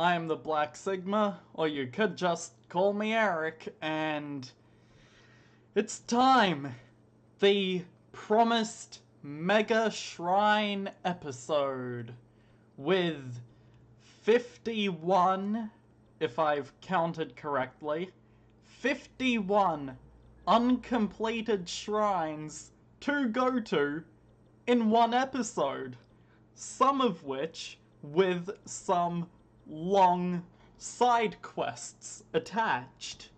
I'm the Black Sigma, or you could just call me Eric, and it's time! The promised Mega Shrine episode with 51, if I've counted correctly, 51 uncompleted shrines to go to in one episode. Some of which with some long side quests attached.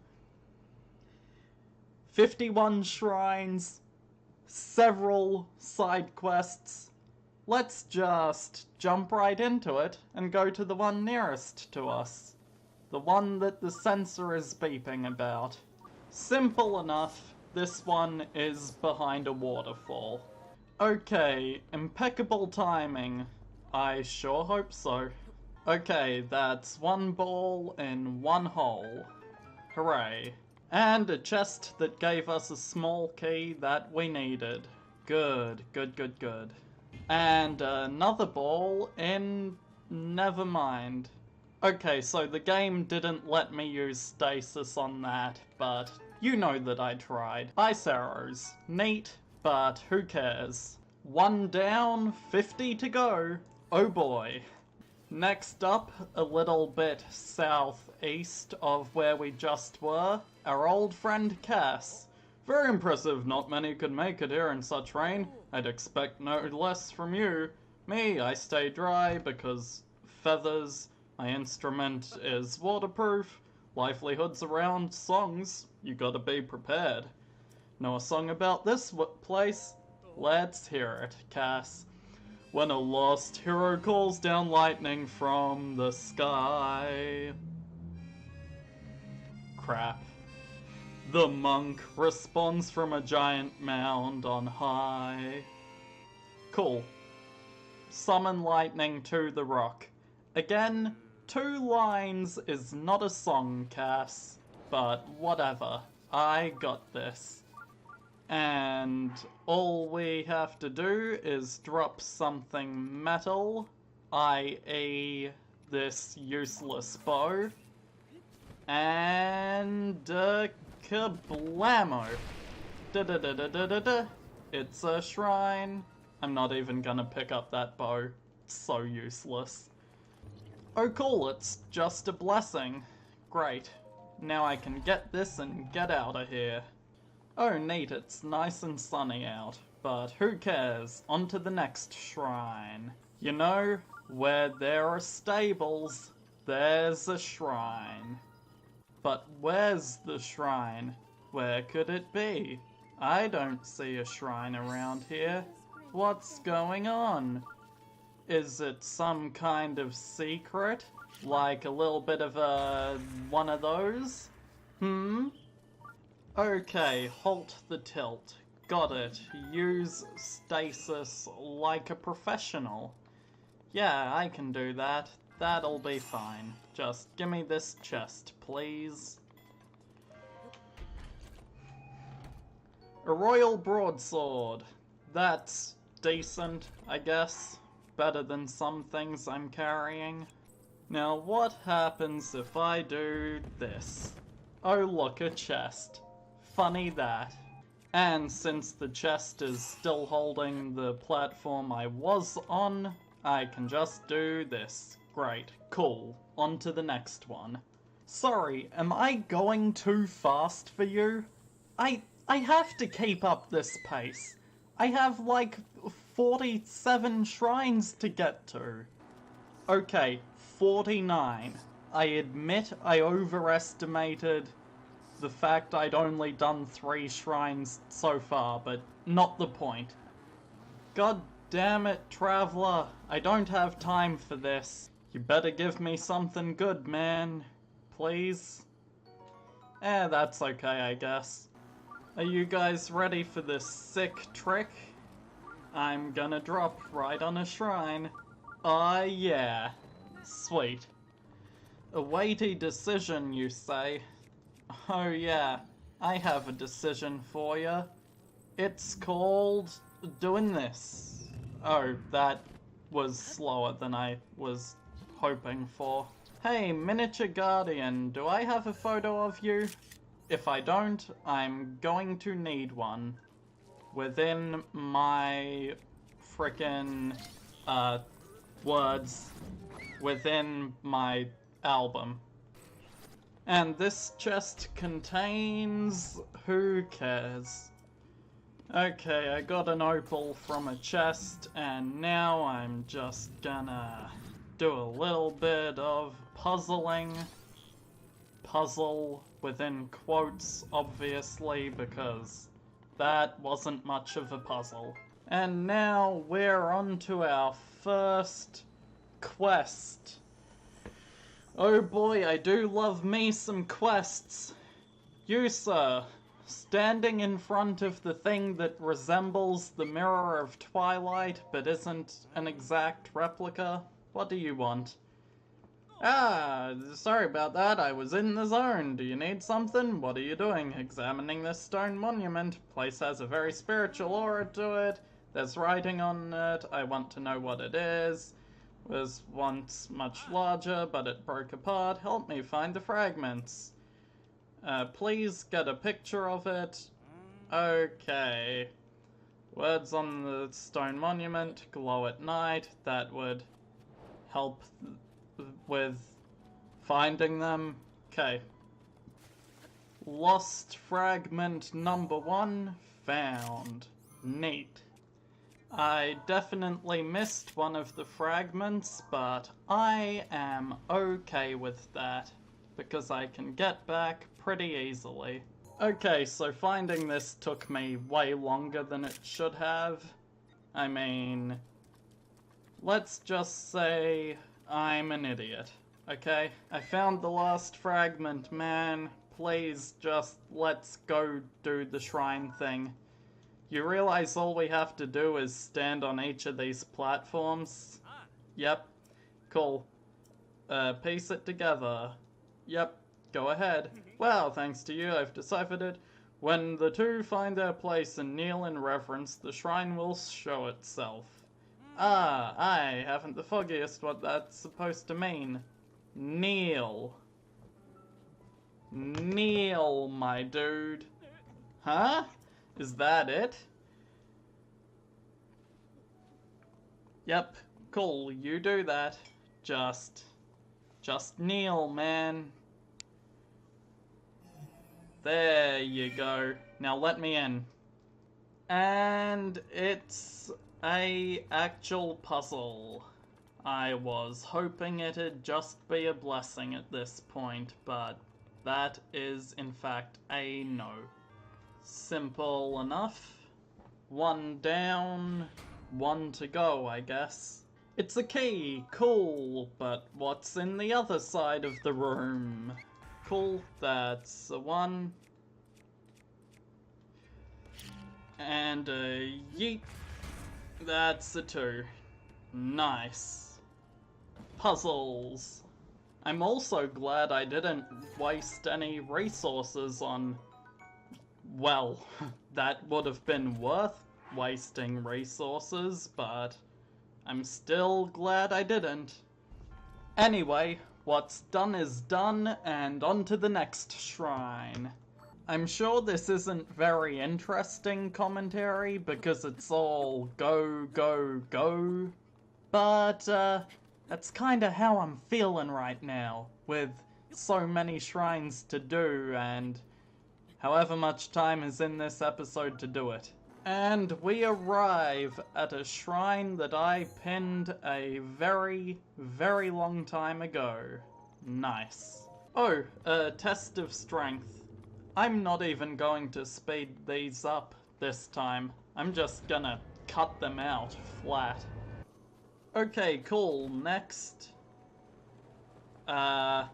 51 shrines, several side quests. Let's just jump right into it and go to the one nearest to us. The one that the sensor is beeping about. Simple enough, this one is behind a waterfall. Okay, impeccable timing. I sure hope so. Okay, that's one ball in one hole. Hooray. And a chest that gave us a small key that we needed. Good. And another ball in... never mind. Okay, so the game didn't let me use stasis on that, but you know that I tried. Ice arrows. Neat, but who cares? One down, 50 to go. Oh boy. Next up, a little bit southeast of where we just were, our old friend Cass. Very impressive, not many could make it here in such rain. I'd expect no less from you. Me, I stay dry because feathers, my instrument is waterproof, livelihoods around songs, you gotta be prepared. Know a song about this place? Let's hear it, Cass. When a lost hero calls down lightning from the sky. Crap. The monk responds from a giant mound on high. Cool. Summon lightning to the rock. Again, 2 lines is not a song, Cass, but whatever. I got this. And all we have to do is drop something metal, i.e. this useless bow, and kablamo. Da-da-da-da-da-da-da. It's a shrine. I'm not even gonna pick up that bow. It's so useless. Oh cool, it's just a blessing. Great. Now I can get this and get out of here. Oh neat, it's nice and sunny out, but who cares? On to the next shrine. You know, where there are stables, there's a shrine. But where's the shrine? Where could it be? I don't see a shrine around here. What's going on? Is it some kind of secret? Like a little bit of one of those? Okay, halt the tilt. Got it. Use stasis like a professional. Yeah, I can do that. That'll be fine. Just give me this chest, please. A royal broadsword. That's decent, I guess. Better than some things I'm carrying. Now what happens if I do this? Oh look, a chest. Funny that. And since the chest is still holding the platform I was on, I can just do this. Great. Cool. On to the next one. Sorry, am I going too fast for you? I have to keep up this pace. I have like 47 shrines to get to. Okay, 49. I admit I overestimated the fact I'd only done 3 shrines so far, but not the point. God damn it, Traveler. I don't have time for this. You better give me something good, man. Please? That's okay, I guess. Are you guys ready for this sick trick? I'm gonna drop right on a shrine. Yeah. Sweet. A weighty decision, you say? Oh yeah, I have a decision for you. It's called doing this. Oh, that was slower than I was hoping for. Hey, Miniature Guardian, do I have a photo of you? If I don't, I'm going to need one. Within my frickin' words. Within my album. And this chest contains... who cares? Okay, I got an opal from a chest, and now I'm just gonna do a little bit of puzzling. Puzzle within quotes, obviously, because that wasn't much of a puzzle. And now we're on to our first quest. Oh boy, I do love me some quests. You, sir, standing in front of the thing that resembles the Mirror of Twilight but isn't an exact replica, what do you want? Ah, sorry about that, I was in the zone. Do you need something? What are you doing? Examining this stone monument. Place has a very spiritual aura to it. There's writing on it. I want to know what it is. Was once much larger, but it broke apart. Help me find the fragments. Please get a picture of it. Okay. Words on the stone monument. Glow at night. That would help with finding them. Okay. Lost fragment number 1 found. Neat. I definitely missed one of the fragments, but I am okay with that, because I can get back pretty easily. Okay, so finding this took me way longer than it should have. I mean, let's just say I'm an idiot, okay? I found the last fragment, man. Please just let's go do the shrine thing. You realize all we have to do is stand on each of these platforms? Yep. Cool. Piece it together. Yep. Go ahead. Wow, thanks to you, I've deciphered it. When the two find their place and kneel in reverence, the shrine will show itself. Ah, I haven't the foggiest what that's supposed to mean. Kneel. Kneel, my dude. Huh? Is that it? Yep, cool, you do that. Just kneel, man. There you go. Now let me in. And it's a actual puzzle. I was hoping it'd just be a blessing at this point, but that is in fact a no. Simple enough. 1 down, 1 to go, I guess. It's a key, cool, but what's in the other side of the room? Cool, that's a 1. And a yeet. That's a 2. Nice. Puzzles. I'm also glad I didn't waste any resources on... well, that would have been worth wasting resources, but I'm still glad I didn't. Anyway, what's done is done, and on to the next shrine. I'm sure this isn't very interesting commentary, because it's all go, go, go, but that's kinda how I'm feeling right now, with so many shrines to do, and however much time is in this episode to do it. And we arrive at a shrine that I pinned a very, very long time ago. Nice. Oh, a test of strength. I'm not even going to speed these up this time. I'm just gonna cut them out flat. Okay, cool. Next. I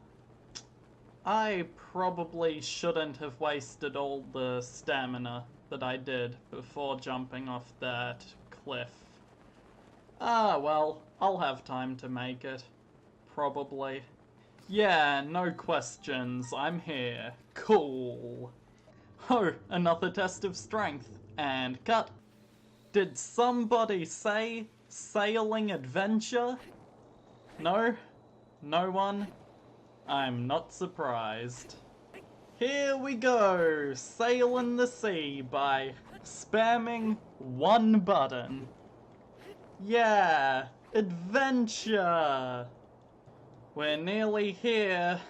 probably shouldn't have wasted all the stamina that I did before jumping off that cliff. Ah, well, I'll have time to make it. Probably. Yeah, no questions, I'm here. Cool. Oh, another test of strength. And cut. Did somebody say sailing adventure? No? No one? I'm not surprised. Here we go, sailing the sea by spamming one button. Yeah, adventure! We're nearly here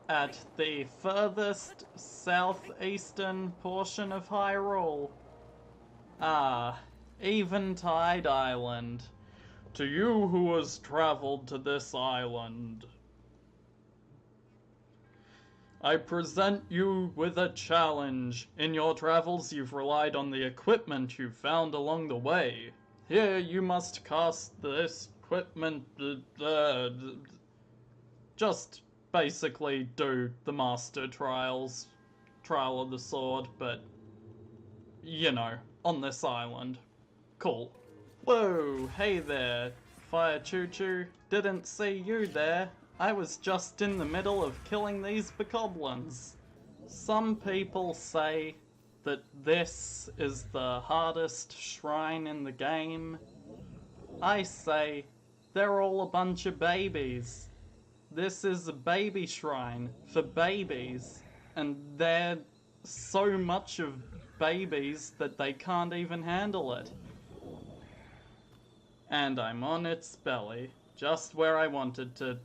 at the furthest southeastern portion of Hyrule. Ah, Eventide Island. To you who has traveled to this island, I present you with a challenge. In your travels, you've relied on the equipment you found along the way. Here, you must cast this equipment. Just basically do the Master Trials, Trial of the Sword, but, you know, on this island. Cool. Whoa, hey there, Fire Choo Choo. Didn't see you there. I was just in the middle of killing these bokoblins. Some people say that this is the hardest shrine in the game. I say they're all a bunch of babies. This is a baby shrine for babies, and they're so much of babies that they can't even handle it. And I'm on its belly, just where I wanted to.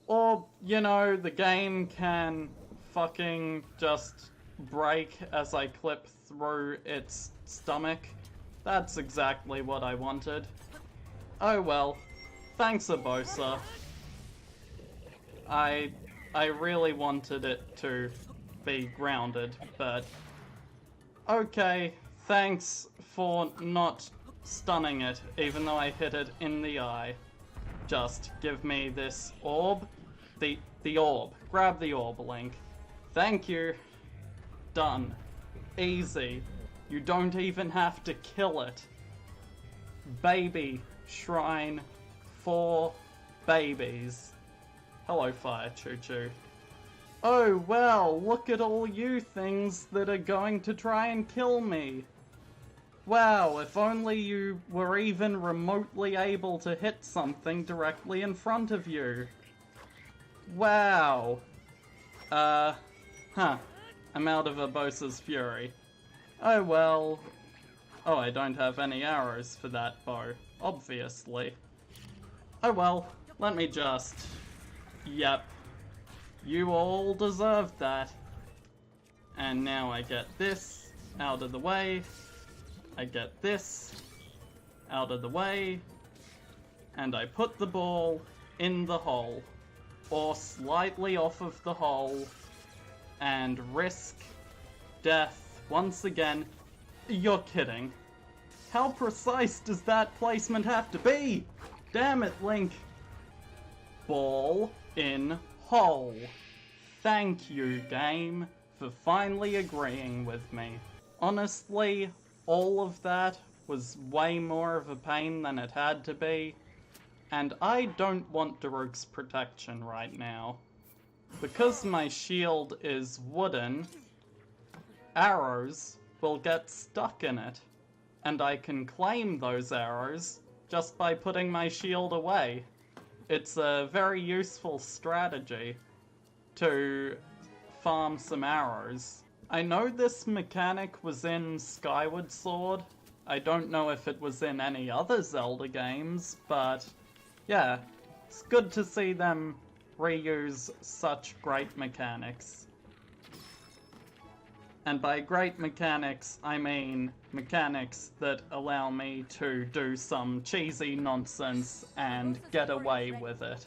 Or, you know, the game can fucking just break as I clip through its stomach. That's exactly what I wanted. Oh well, thanks Abosa. I really wanted it to be grounded, but okay, thanks for not stunning it, even though I hit it in the eye. Just give me this orb. The orb. Grab the orb, Link. Thank you. Done. Easy. You don't even have to kill it. Baby shrine for babies. Hello, Fire Choo Choo. Oh, well, look at all you things that are going to try and kill me. Wow, if only you were even remotely able to hit something directly in front of you. Wow. I'm out of Abosa's fury. Oh well. Oh, I don't have any arrows for that bow, obviously. Oh well, let me just... Yep. You all deserved that. And now I get this out of the way. I get this out of the way. And I put the ball in the hole. Or slightly off of the hole. And risk death once again. You're kidding. How precise does that placement have to be? Damn it, Link. Ball in hole. Thank you, game, for finally agreeing with me. Honestly, all of that was way more of a pain than it had to be, and I don't want Daruk's protection right now. Because my shield is wooden, arrows will get stuck in it, and I can claim those arrows just by putting my shield away. It's a very useful strategy to farm some arrows. I know this mechanic was in Skyward Sword. I don't know if it was in any other Zelda games, but yeah, it's good to see them reuse such great mechanics. And by great mechanics, I mean mechanics that allow me to do some cheesy nonsense and get away with it.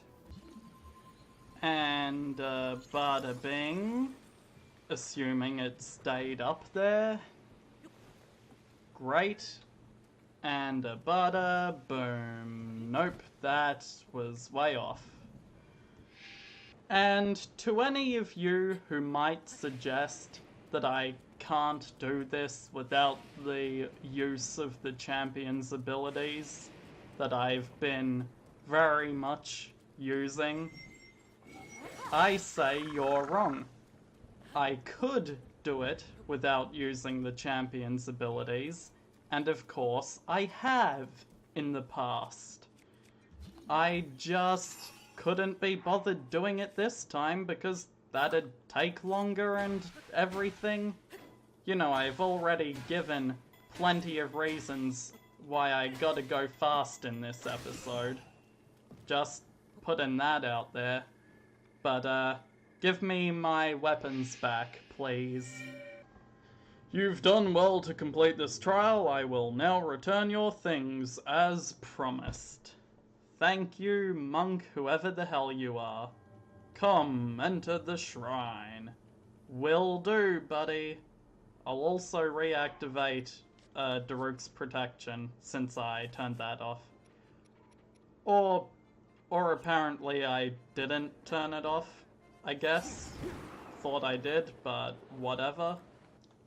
And bada bing, assuming it stayed up there. Great. And a bada boom. Nope, that was way off. And to any of you who might suggest that I can't do this without the use of the champion's abilities that I've been very much using, I say you're wrong. I could do it without using the champion's abilities, and of course I have in the past. I just couldn't be bothered doing it this time because that'd take longer and everything. You know, I've already given plenty of reasons why I gotta go fast in this episode. Just putting that out there. But, give me my weapons back, please. You've done well to complete this trial. I will now return your things as promised. Thank you, monk, whoever the hell you are. Come, enter the shrine. Will do, buddy. I'll also reactivate Daruk's protection since I turned that off. Or apparently I didn't turn it off, I guess. Thought I did, but whatever.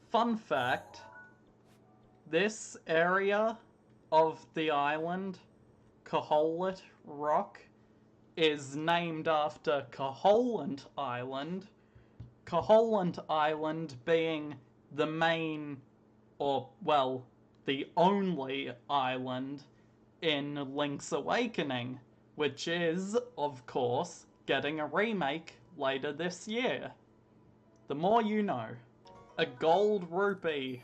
Fun fact, this area of the island, Koholant Rock, is named after Koholant Island. Koholant Island being the main, or, well, the only island in Link's Awakening, which is, of course, getting a remake later this year. The more you know. A gold rupee.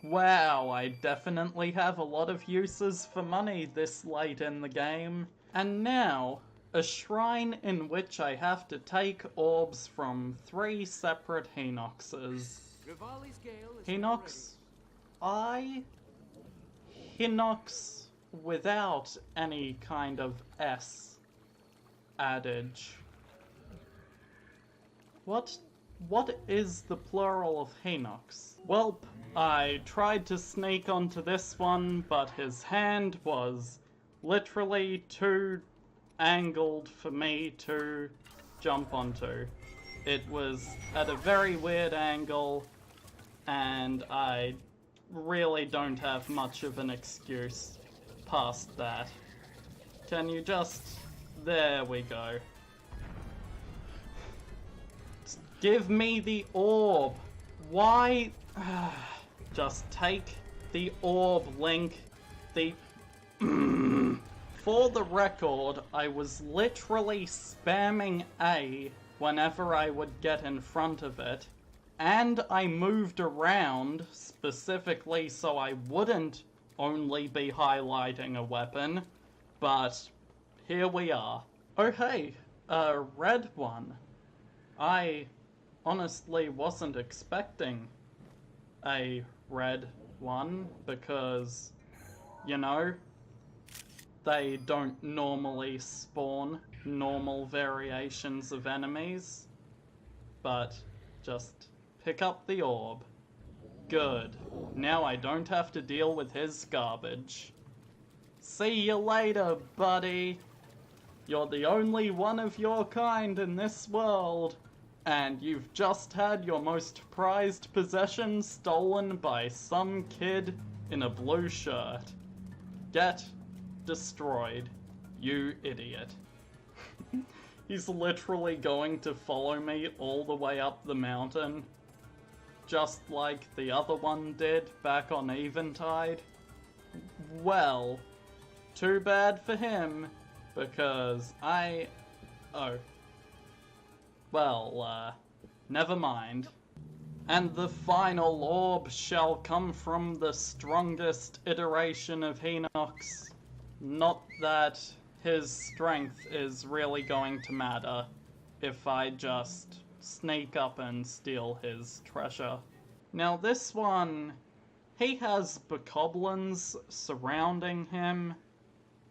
Wow, I definitely have a lot of uses for money this late in the game. And now, a shrine in which I have to take orbs from 3 separate Hinoxes. Hinox Hinox without any kind of S adage. What is the plural of Hinox? Welp, I tried to sneak onto this one, but his hand was literally too angled for me to jump onto. It was at a very weird angle, and I really don't have much of an excuse past that. Can you just... There we go. Give me the orb. Why? Just take the orb, Link. For the record, I was literally spamming A whenever I would get in front of it, and I moved around specifically so I wouldn't only be highlighting a weapon, but here we are. Oh hey, a red one. I honestly wasn't expecting a red one because, you know, they don't normally spawn normal variations of enemies, but just pick up the orb. Good. Now I don't have to deal with his garbage. See you later, buddy. You're the only one of your kind in this world, and you've just had your most prized possession stolen by some kid in a blue shirt. Get destroyed, you idiot. He's literally going to follow me all the way up the mountain, just like the other one did back on Eventide. Well, too bad for him, because never mind. And the final orb shall come from the strongest iteration of Hinox. Not that his strength is really going to matter if I just sneak up and steal his treasure. Now this one, he has bokoblins surrounding him,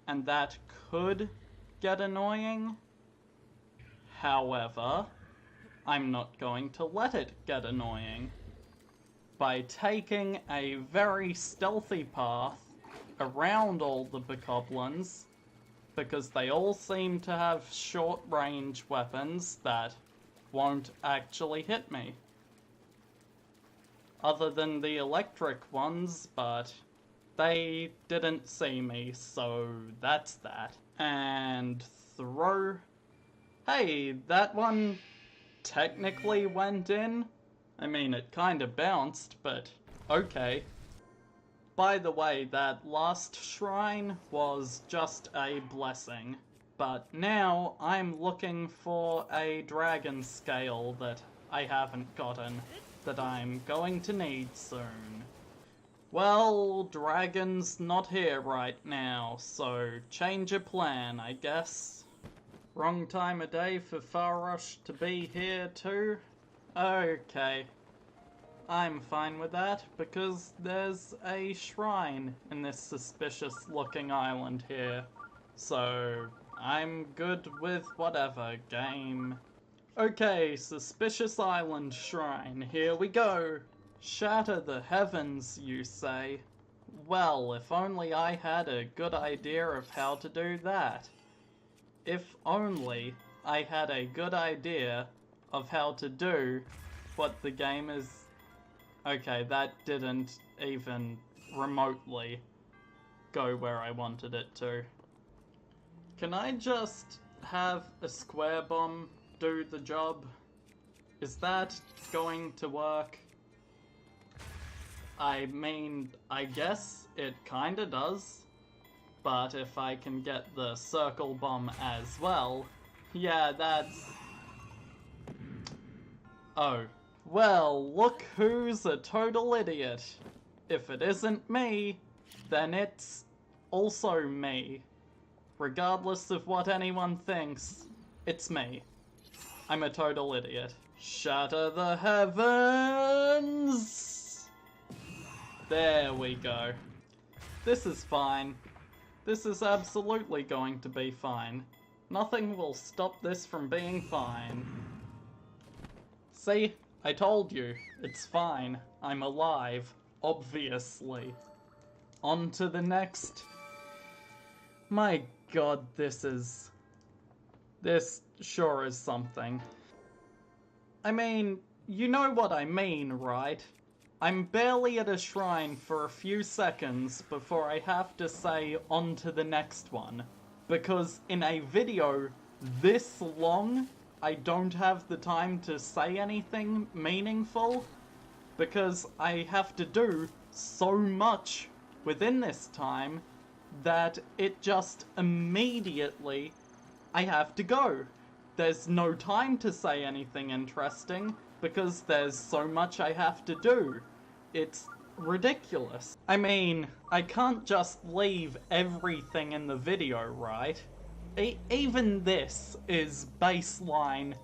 and that could get annoying. However, I'm not going to let it get annoying. By taking a very stealthy path around all the bokoblins, because they all seem to have short-range weapons that won't actually hit me. Other than the electric ones, but they didn't see me, so that's that. And throw... Hey, that one technically went in. I mean, it kinda bounced, but okay. By the way, that last shrine was just a blessing. But now I'm looking for a dragon scale that I haven't gotten, that I'm going to need soon. Well, dragon's not here right now, so change of plan, I guess. Wrong time of day for Farush to be here too? Okay. I'm fine with that, because there's a shrine in this suspicious looking island here. So, I'm good with whatever, game. Okay, suspicious island shrine, here we go. Shatter the heavens, you say? Well, if only I had a good idea of how to do that. If only I had a good idea of how to do what the game is... Okay, that didn't even remotely go where I wanted it to. Can I just have a square bomb do the job? Is that going to work? I mean, I guess it kinda does. But if I can get the circle bomb as well, yeah, that's... Oh. Well, look who's a total idiot. If it isn't me, then it's also me. Regardless of what anyone thinks, it's me. I'm a total idiot. Shatter the heavens! There we go. This is fine. This is absolutely going to be fine. Nothing will stop this from being fine. See? I told you. It's fine. I'm alive. Obviously. On to the next. My god, this sure is something. I mean, you know what I mean, right? I'm barely at a shrine for a few seconds before I have to say on to the next one. Because in a video this long, I don't have the time to say anything meaningful. Because I have to do so much within this time that it just immediately I have to go. There's no time to say anything interesting because there's so much I have to do. It's ridiculous. I mean, I can't just leave everything in the video, right? Even this is baseline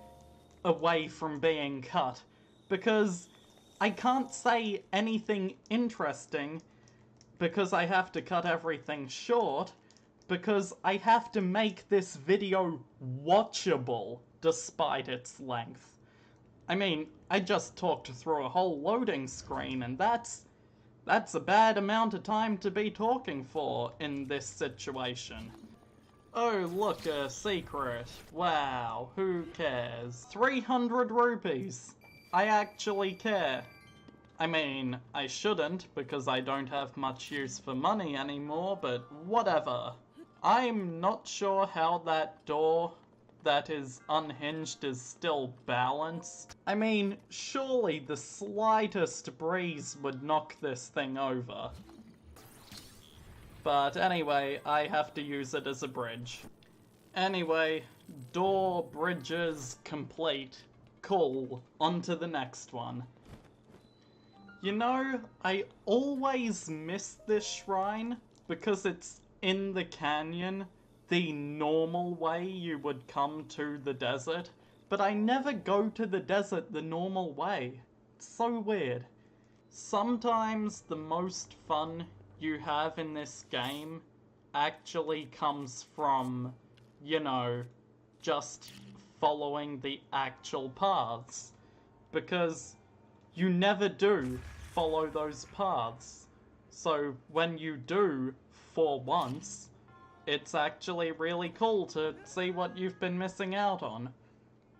away from being cut, because I can't say anything interesting because I have to cut everything short, because I have to make this video watchable despite its length. I mean, I just talked through a whole loading screen, and that's a bad amount of time to be talking for in this situation. Oh, look, a secret. Wow, who cares? 300 rupees. I actually care. I mean, I shouldn't, because I don't have much use for money anymore, but whatever. I'm not sure how that door that is unhinged is still balanced. I mean, surely the slightest breeze would knock this thing over. But anyway, I have to use it as a bridge. Anyway, door bridges complete. Cool, on to the next one. You know, I always miss this shrine because it's in the canyon, the normal way you would come to the desert, but I never go to the desert the normal way. It's so weird. Sometimes the most fun you have in this game actually comes from, you know, just following the actual paths, because you never do follow those paths. So when you do, for once, it's actually really cool to see what you've been missing out on.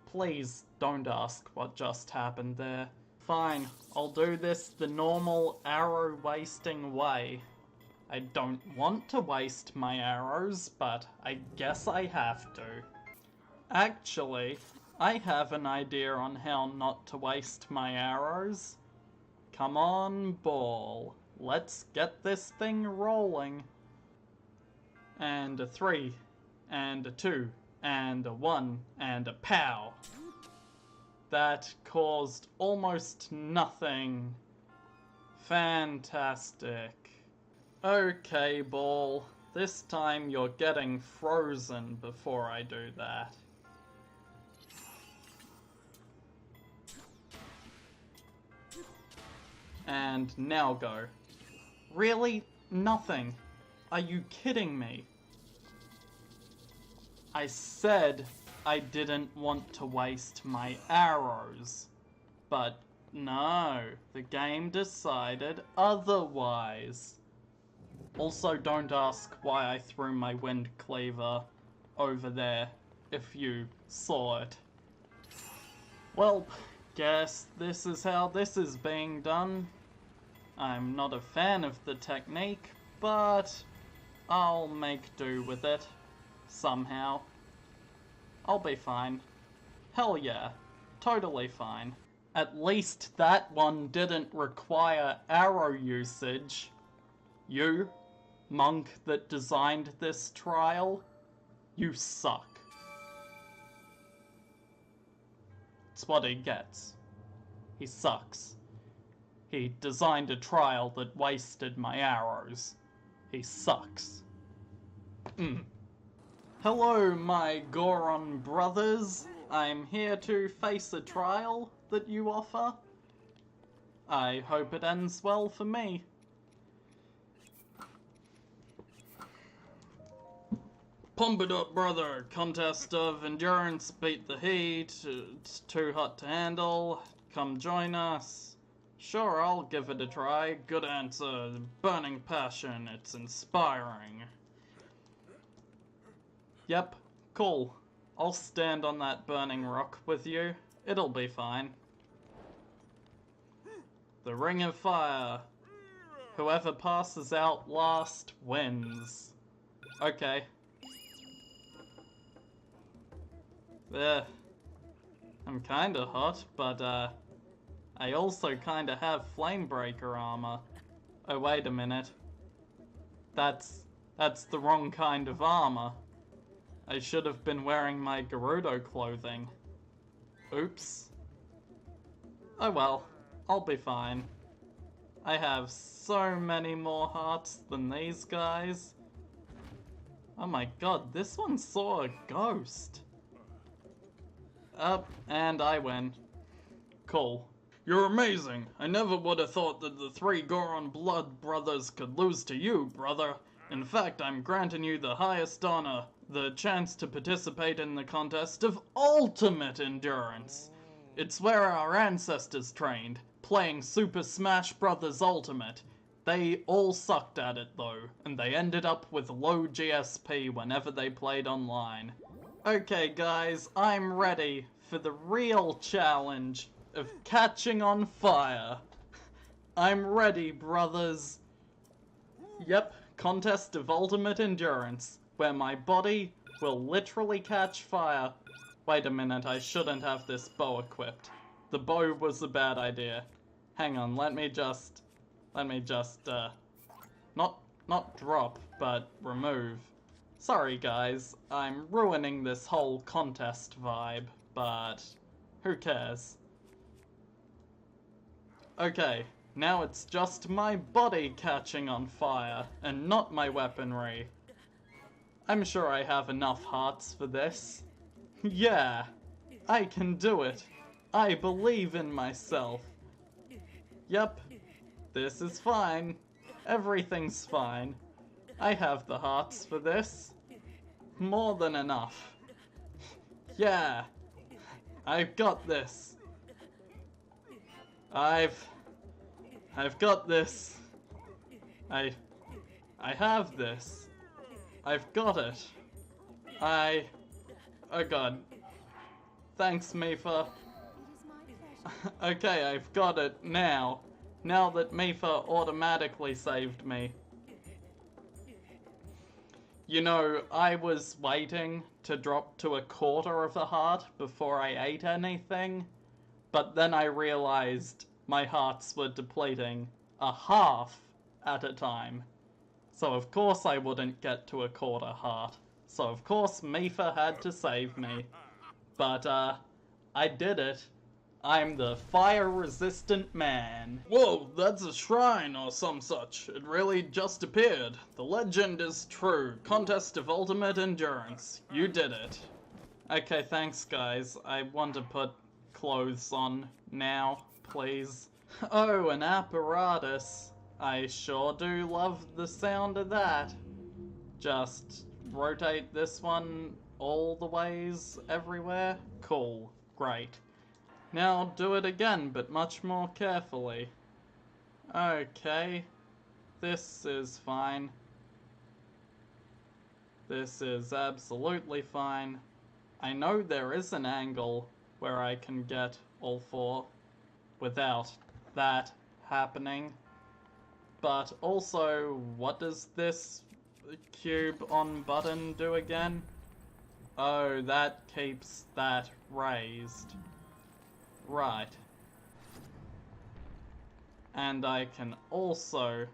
Please don't ask what just happened there. Fine, I'll do this the normal arrow wasting way. I don't want to waste my arrows, but I guess I have to. Actually, I have an idea on how not to waste my arrows. Come on, ball. Let's get this thing rolling. And a 3, and a 2, and a 1, and a pow. That caused almost nothing. Fantastic. Okay, ball. This time you're getting frozen before I do that. And now go. Really? Nothing? Are you kidding me? I said I didn't want to waste my arrows. But no, the game decided otherwise. Also, don't ask why I threw my wind cleaver over there, if you saw it. Well, guess this is how this is being done. I'm not a fan of the technique, but I'll make do with it. Somehow. I'll be fine. Hell yeah. Totally fine. At least that one didn't require arrow usage. You, monk that designed this trial, you suck. It's what he gets. He sucks. He designed a trial that wasted my arrows. He sucks. Hello, my Goron brothers. I'm here to face a trial that you offer. I hope it ends well for me. Pump it up, brother. Contest of endurance, beat the heat. It's too hot to handle. Come join us. Sure, I'll give it a try. Good answer. Burning passion. It's inspiring. Yep, cool. I'll stand on that burning rock with you. It'll be fine. The Ring of Fire. Whoever passes out last wins. Okay. There. I'm kinda hot, but I also kinda have Flamebreaker armor. Oh, wait a minute. That's the wrong kind of armor. I should have been wearing my Gerudo clothing. Oops. Oh well, I'll be fine. I have so many more hearts than these guys. Oh my god, this one saw a ghost. Up, and I win. Cool. You're amazing. I never would have thought that the 3 Goron blood brothers could lose to you, brother. In fact, I'm granting you the highest honor, the chance to participate in the contest of ultimate endurance. It's where our ancestors trained, playing Super Smash Bros. Ultimate. They all sucked at it though, and they ended up with low GSP whenever they played online. Okay guys, I'm ready for the real challenge of catching on fire. I'm ready, brothers. Yep, contest of ultimate endurance, where my body will literally catch fire. Wait a minute, I shouldn't have this bow equipped. The bow was a bad idea. Hang on, let me just, not drop, but remove. Sorry guys, I'm ruining this whole contest vibe, but who cares? Okay, now it's just my body catching on fire, and not my weaponry. I'm sure I have enough hearts for this. Yeah, I can do it. I believe in myself. Yep, this is fine. Everything's fine. I have the hearts for this. More than enough. Yeah, I've got this. I've got this. I have this. I've got it. Oh god. Thanks, Mifa. Okay, I've got it now. Now that Mifa automatically saved me. You know, I was waiting to drop to a quarter of a heart before I ate anything, but then I realized my hearts were depleting a half at a time. So of course I wouldn't get to a quarter heart. So of course Mifa had to save me. But, I did it. I'm the fire-resistant man. Whoa, that's a shrine or some such. It really just appeared. The legend is true. Contest of ultimate endurance. You did it. Okay, thanks guys. I want to put clothes on now, please. Oh, an apparatus. I sure do love the sound of that. Just rotate this one all the ways everywhere. Cool. Great. Now do it again, but much more carefully. Okay. This is fine. This is absolutely fine. I know there is an angle where I can get all four without that happening. But also, what does this cube on button do again? Oh, that keeps that raised. Right. And I can also...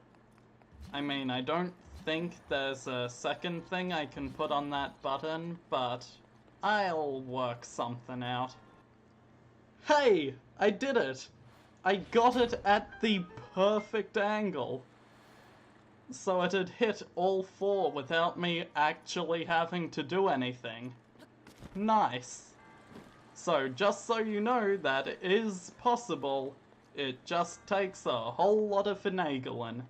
I mean, I don't think there's a second thing I can put on that button, but I'll work something out. Hey! I did it! I got it at the perfect angle. So it had hit all four without me actually having to do anything. Nice. So just so you know that it is possible, it just takes a whole lot of finagling.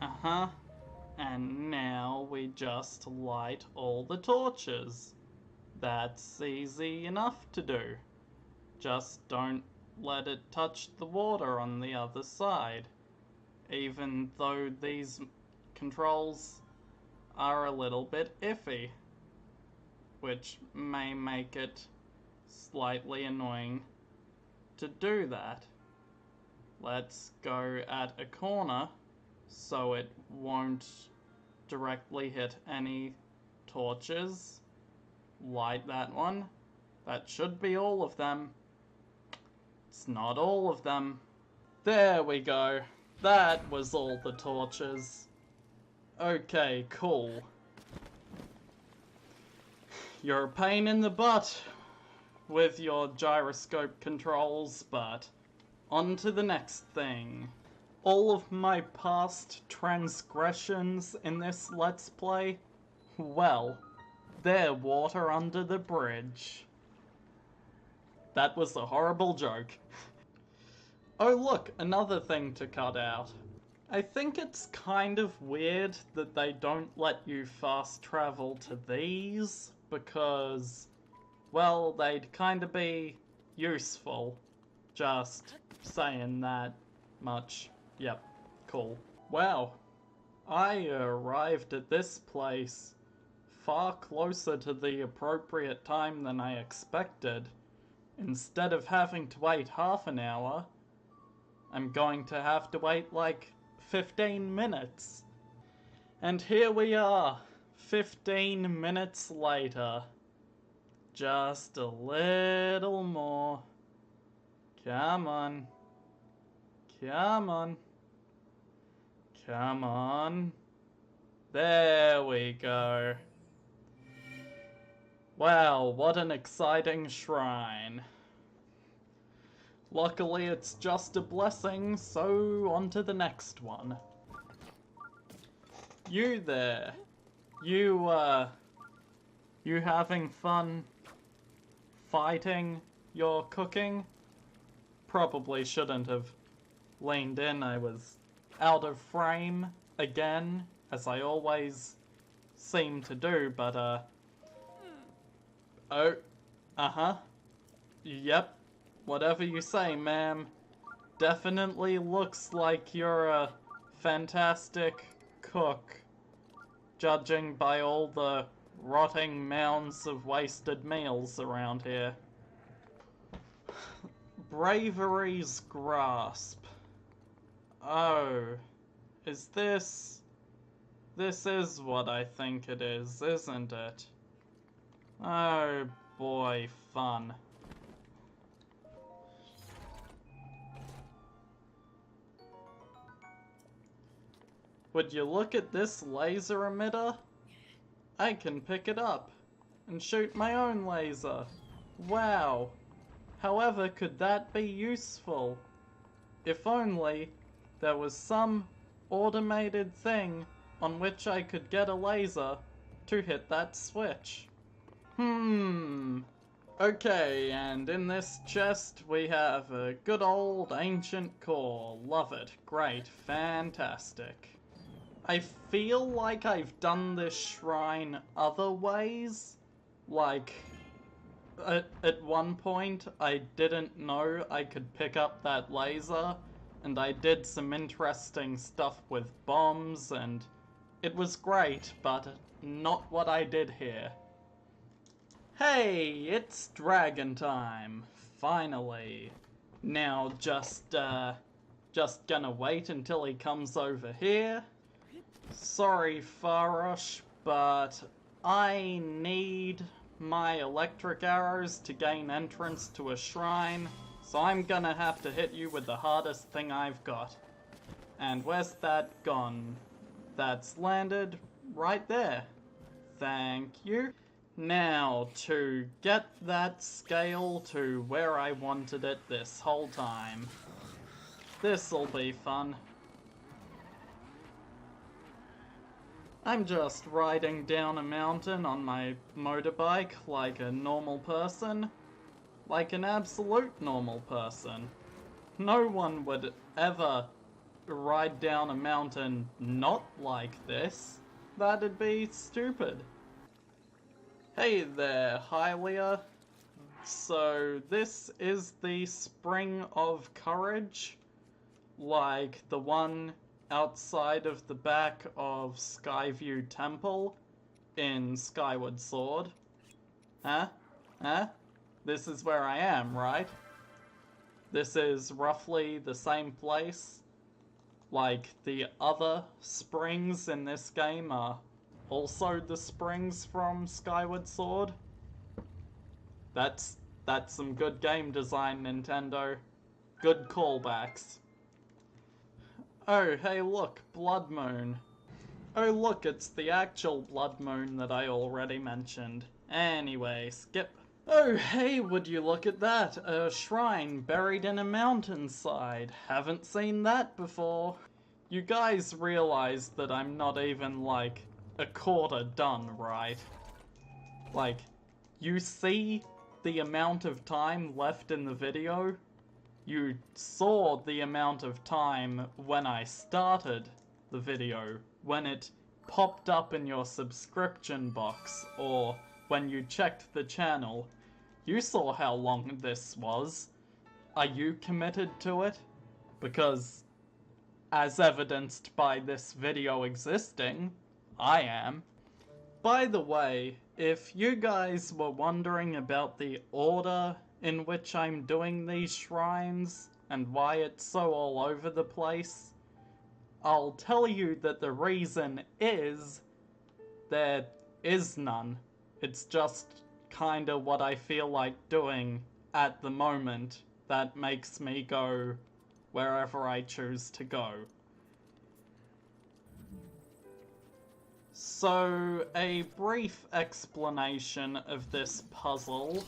Uh-huh. And now we just light all the torches. That's easy enough to do. Just don't let it touch the water on the other side. Even though these controls are a little bit iffy, which may make it slightly annoying to do that. Let's go at a corner so it won't directly hit any torches. Light that one. That should be all of them. It's not all of them. There we go. That was all the torches. Okay, cool. You're a pain in the butt with your gyroscope controls, but on to the next thing. All of my past transgressions in this Let's Play, well, they're water under the bridge. That was a horrible joke. Oh look, another thing to cut out. I think it's kind of weird that they don't let you fast travel to these, because, well, they'd kind of be useful. Just saying that much. Yep, cool. Wow, I arrived at this place far closer to the appropriate time than I expected. Instead of having to wait half an hour, I'm going to have to wait like 15 minutes. And here we are, 15 minutes later. Just a little more. Come on. Come on. Come on. There we go. Wow, what an exciting shrine. Luckily it's just a blessing, so on to the next one. You there. You having fun fighting your cooking? Probably shouldn't have leaned in. I was out of frame again, as I always seem to do, but oh, uh-huh. Yep. Whatever you say, ma'am. Definitely looks like you're a fantastic cook, judging by all the rotting mounds of wasted meals around here. Bravery's grasp. Oh, is this... This is what I think it is, isn't it? Oh boy, fun. Would you look at this laser emitter? I can pick it up and shoot my own laser. Wow. However, could that be useful? If only there was some automated thing on which I could get a laser to hit that switch. Okay, and in this chest we have a good old ancient core. Love it. Great. Fantastic. I feel like I've done this shrine other ways. Like, at one point I didn't know I could pick up that laser, and I did some interesting stuff with bombs, and it was great, but not what I did here. Hey, it's dragon time, finally. Now just gonna wait until he comes over here. Sorry, Farosh, but I need my electric arrows to gain entrance to a shrine, so I'm gonna have to hit you with the hardest thing I've got. And where's that gone? That's landed right there. Thank you. Now, to get that scale to where I wanted it this whole time. This'll be fun. I'm just riding down a mountain on my motorbike like a normal person. Like an absolute normal person. No one would ever ride down a mountain not like this. That'd be stupid. Hey there, Hylia. So this is the Spring of Courage, like the one outside of the back of Skyview Temple in Skyward Sword. Huh? This is where I am, right? This is roughly the same place. Like the other springs in this game are also the springs from Skyward Sword. That's some good game design, Nintendo. Good callbacks. Oh, hey look, Blood Moon. Oh look, it's the actual Blood Moon that I already mentioned. Anyway, skip. Oh hey, would you look at that? A shrine buried in a mountainside. Haven't seen that before. You guys realize that I'm not even like a quarter done, right? Like, you see the amount of time left in the video? You saw the amount of time when I started the video, when it popped up in your subscription box, or when you checked the channel. You saw how long this was. Are you committed to it? Because, as evidenced by this video existing, I am. By the way, if you guys were wondering about the order in which I'm doing these shrines, and why it's so all over the place, I'll tell you that the reason is there is none. It's just kinda what I feel like doing at the moment that makes me go wherever I choose to go. So, a brief explanation of this puzzle.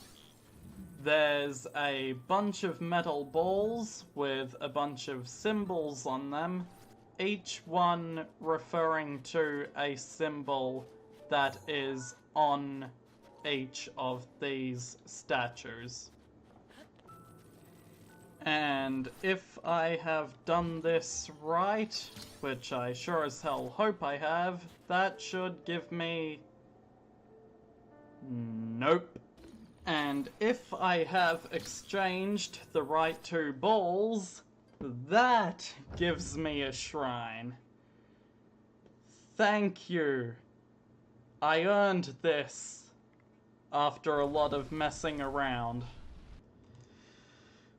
There's a bunch of metal balls with a bunch of symbols on them, each one referring to a symbol that is on each of these statues. And if I have done this right, which I sure as hell hope I have, that should give me... Nope. And if I have exchanged the right two balls, that gives me a shrine. Thank you. I earned this after a lot of messing around.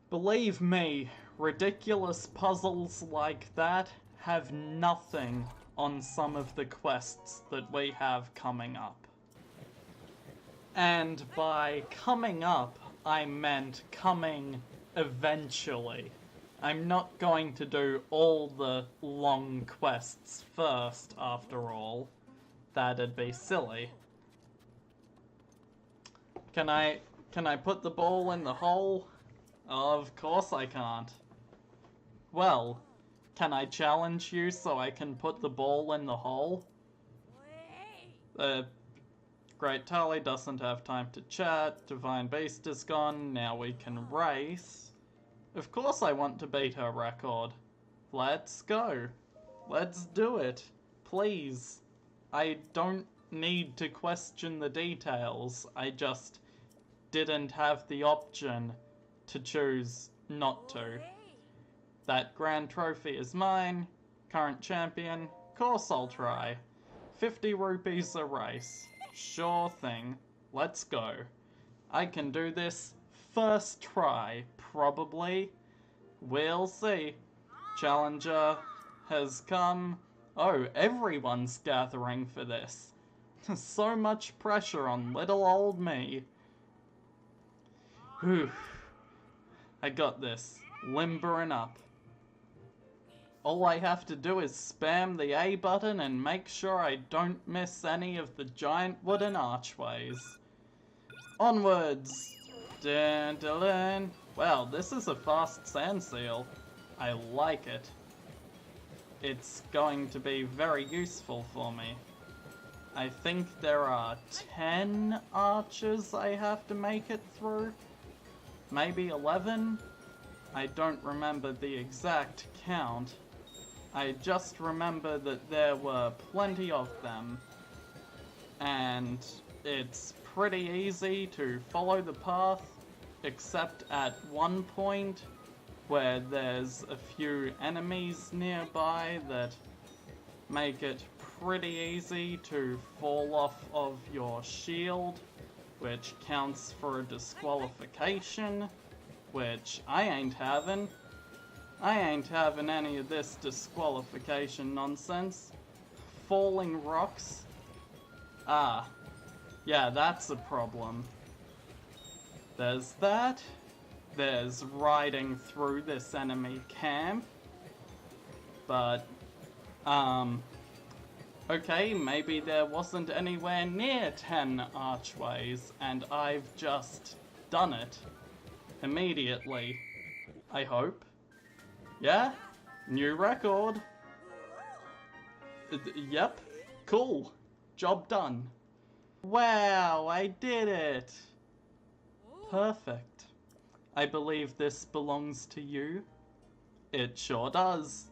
Believe me, ridiculous puzzles like that have nothing on some of the quests that we have coming up. And by coming up, I meant coming eventually. I'm not going to do all the long quests first, after all. That'd be silly. Can I put the ball in the hole? Of course I can't. Well, can I challenge you so I can put the ball in the hole? Great Tally doesn't have time to chat. Divine Beast is gone. Now we can race. Of course I want to beat her record. Let's go. Let's do it. Please. I don't need to question the details. I just didn't have the option to choose not to. That grand trophy is mine. Current champion. Course I'll try. 50 rupees a race. Sure thing. Let's go. I can do this first try, probably. We'll see. Challenger has come. Oh, everyone's gathering for this. So much pressure on little old me. Whew. I got this. Limbering up. All I have to do is spam the A button and make sure I don't miss any of the giant wooden archways. Onwards! Dun, dun, dun. Wow, this is a fast sand seal. I like it. It's going to be very useful for me. I think there are 10 arches I have to make it through. Maybe 11? I don't remember the exact count. I just remember that there were plenty of them. And it's pretty easy to follow the path, except at one point where there's a few enemies nearby that make it pretty easy to fall off of your shield, which counts for a disqualification, which I ain't having. I ain't having any of this disqualification nonsense. Falling rocks? Ah, yeah, that's a problem. There's that. There's riding through this enemy camp. But, okay, maybe there wasn't anywhere near 10 archways, and I've just done it. Immediately. I hope. Yeah? New record. Yep. Cool. Job done. Wow, I did it! Perfect. I believe this belongs to you. It sure does.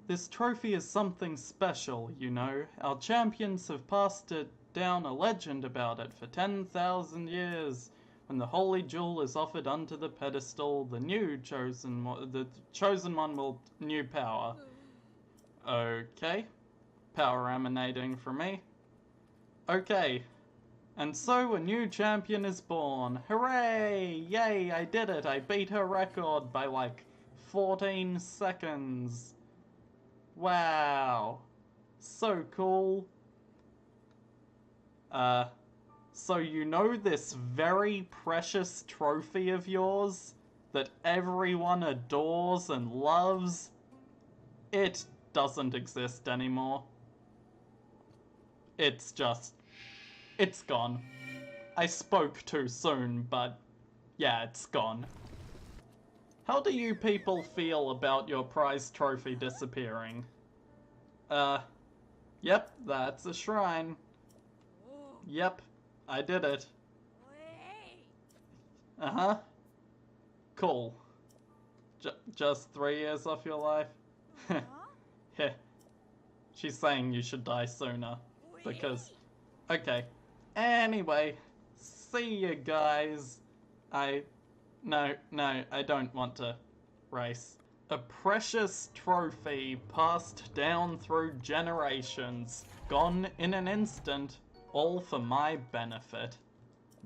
This trophy is something special, you know. Our champions have passed it down a legend about it for 10,000 years. When the holy jewel is offered unto the pedestal, the chosen one will new power. Okay. Power emanating from me. Okay. And so a new champion is born. Hooray! Yay, I did it. I beat her record by like 14 seconds. Wow. So cool. So you know this very precious trophy of yours that everyone adores and loves? It doesn't exist anymore. It's gone. I spoke too soon, but yeah, it's gone. How do you people feel about your prize trophy disappearing? Yep, that's a shrine. Yep, I did it. Uh-huh. Cool. Just 3 years off your life? Heh. She's saying you should die sooner. Because... Okay. Anyway. See you guys. No, I don't want to race. A precious trophy passed down through generations. Gone in an instant. All for my benefit.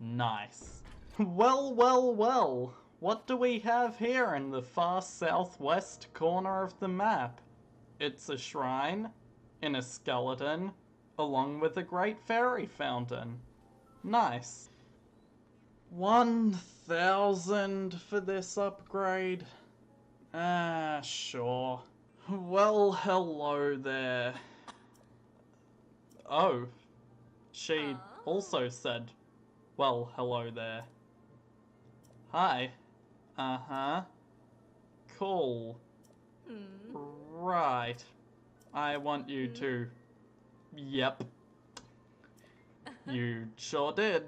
Nice. Well. What do we have here in the far southwest corner of the map? It's a shrine in a skeleton, along with a great fairy fountain. Nice. 1,000 for this upgrade? Ah, sure. Well, hello there. Oh, she also said Well, hello there. Hi. Uh-huh. Cool. Right. I want you to... Yep. You sure did.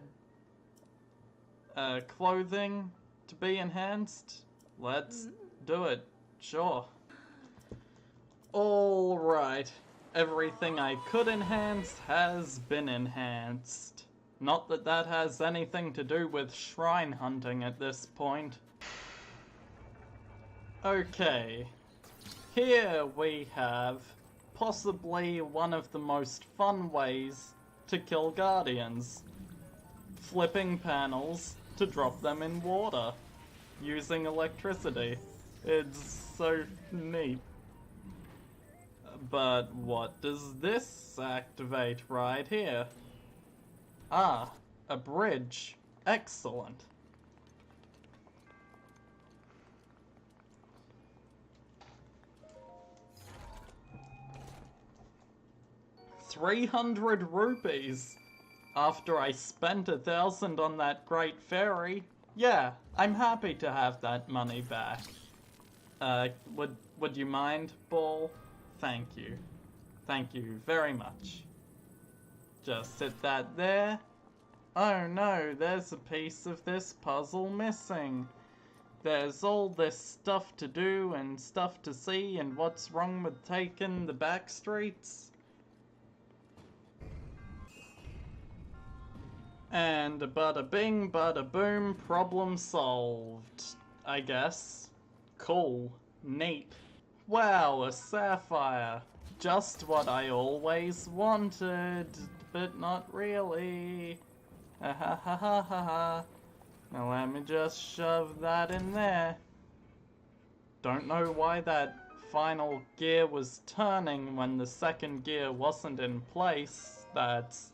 Clothing to be enhanced? Let's do it. Sure. Alright. Everything I could enhance has been enhanced. Not that that has anything to do with shrine hunting at this point. Okay. Here we have possibly one of the most fun ways to kill guardians. Flipping panels to drop them in water. Using electricity. It's so neat. But what does this activate right here? Ah, a bridge. Excellent. ₹300 after I spent 1,000 on that great fairy. Yeah, I'm happy to have that money back. Would you mind, Ball? Thank you. Thank you very much. Just sit that there. Oh no, there's a piece of this puzzle missing. There's all this stuff to do and stuff to see, and what's wrong with taking the back streets? And bada bing, bada boom, problem solved. I guess. Cool. Neat. Wow, a sapphire. Just what I always wanted, but not really. Ha ha ha ha ha ha. Now let me just shove that in there. Don't know why that final gear was turning when the second gear wasn't in place. That's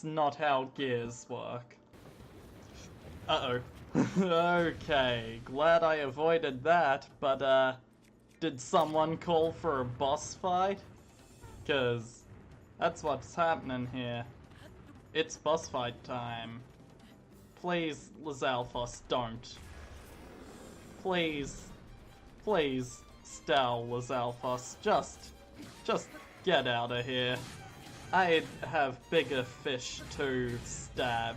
not how gears work. Uh-oh. Okay, glad I avoided that, but did someone call for a boss fight? 'Cause that's what's happening here. It's boss fight time. Please, Lizalfos, don't. Please, please, Stal Lizalfos, just get out of here. I'd have bigger fish to stab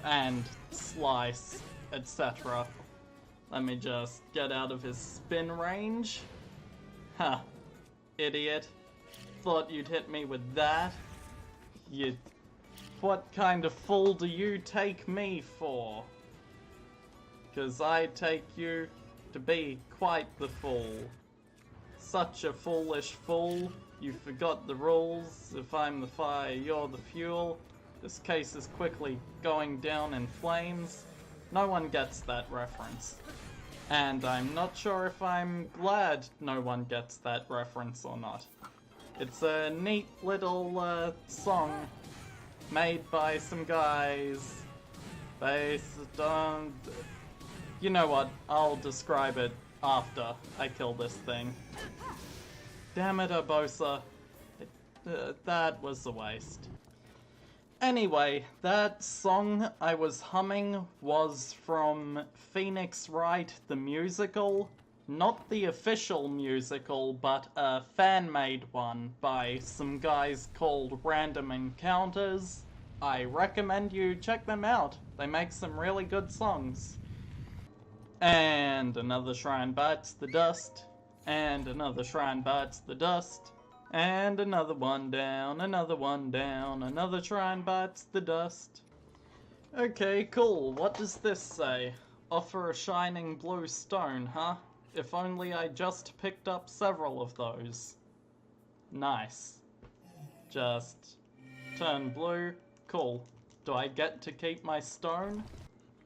and slice, etc. Let me just get out of his spin range. Huh. Idiot. Thought you'd hit me with that? What kind of fool do you take me for? 'Cause I take you to be quite the fool. Such a foolish fool. You forgot the rules. If I'm the fire, you're the fuel. This case is quickly going down in flames. No one gets that reference. And I'm not sure if I'm glad no one gets that reference or not. It's a neat little song made by some guys. You know what? I'll describe it after I kill this thing. Damn it, Urbosa. That was a waste. Anyway, that song I was humming was from Phoenix Wright the musical. Not the official musical, but a fan-made one by some guys called Random Encounters. I recommend you check them out. They make some really good songs. And another shrine bites the dust. And another shrine bites the dust. And another one down, another one down, another shrine bites the dust. Okay, cool. What does this say? Offer a shining blue stone, huh? If only I just picked up several of those. Nice. Just turn blue. Cool. Do I get to keep my stone?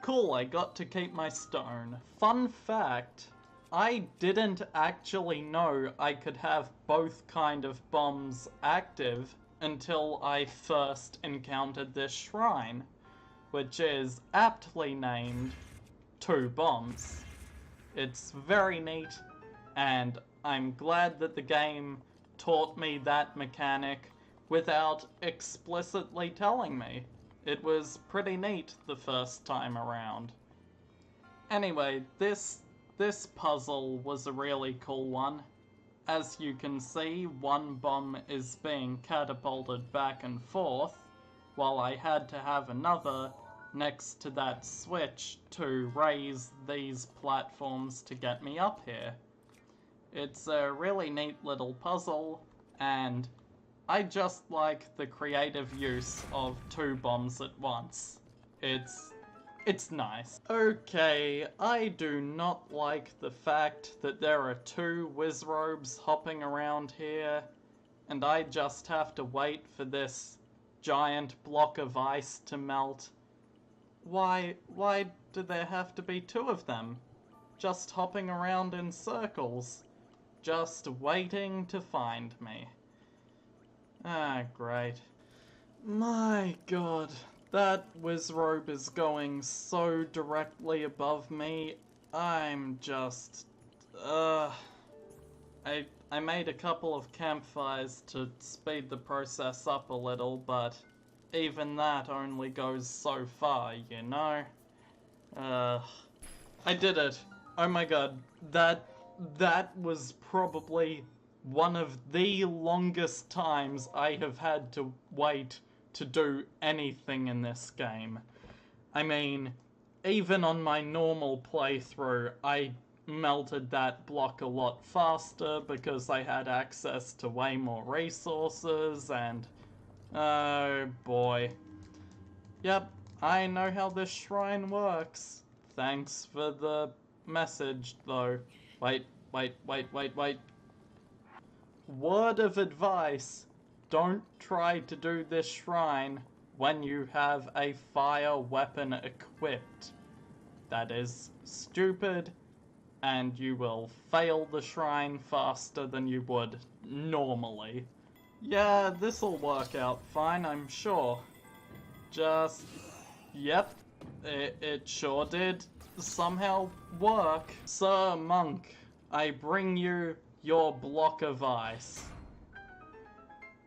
Cool, I got to keep my stone. Fun fact, I didn't actually know I could have both kind of bombs active until I first encountered this shrine, which is aptly named Two Bombs. It's very neat, and I'm glad that the game taught me that mechanic without explicitly telling me. It was pretty neat the first time around. Anyway, this puzzle was a really cool one. As you can see, one bomb is being catapulted back and forth, while I had to have another next to that switch to raise these platforms to get me up here. It's a really neat little puzzle, and I just like the creative use of two bombs at once. It's nice. Okay, I do not like the fact that there are two Wizrobes hopping around here, and I just have to wait for this giant block of ice to melt. Why do there have to be two of them? Just hopping around in circles, just waiting to find me. Ah, great. My god. That Wizrobe is going so directly above me. I'm just... I made a couple of campfires to speed the process up a little, but even that only goes so far, you know? I did it. Oh my god. That was probably one of the longest times I have had to wait to do anything in this game. I mean, even on my normal playthrough, I melted that block a lot faster because I had access to way more resources and... oh boy. Yep, I know how this shrine works. Thanks for the message, though. Wait. Word of advice. Don't try to do this shrine when you have a fire weapon equipped. That is stupid, and you will fail the shrine faster than you would normally. Yeah, this'll work out fine, I'm sure. Just... yep, it sure did somehow work. Sir Monk, I bring you your block of ice.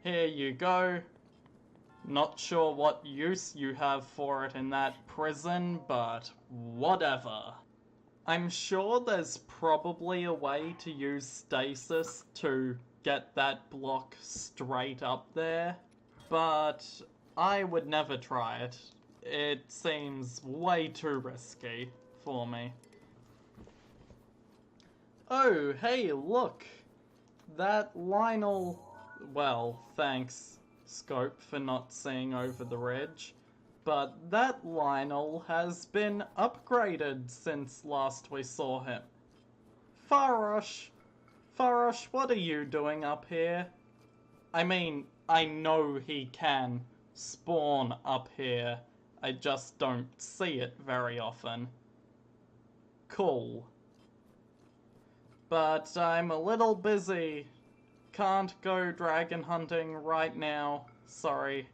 Here you go. Not sure what use you have for it in that prison, but whatever. I'm sure there's probably a way to use stasis to get that block straight up there, but I would never try it. It seems way too risky for me. Oh, hey, look! That Lionel... well, thanks, Scope, for not seeing over the ridge. But that Lionel has been upgraded since last we saw him. Farosh, what are you doing up here? I mean, I know he can spawn up here. I just don't see it very often. Cool. But I'm a little busy. Can't go dragon hunting right now. Sorry.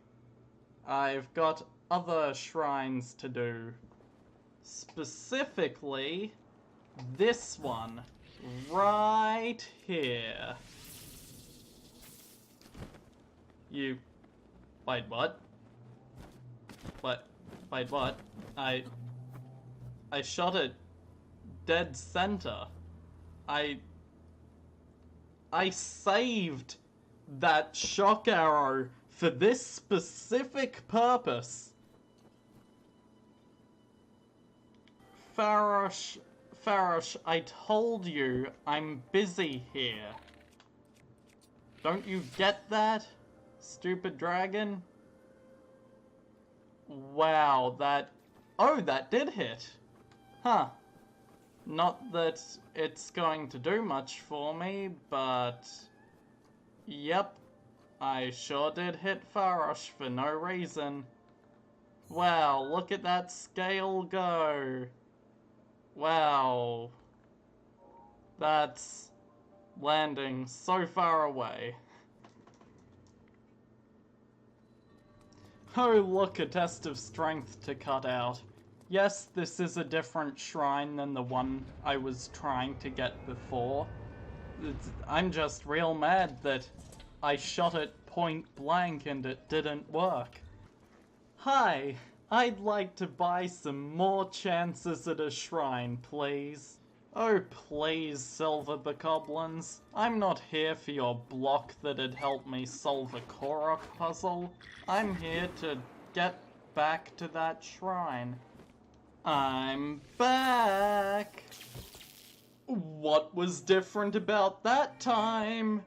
I've got other shrines to do. Specifically, this one. Right here. You... wait, what? Wait, what? I shot it dead center. I saved that shock arrow for this specific purpose. Farosh, I told you I'm busy here. Don't you get that, stupid dragon? Wow, that did hit. Huh. Not that it's going to do much for me, but... yep, I sure did hit Farosh for no reason. Wow, look at that scale go. Wow. That's landing so far away. Oh look, a test of strength to cut out. Yes, this is a different shrine than the one I was trying to get before. I'm just real mad that I shot it point blank and it didn't work. Hi, I'd like to buy some more chances at a shrine, please. Oh please, silver bokoblins. I'm not here for your block that'd help me solve a Korok puzzle. I'm here to get back to that shrine. I'm back! What was different about that time?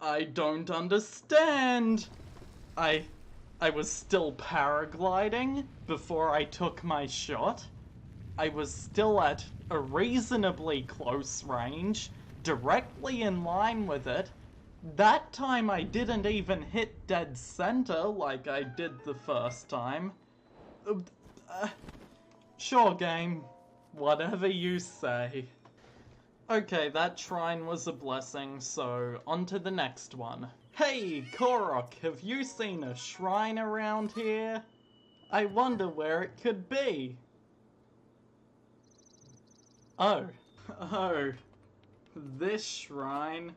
I don't understand. I was still paragliding before I took my shot. I was still at a reasonably close range, directly in line with it. That time I didn't even hit dead center like I did the first time. Sure, game. Whatever you say. Okay, that shrine was a blessing, so on to the next one. Hey, Korok, have you seen a shrine around here? I wonder where it could be. Oh, this shrine.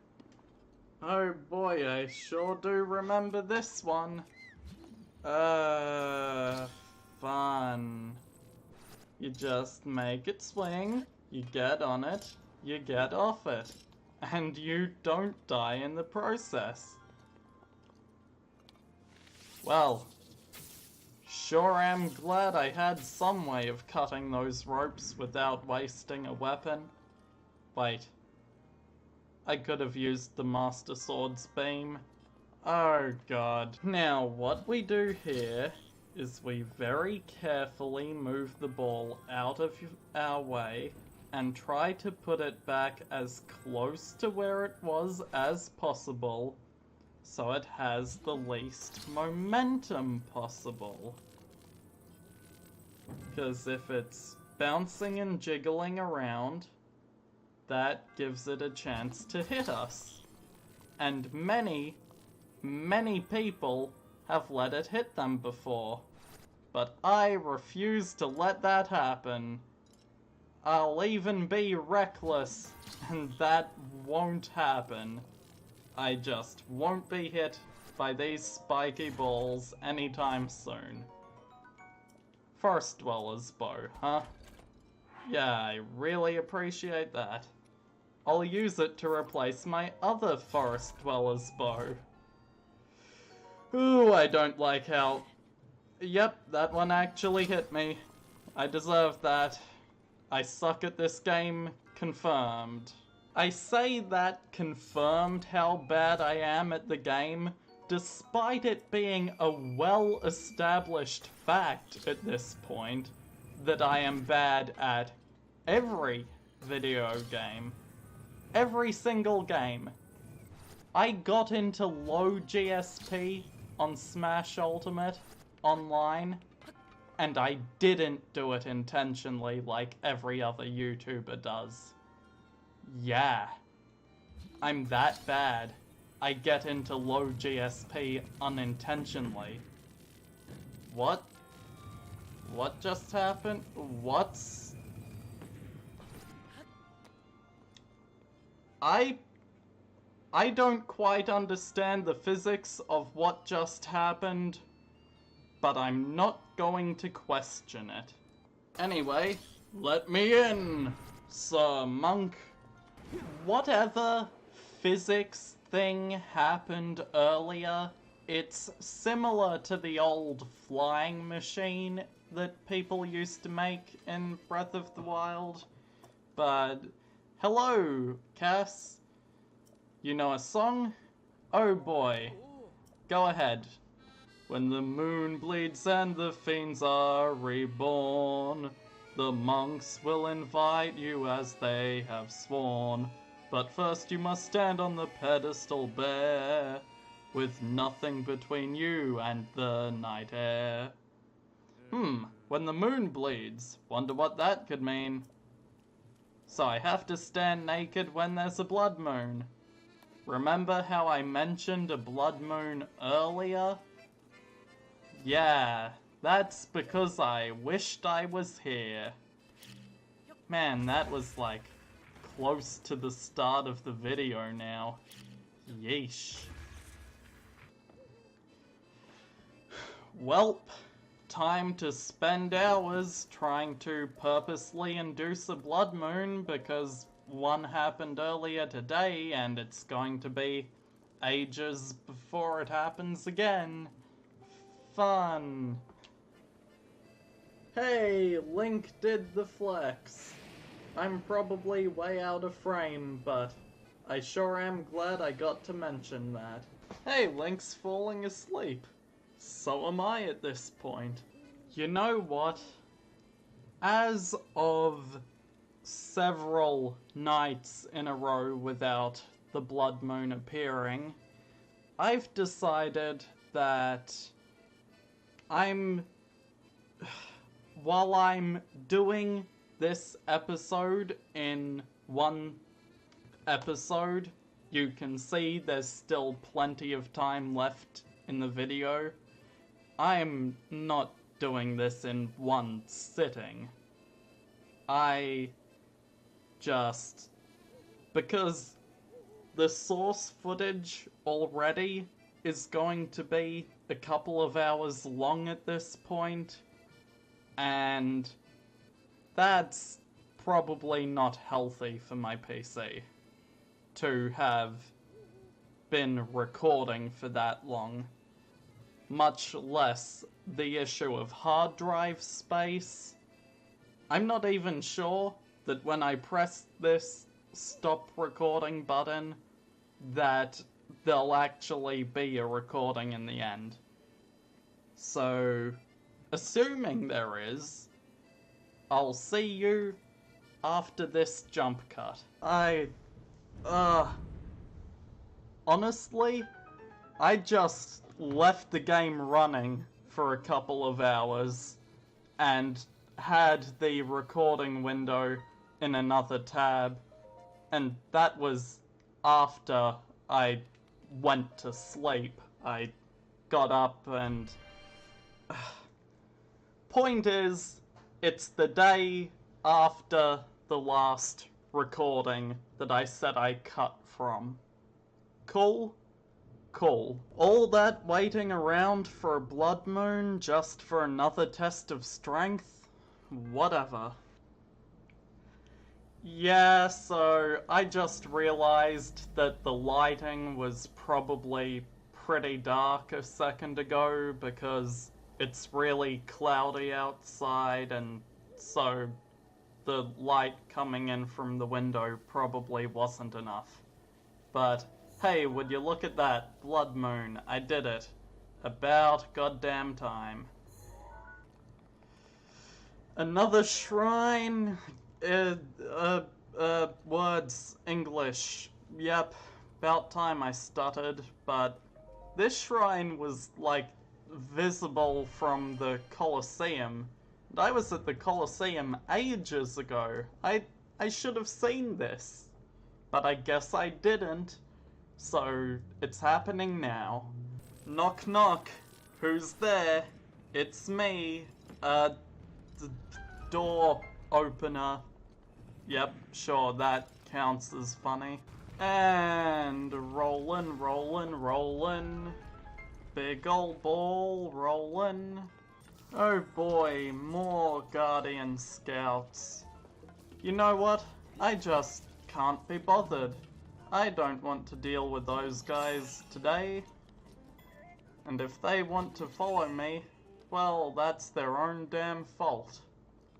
Oh boy, I sure do remember this one. Fun. You just make it swing, you get on it, you get off it, and you don't die in the process. Well, sure am glad I had some way of cutting those ropes without wasting a weapon. Wait. I could have used the Master Sword's beam. Oh god. Now, what we do here is we very carefully move the ball out of our way and try to put it back as close to where it was as possible so it has the least momentum possible. Because if it's bouncing and jiggling around, that gives it a chance to hit us. And many people have let it hit them before. But I refuse to let that happen. I'll even be reckless, and that won't happen. I just won't be hit by these spiky balls anytime soon. Forest Dweller's bow, huh? Yeah, I really appreciate that. I'll use it to replace my other Forest Dweller's bow. Ooh, I don't like how... Yep, that one actually hit me. I deserve that. I suck at this game, confirmed. I say that confirmed how bad I am at the game, despite it being a well-established fact at this point that I am bad at every video game. Every single game. I got into low GSP on Smash Ultimate online, and I didn't do it intentionally like every other YouTuber does. Yeah. I'm that bad. I get into low GSP unintentionally. What? What just happened? What's... I don't quite understand the physics of what just happened, but I'm not going to question it. Anyway, let me in, Sir Monk. Whatever physics thing happened earlier, it's similar to the old flying machine that people used to make in Breath of the Wild. But, hello, Cass. You know a song? Oh boy. Go ahead. When the moon bleeds and the fiends are reborn, the monks will invite you as they have sworn. But first you must stand on the pedestal bare, with nothing between you and the night air. When the moon bleeds, wonder what that could mean. So I have to stand naked when there's a blood moon. Remember how I mentioned a blood moon earlier? Yeah, that's because I wished I was here. Man, that was like close to the start of the video now. Yeesh. Welp, time to spend hours trying to purposely induce a blood moon because one happened earlier today and it's going to be ages before it happens again. Fun. Hey, Link did the flex. I'm probably way out of frame, but I sure am glad I got to mention that. Hey, Link's falling asleep. So am I at this point. You know what? As of several nights in a row without the blood moon appearing, I've decided that while I'm doing this episode in one episode, you can see there's still plenty of time left in the video. I'm not doing this in one sitting. Because the source footage already is going to be a couple of hours long at this point, and that's probably not healthy for my PC to have been recording for that long. Much less the issue of hard drive space. I'm not even sure that when I press this stop recording button that there'll actually be a recording in the end. So, assuming there is, I'll see you after this jump cut. Honestly, I just left the game running for a couple of hours and had the recording window in another tab, and that was after I went to sleep. I got up and... Point is, it's the day after the last recording that I said I cut from. Cool? Cool. All that waiting around for a blood moon just for another test of strength? Whatever. Yeah, so I just realized that the lighting was probably pretty dark a second ago because it's really cloudy outside, and so the light coming in from the window probably wasn't enough. But hey, would you look at that blood moon? I did it. About goddamn time. Another shrine? Words, English. Yep, about time I stuttered, but this shrine was, like, visible from the Colosseum. And I was at the Colosseum ages ago. I should have seen this. But I guess I didn't. So, it's happening now. Knock knock. Who's there? It's me. The door opener. Yep, sure, that counts as funny. And rollin', rollin', rollin'. Big ol' ball rollin'. Oh boy, more Guardian Scouts. You know what? I just can't be bothered. I don't want to deal with those guys today. And if they want to follow me, well, that's their own damn fault.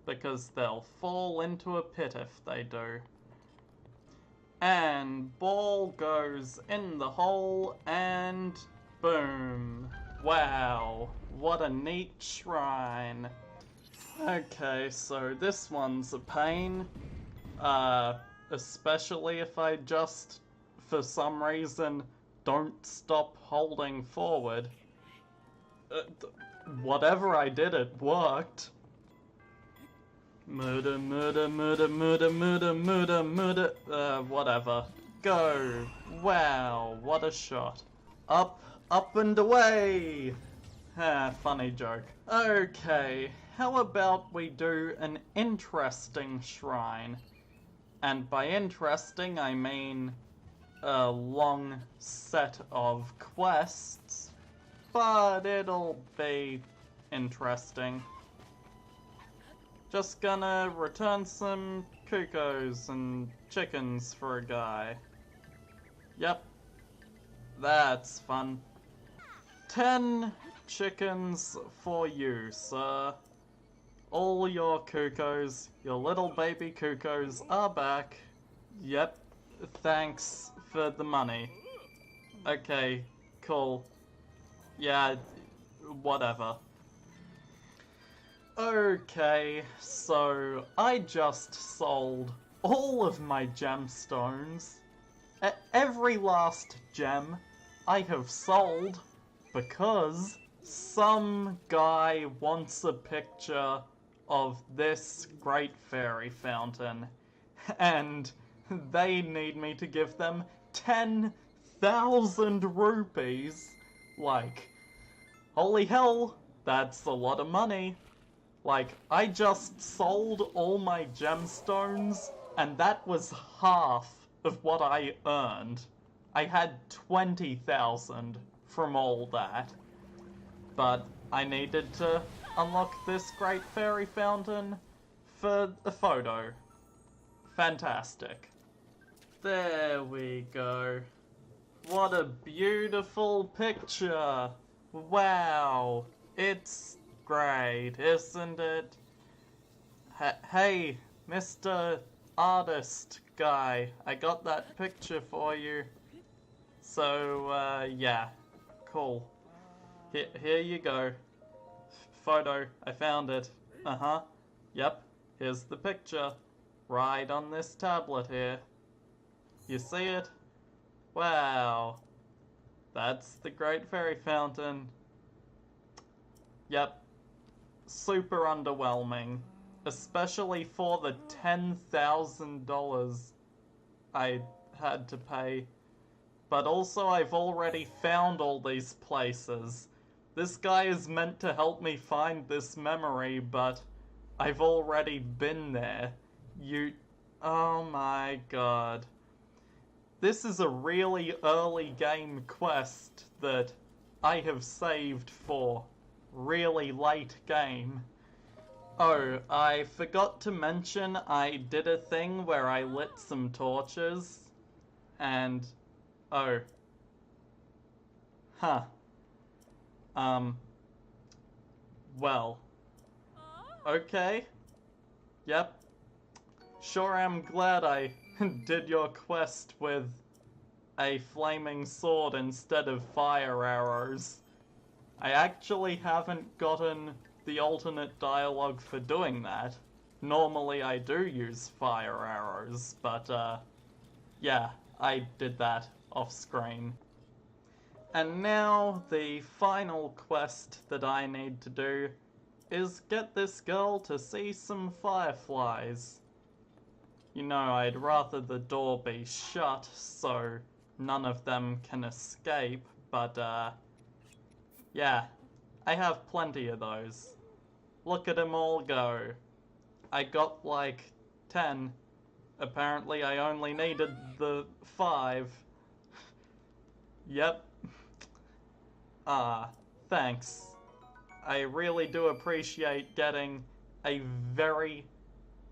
Because they'll fall into a pit if they do. And ball goes in the hole and boom. Wow, what a neat shrine. Okay, so this one's a pain. Especially if I just, for some reason, don't stop holding forward. Whatever I did, it worked. Murder, murder, murder, murder, murder, murder, murder. Whatever. Go. Wow, what a shot. Up, up and away. Funny joke. Okay, how about we do an interesting shrine? And by interesting, I mean a long set of quests, but it'll be interesting. Just gonna return some cuckoos and chickens for a guy. Yep. That's fun. 10 chickens for you, sir. All your cuckoos, your little baby cuckoos, are back. Yep. Thanks for the money. Okay, cool. Yeah, whatever. Okay, so I just sold all of my gemstones. Every last gem I have sold because some guy wants a picture of this great fairy fountain and they need me to give them 10,000 rupees. Like, holy hell, that's a lot of money. Like, I just sold all my gemstones, and that was half of what I earned. I had 20,000 from all that. But I needed to unlock this great fairy fountain for a photo. Fantastic. There we go. What a beautiful picture. Wow. It's great, isn't it? Hey, Mr. Artist guy, I got that picture for you. So, yeah, cool. Here you go. Photo, I found it. Uh-huh. Yep, here's the picture. Right on this tablet here. You see it? Wow. That's the Great Fairy Fountain. Yep. Super underwhelming, especially for the $10,000 I had to pay. But also I've already found all these places. This guy is meant to help me find this memory, but I've already been there. Oh my god. This is a really early game quest that I have saved for really late game. Oh, I forgot to mention I did a thing where I lit some torches, and oh. Huh. Well. Okay. Yep. Sure am glad I did your quest with a flaming sword instead of fire arrows. I actually haven't gotten the alternate dialogue for doing that. Normally I do use fire arrows, but yeah, I did that off screen. And now the final quest that I need to do is get this girl to see some fireflies. You know, I'd rather the door be shut so none of them can escape, but yeah, I have plenty of those. Look at them all go. I got like 10. Apparently I only needed the 5. Yep. Thanks. I really do appreciate getting a very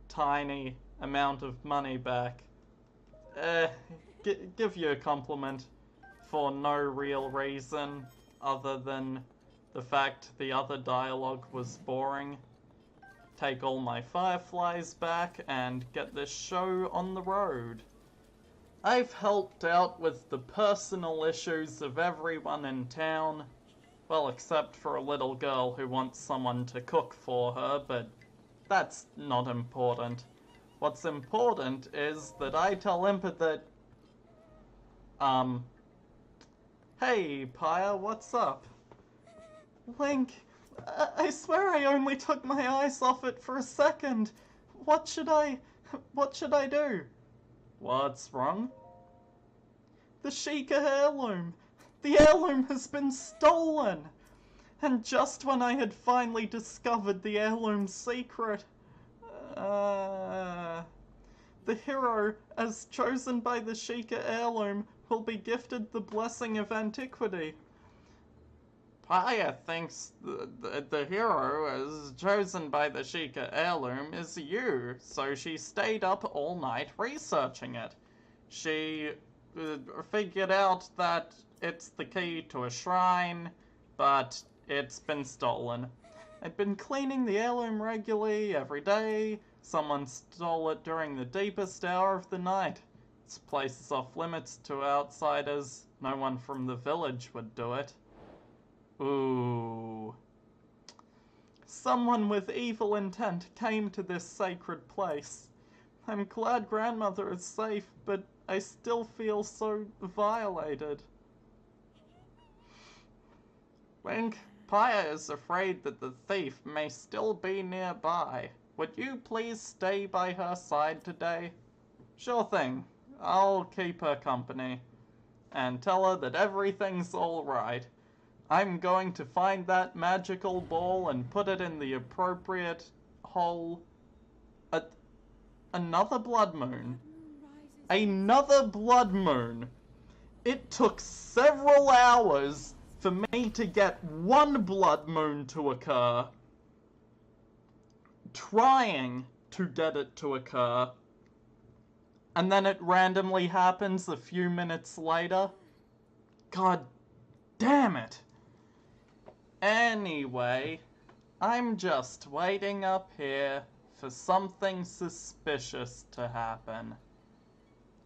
tiny amount of money back. Give you a compliment for no real reason other than the fact the other dialogue was boring. Take all my fireflies back and get this show on the road. I've helped out with the personal issues of everyone in town. Well, except for a little girl who wants someone to cook for her, but that's not important. What's important is that I tell Impa that... Hey, Pyre, what's up? Link, I swear I only took my eyes off it for a second. What should I do? What's wrong? The Sheikah heirloom. The heirloom has been stolen. And just when I had finally discovered the heirloom's secret, the hero, as chosen by the Sheikah heirloom, will be gifted the blessing of antiquity. Paya thinks the hero as chosen by the Sheikah heirloom is you, so she stayed up all night researching it. She figured out that it's the key to a shrine, but it's been stolen. I'd been cleaning the heirloom regularly every day. Someone stole it during the deepest hour of the night. This place is off limits to outsiders. No one from the village would do it. Ooh. Someone with evil intent came to this sacred place. I'm glad grandmother is safe, but I still feel so violated. Link, Paya is afraid that the thief may still be nearby. Would you please stay by her side today? Sure thing. I'll keep her company. And tell her that everything's alright. I'm going to find that magical ball and put it in the appropriate hole. Another blood moon. Another blood moon. It took several hours for me to get one blood moon to occur. Trying to get it to occur. And then it randomly happens a few minutes later. God damn it. Anyway, I'm just waiting up here for something suspicious to happen.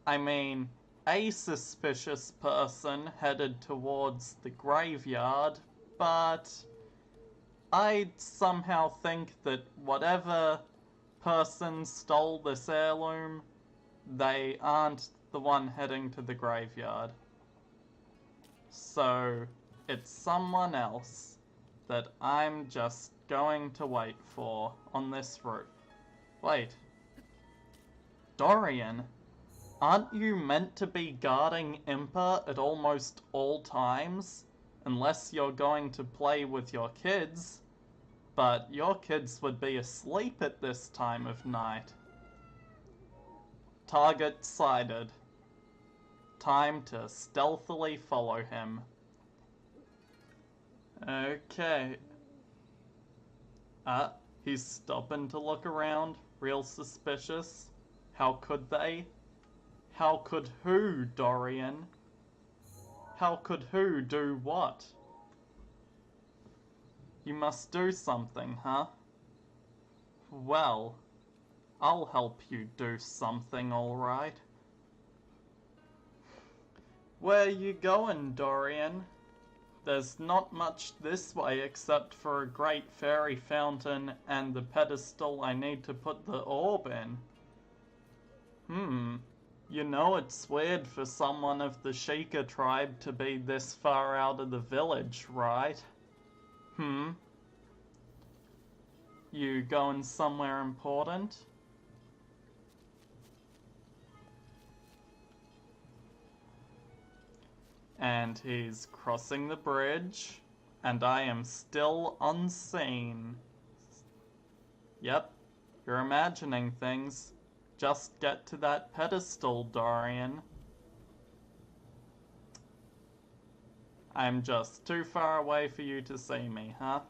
I mean, a suspicious person headed towards the graveyard, but I somehow think that whatever person stole this heirloom, they aren't the one heading to the graveyard. So, it's someone else that I'm just going to wait for on this route. Wait. Dorian, aren't you meant to be guarding Impa at almost all times? Unless you're going to play with your kids. But your kids would be asleep at this time of night. Target sighted. Time to stealthily follow him. Okay. He's stopping to look around. Real suspicious. How could they? How could who, Dorian? How could who do what? You must do something, huh? Well, I'll help you do something, alright. Where you going, Dorian? There's not much this way except for a great fairy fountain and the pedestal I need to put the orb in. You know it's weird for someone of the Sheikah tribe to be this far out of the village, right? You going somewhere important? And he's crossing the bridge, and I am still unseen. Yep, you're imagining things. Just get to that pedestal, Dorian. I'm just too far away for you to see me, huh?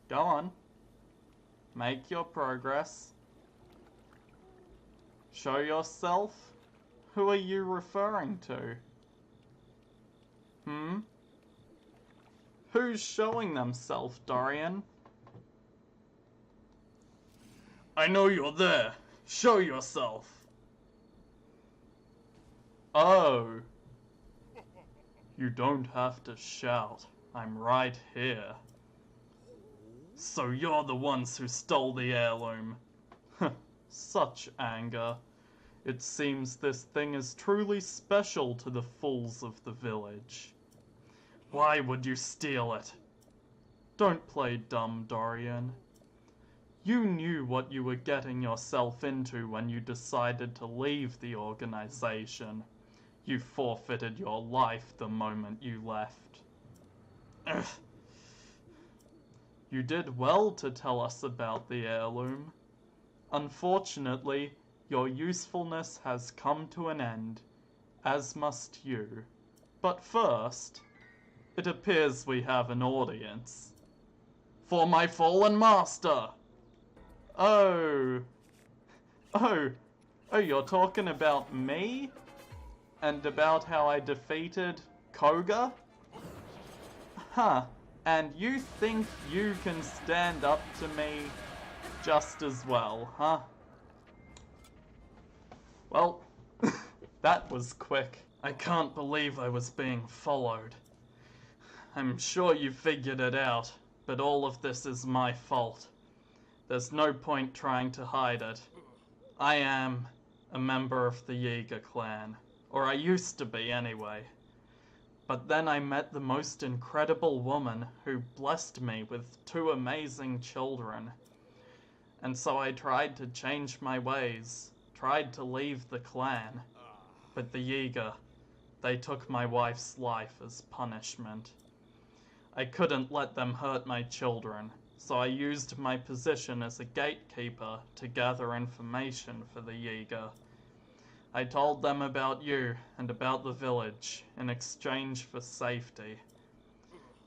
Go on. Make your progress. Show yourself? Who are you referring to? Who's showing themselves, Dorian? I know you're there. Show yourself. Oh. You don't have to shout. I'm right here. So you're the ones who stole the heirloom. Such anger. It seems this thing is truly special to the fools of the village. Why would you steal it? Don't play dumb, Dorian. You knew what you were getting yourself into when you decided to leave the organization. You forfeited your life the moment you left. Ugh. You did well to tell us about the heirloom. Unfortunately, your usefulness has come to an end, as must you. But first, It appears we have an audience. For my fallen master! Oh. Oh. Oh, you're talking about me? And about how I defeated Koga? Huh. And you think you can stand up to me just as well, huh? Well, that was quick. I can't believe I was being followed. I'm sure you figured it out, but all of this is my fault. There's no point trying to hide it. I am a member of the Yeager clan, or I used to be anyway. But then I met the most incredible woman who blessed me with 2 amazing children. And so I tried to change my ways, tried to leave the clan. But the Yeager, they took my wife's life as punishment. I couldn't let them hurt my children, so I used my position as a gatekeeper to gather information for the Yeager. I told them about you and about the village in exchange for safety.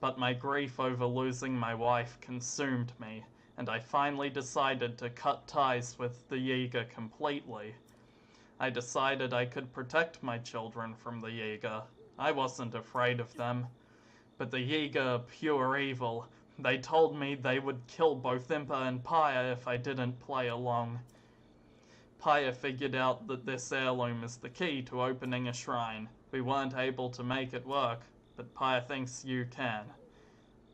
But my grief over losing my wife consumed me, and I finally decided to cut ties with the Yeager completely. I decided I could protect my children from the Yeager. I wasn't afraid of them. But the Yeager are pure evil. They told me they would kill both Impa and Paya if I didn't play along. Paya figured out that this heirloom is the key to opening a shrine. We weren't able to make it work, but Paya thinks you can.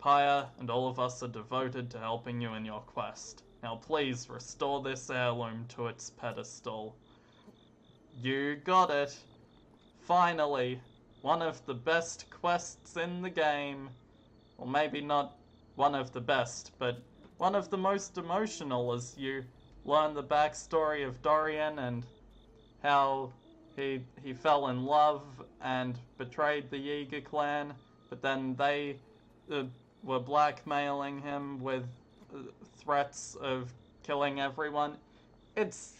Paya and all of us are devoted to helping you in your quest. Now please restore this heirloom to its pedestal. You got it. Finally, one of the best quests in the game. Well, maybe not one of the best, but one of the most emotional as you learn the backstory of Dorian and how he fell in love and betrayed the Yeager clan, but then they were blackmailing him with threats of killing everyone. It's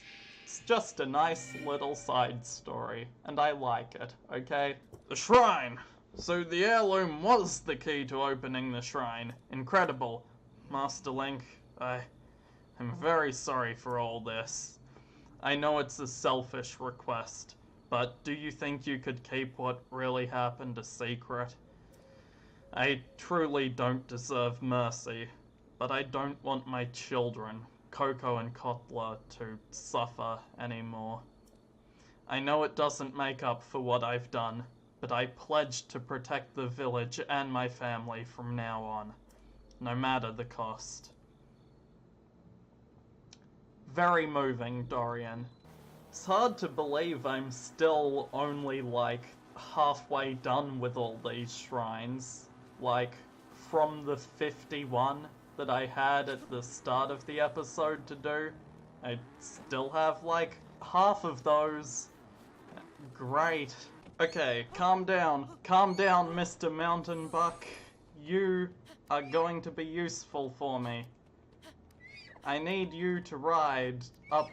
just a nice little side story, and I like it, okay? The shrine! So the heirloom was the key to opening the shrine. Incredible. Master Link, I'm very sorry for all this. I know it's a selfish request, but do you think you could keep what really happened a secret? I truly don't deserve mercy, but I don't want my children, Coco and Kotler, to suffer anymore. I know it doesn't make up for what I've done, but I pledge to protect the village and my family from now on, no matter the cost. Very moving, Dorian. It's hard to believe I'm still only like halfway done with all these shrines. Like, from the 51 that I had at the start of the episode to do, I still have like half of those. Great. Okay, calm down, Mr. Mountain Buck. You are going to be useful for me. I need you to ride up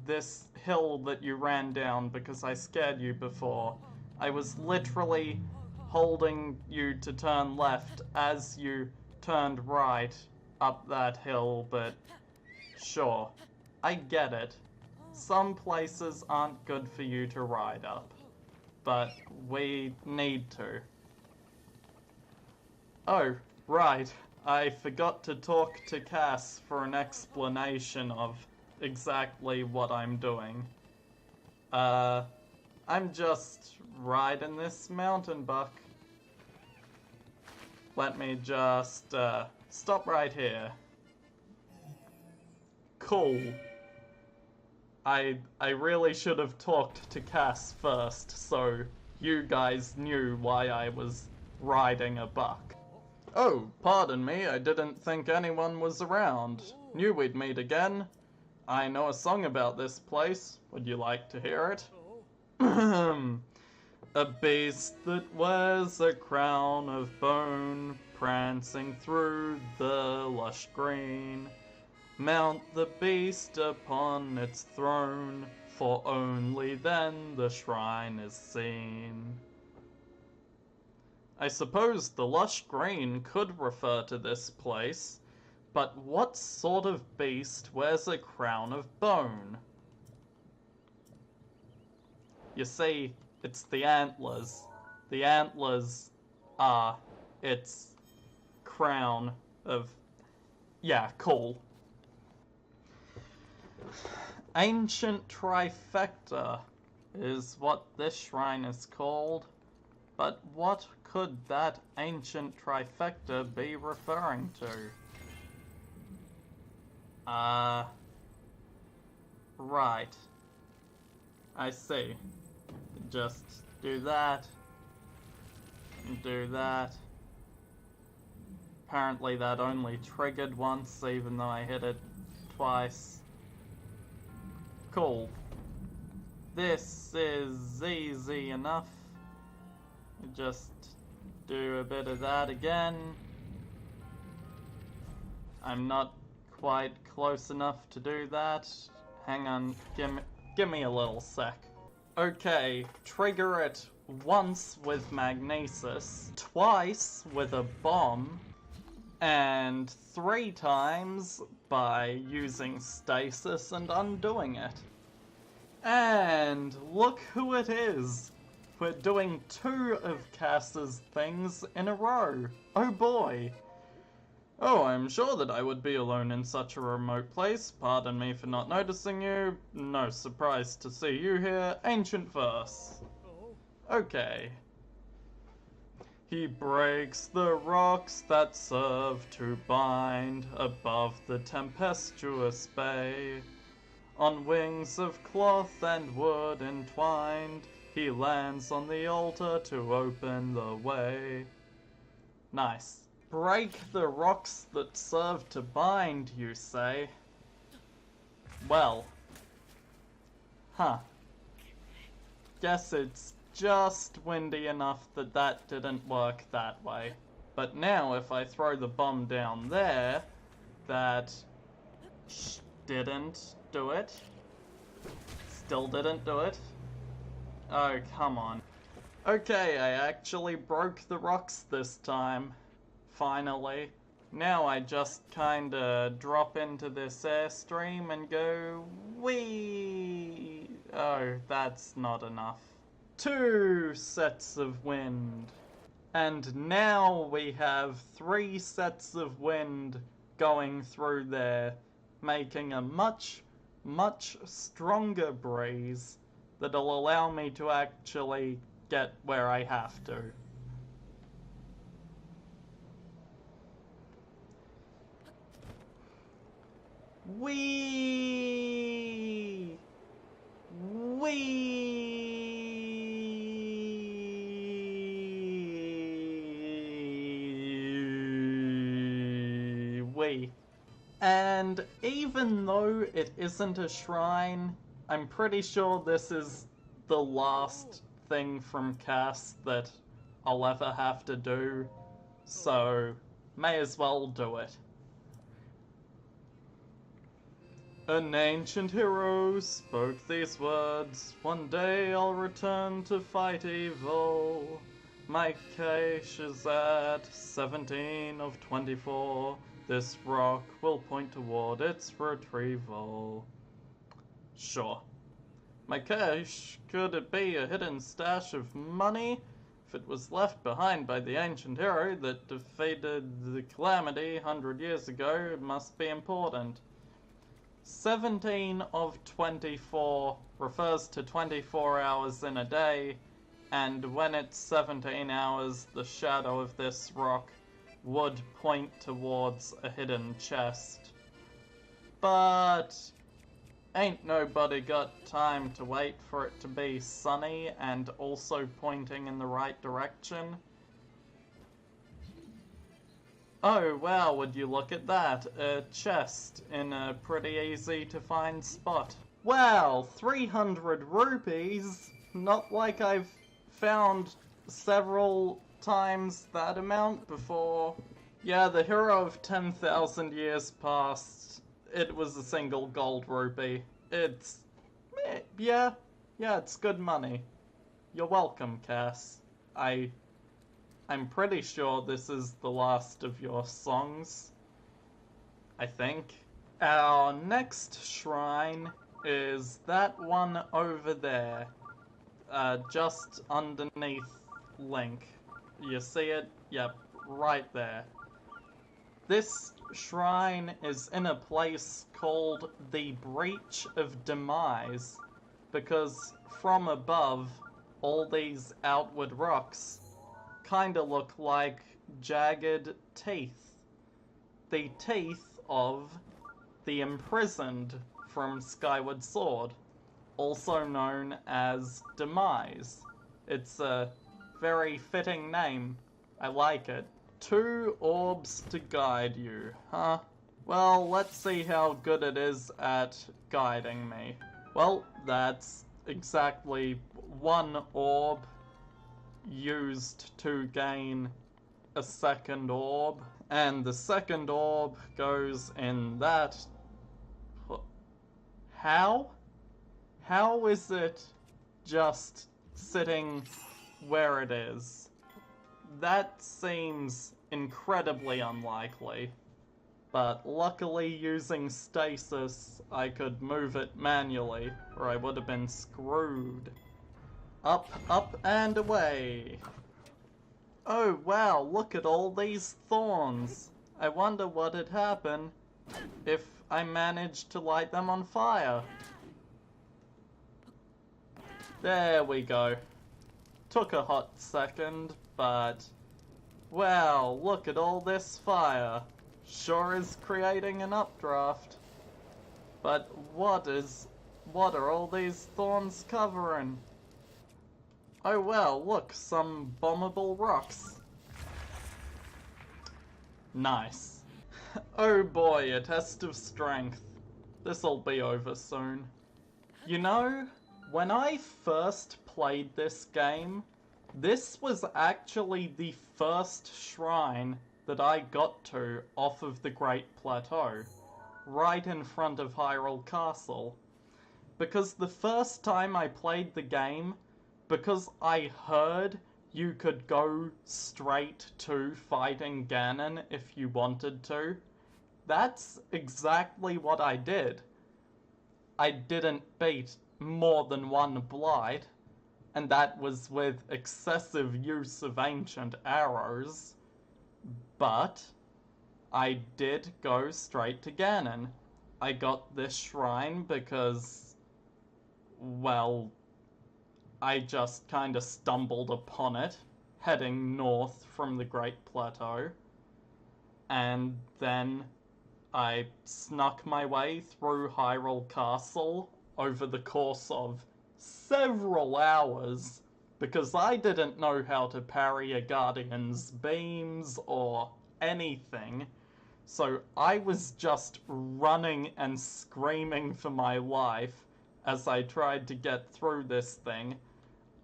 this hill that you ran down because I scared you before. I was literally holding you to turn left as you turned right up that hill, but sure, I get it. Some places aren't good for you to ride up, but we need to. Oh, right. I forgot to talk to Cass for an explanation of exactly what I'm doing. I'm just riding this mountain buck. Let me just, stop right here. Cool. I really should have talked to Cass first, so you guys knew why I was riding a buck. Oh, pardon me, I didn't think anyone was around. Knew we'd meet again. I know a song about this place. Would you like to hear it? A beast that wears a crown of bone, prancing through the lush green. Mount the beast upon its throne, for only then the shrine is seen. I suppose the lush green could refer to this place, but what sort of beast wears a crown of bone? You see, it's the antlers. The antlers are its crown of... Yeah, cool. Ancient Trifecta is what this shrine is called, but what could that ancient trifecta be referring to? Right. I see. Just do that. And do that. Apparently that only triggered once, even though I hit it twice. Cool. This is easy enough. Just do a bit of that again. I'm not quite close enough to do that. Hang on, give me a little sec. Okay, trigger it once with magnesis, twice with a bomb, and 3 times by using stasis and undoing it. And look who it is! We're doing 2 of Cass's things in a row. Oh boy! Oh, I'm sure that I would be alone in such a remote place. Pardon me for not noticing you. No surprise to see you here. Ancient verse. Okay. He breaks the rocks that serve to bind above the tempestuous bay. On wings of cloth and wood entwined, he lands on the altar to open the way. Nice. Break the rocks that serve to bind, you say? Well. Huh. Guess it's just windy enough that that didn't work that way. But now if I throw the bomb down there, that didn't do it. Still didn't do it. Oh, come on. Okay, I actually broke the rocks this time. Finally. Now I just kinda drop into this airstream and go whee! Oh, that's not enough. 2 sets of wind. And now we have 3 sets of wind going through there, making a much, much stronger breeze that'll allow me to actually get where I have to. Whee! Whee! And even though it isn't a shrine, I'm pretty sure this is the last thing from Cass that I'll ever have to do, so may as well do it. An ancient hero spoke these words, "One day I'll return to fight evil." My cache is at 17 of 24. This rock will point toward its retrieval. Sure. My cache, could it be a hidden stash of money? If it was left behind by the ancient hero that defeated the calamity 100 years ago, it must be important. 17 of 24 refers to 24 hours in a day, and when it's 17 hours, the shadow of this rock would point towards a hidden chest. But ain't nobody got time to wait for it to be sunny and also pointing in the right direction. Oh wow, would you look at that, a chest in a pretty easy to find spot. Wow, 300 rupees? Not like I've found several times that amount before. Yeah, the hero of 10,000 years past, it was a single gold rupee. It's... yeah, it's good money. You're welcome, Cass. I I'm pretty sure this is the last of your songs. I think. Our next shrine is that one over there. Just underneath Link. You see it? Yep, right there. This shrine is in a place called the Breach of Demise, because from above, all these outward rocks kinda look like jagged teeth. The teeth of the imprisoned from Skyward Sword, also known as Demise. It's a very fitting name. I like it. 2 orbs to guide you, huh? Well, let's see how good it is at guiding me. Well, that's exactly 1 orb used to gain a second orb, and the second orb goes in that. How? How is it just sitting where it is? That seems incredibly unlikely. But luckily, using stasis, I could move it manually, or I would have been screwed. Up, up, and away! Oh wow, look at all these thorns! I wonder what'd happen if I managed to light them on fire. There we go. Took a hot second, but... wow, look at all this fire. Sure is creating an updraft. But what are all these thorns covering? Oh well, look, some bombable rocks. Nice. Oh boy, a test of strength. This'll be over soon. You know, when I first played this game, this was actually the first shrine that I got to off of the Great Plateau, right in front of Hyrule Castle. Because the first time I played the game, because I heard you could go straight to fighting Ganon if you wanted to, that's exactly what I did. I didn't beat more than 1 Blight, and that was with excessive use of ancient arrows, but I did go straight to Ganon. I got this shrine because, well, I just kinda stumbled upon it, heading north from the Great Plateau, and then I snuck my way through Hyrule Castle over the course of several hours, because I didn't know how to parry a Guardian's beams or anything, so I was just running and screaming for my life as I tried to get through this thing.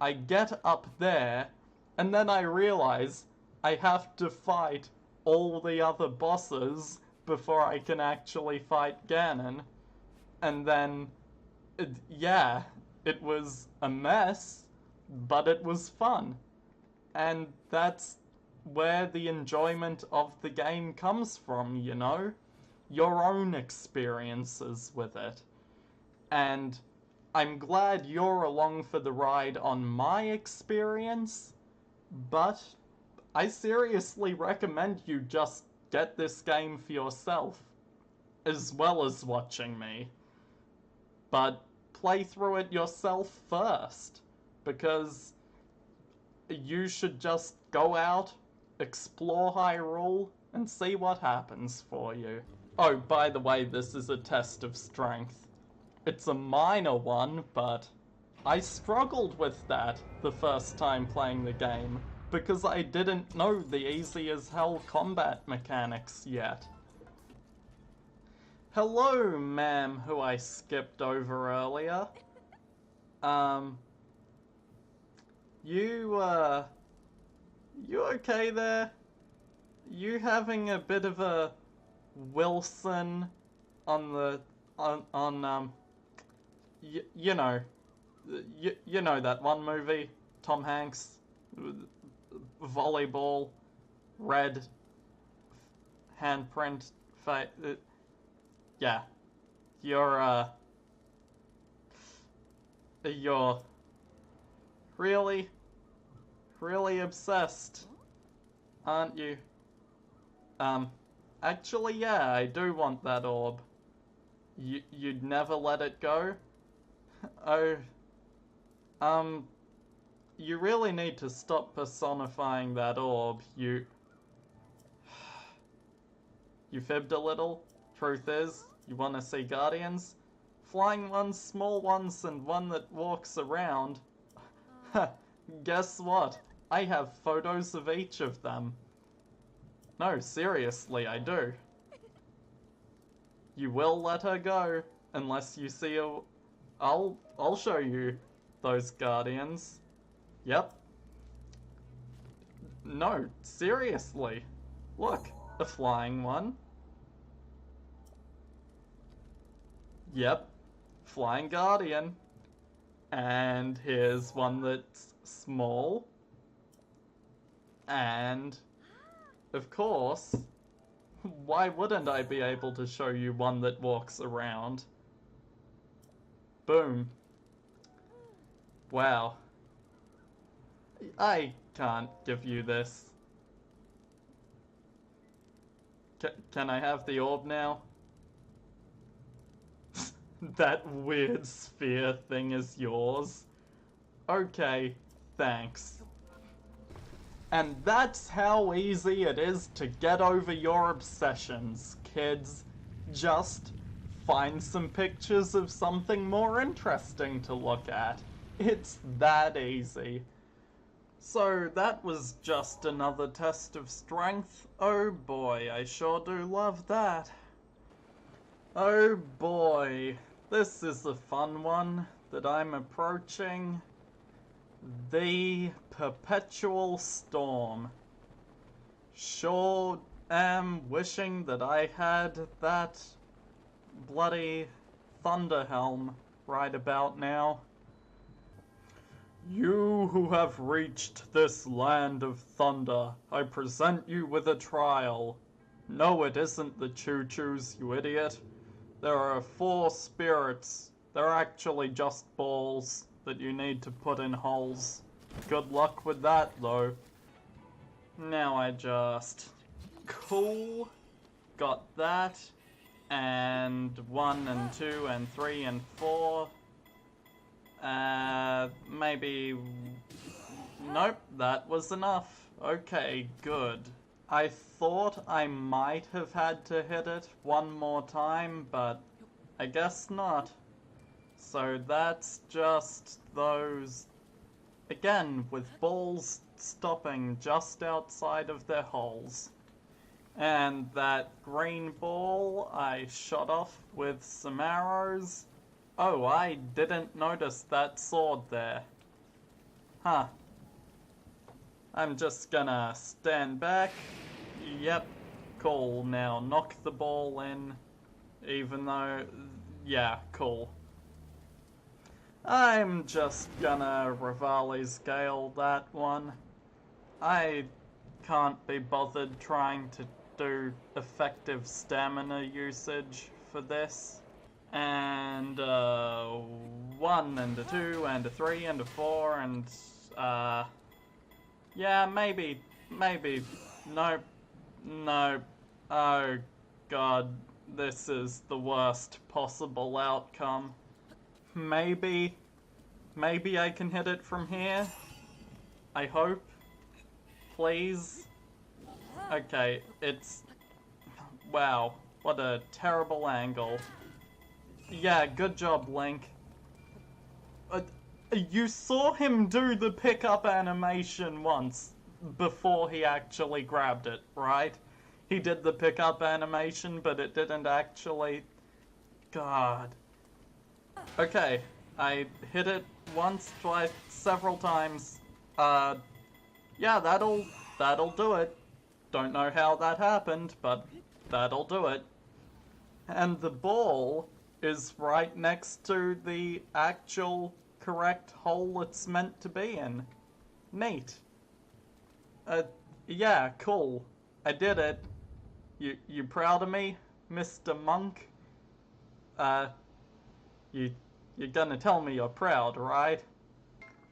I get up there, and then I realize I have to fight all the other bosses before I can actually fight Ganon. And then, yeah, it was a mess, but it was fun. And that's where the enjoyment of the game comes from, you know? Your own experiences with it. And I'm glad you're along for the ride on my experience, but I seriously recommend you just get this game for yourself, as well as watching me. But play through it yourself first, because you should just go out, explore Hyrule, and see what happens for you. Oh, by the way, this is a test of strength. It's a minor one, but I struggled with that the first time playing the game, because I didn't know the easy as hell combat mechanics yet. Hello, ma'am, who I skipped over earlier. You okay there? You having a bit of a Wilson on the, you know, you know that one movie, Tom Hanks, volleyball, red handprint, yeah, you're really, really obsessed, aren't you? Actually, yeah, I do want that orb. You'd never let it go? Oh, you really need to stop personifying that orb. You fibbed a little. Truth is, you want to see guardians? Flying ones, small ones, and one that walks around. Guess what? I have photos of each of them. No, seriously, I do. You will let her go, unless you see a... I'll show you those guardians. Yep. No, seriously. Look, a flying one. Yep, flying guardian. And here's one that's small. And, of course, why wouldn't I be able to show you one that walks around? Boom. Wow. I can't give you this. Can I have the orb now? That weird sphere thing is yours. Okay, thanks. And that's how easy it is to get over your obsessions, kids. Just find some pictures of something more interesting to look at. It's that easy. So that was just another test of strength. Oh boy, I sure do love that. Oh boy, this is a fun one that I'm approaching. The Perpetual Storm. Sure am wishing that I had that bloody thunder helm right about now. You who have reached this land of thunder, I present you with a trial. No, it isn't the choo-choos, you idiot. There are 4 spirits. They're actually just balls that you need to put in holes. Good luck with that, though. Now I just... Cool. Got that. And 1 and 2 and 3 and 4. Maybe... Nope, that was enough. Okay, good. I thought I might have had to hit it one more time, but I guess not. So that's just those, again, with balls stopping just outside of their holes. And that green ball I shot off with some arrows. Oh, I didn't notice that sword there. Huh. I'm just gonna stand back. Yep, cool. Now knock the ball in, even though, yeah, cool. I'm just gonna Rivali scale that one. I can't be bothered trying to do effective stamina usage for this. And 1 and a 2 and a 3 and a 4 and yeah, maybe, nope, no, oh god, this is the worst possible outcome. Maybe I can hit it from here? I hope? Please? Okay, it's... Wow, what a terrible angle. Yeah, good job, Link. You saw him do the pickup animation once before he actually grabbed it, right? He did the pickup animation, but it didn't actually... God. Okay, I hit it once, twice, several times. Yeah, that'll do it. Don't know how that happened, but that'll do it. And the ball is right next to the actual correct hole it's meant to be in. Neat. Uh, yeah, cool. I did it. You proud of me, Mr. Monk? Uh, you, you're gonna tell me you're proud, right?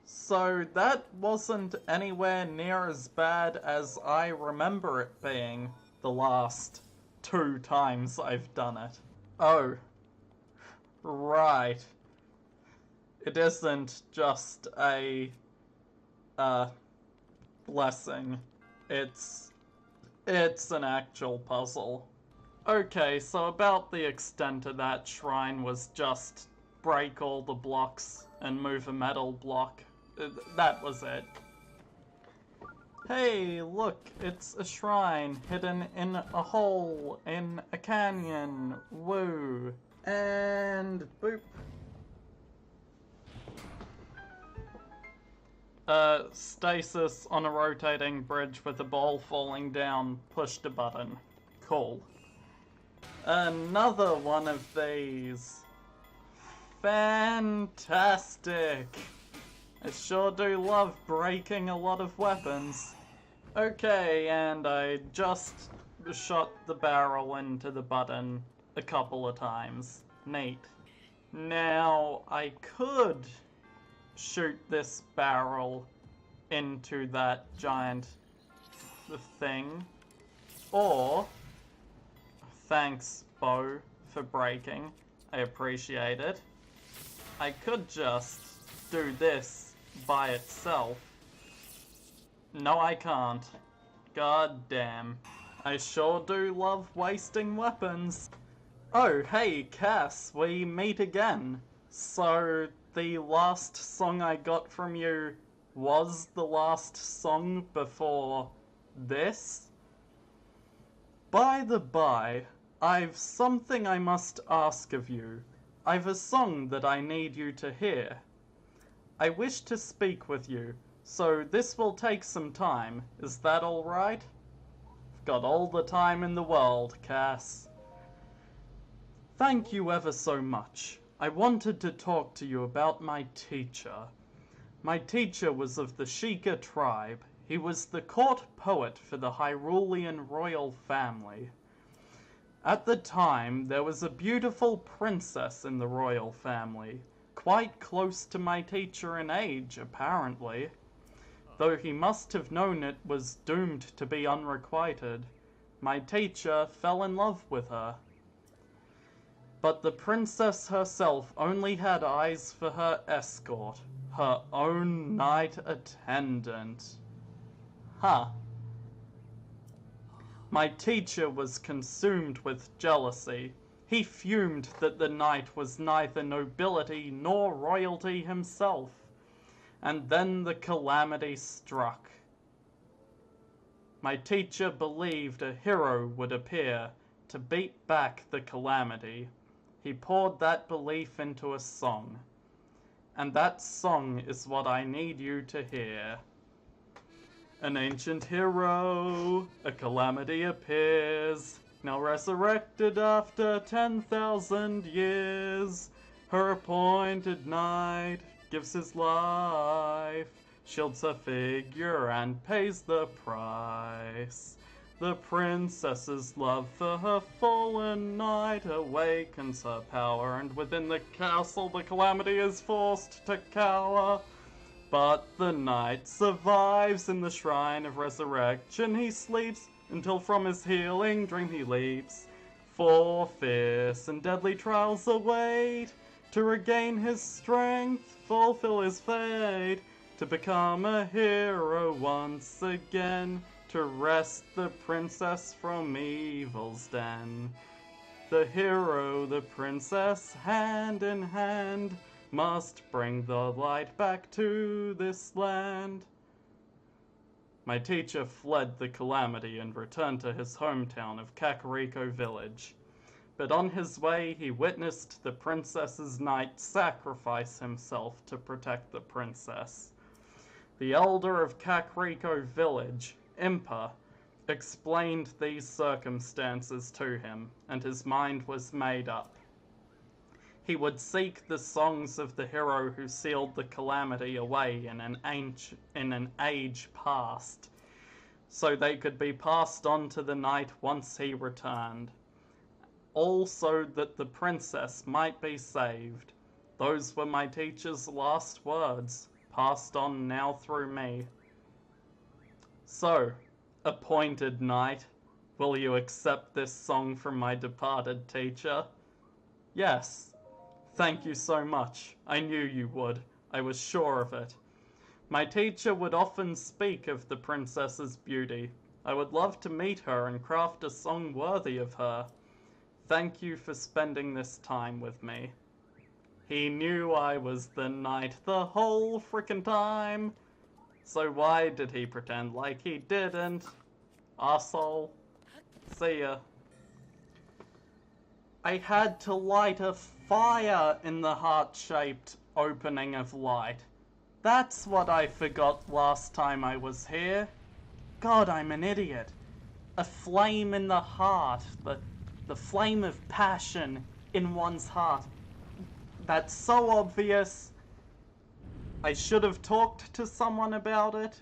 So that wasn't anywhere near as bad as I remember it being the last 2 times I've done it. Oh, right. It isn't just a, uh, blessing. It's, it's an actual puzzle. Okay, so about the extent of that shrine was just break all the blocks and move a metal block. That was it. Hey, look, it's a shrine hidden in a hole in a canyon. Woo. And boop. Stasis on a rotating bridge with a ball falling down. Pushed a button. Cool. Another one of these. Fantastic. I sure do love breaking a lot of weapons. Okay, and I just shot the barrel into the button a couple of times. Neat. Now, I could shoot this barrel into that giant thing, or, thanks, Bo, for breaking. I appreciate it. I could just do this by itself. No, I can't. God damn. I sure do love wasting weapons. Oh, hey, Cass, we meet again. So, the last song I got from you was the last song before this? By the by, I've something I must ask of you. I've a song that I need you to hear. I wish to speak with you, so this will take some time. Is that all right? I've got all the time in the world, Cass. Thank you ever so much. I wanted to talk to you about my teacher. My teacher was of the Sheikah tribe. He was the court poet for the Hyrulean royal family. At the time, there was a beautiful princess in the royal family, quite close to my teacher in age, apparently, though he must have known it was doomed to be unrequited. My teacher fell in love with her. But the princess herself only had eyes for her escort, her own knight attendant. Huh. My teacher was consumed with jealousy. He fumed that the knight was neither nobility nor royalty himself. And then the calamity struck. My teacher believed a hero would appear to beat back the calamity. He poured that belief into a song. And that song is what I need you to hear. An ancient hero, a calamity appears, now resurrected after 10,000 years. Her appointed knight gives his life, shields her figure and pays the price. The princess's love for her fallen knight awakens her power, and within the castle the calamity is forced to cower. But the knight survives in the shrine of resurrection. He sleeps until from his healing dream he leaps. For fierce and deadly trials await. To regain his strength, fulfill his fate. To become a hero once again. To wrest the princess from evil's den. The hero, the princess, hand in hand, must bring the light back to this land. My teacher fled the calamity and returned to his hometown of Kakariko Village. But on his way, he witnessed the princess's knight sacrifice himself to protect the princess. The elder of Kakariko Village, Impa, explained these circumstances to him, and his mind was made up. He would seek the songs of the hero who sealed the calamity away in an age past. so they could be passed on to the knight once he returned. Also that the princess might be saved. Those were my teacher's last words, passed on now through me. So, appointed knight, will you accept this song from my departed teacher? Yes. Thank you so much. I knew you would. I was sure of it. My teacher would often speak of the princess's beauty. I would love to meet her and craft a song worthy of her. Thank you for spending this time with me. He knew I was the knight the whole frickin' time. So why did he pretend like he didn't? Arsehole. See ya. I had to light a fire in the heart-shaped opening of light. That's what I forgot last time I was here. God, I'm an idiot. A flame in the heart, the flame of passion in one's heart. That's so obvious. I should have talked to someone about it,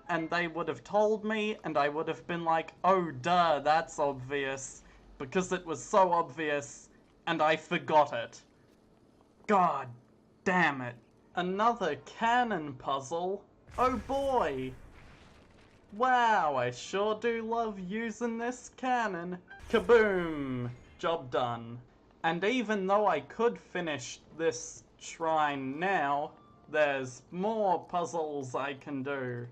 and they would have told me, and I would have been like, oh duh, that's obvious, because it was so obvious, and I forgot it. God damn it. Another cannon puzzle? Oh boy! Wow, I sure do love using this cannon. Kaboom! Job done. And even though I could finish this shrine now, there's more puzzles I can do.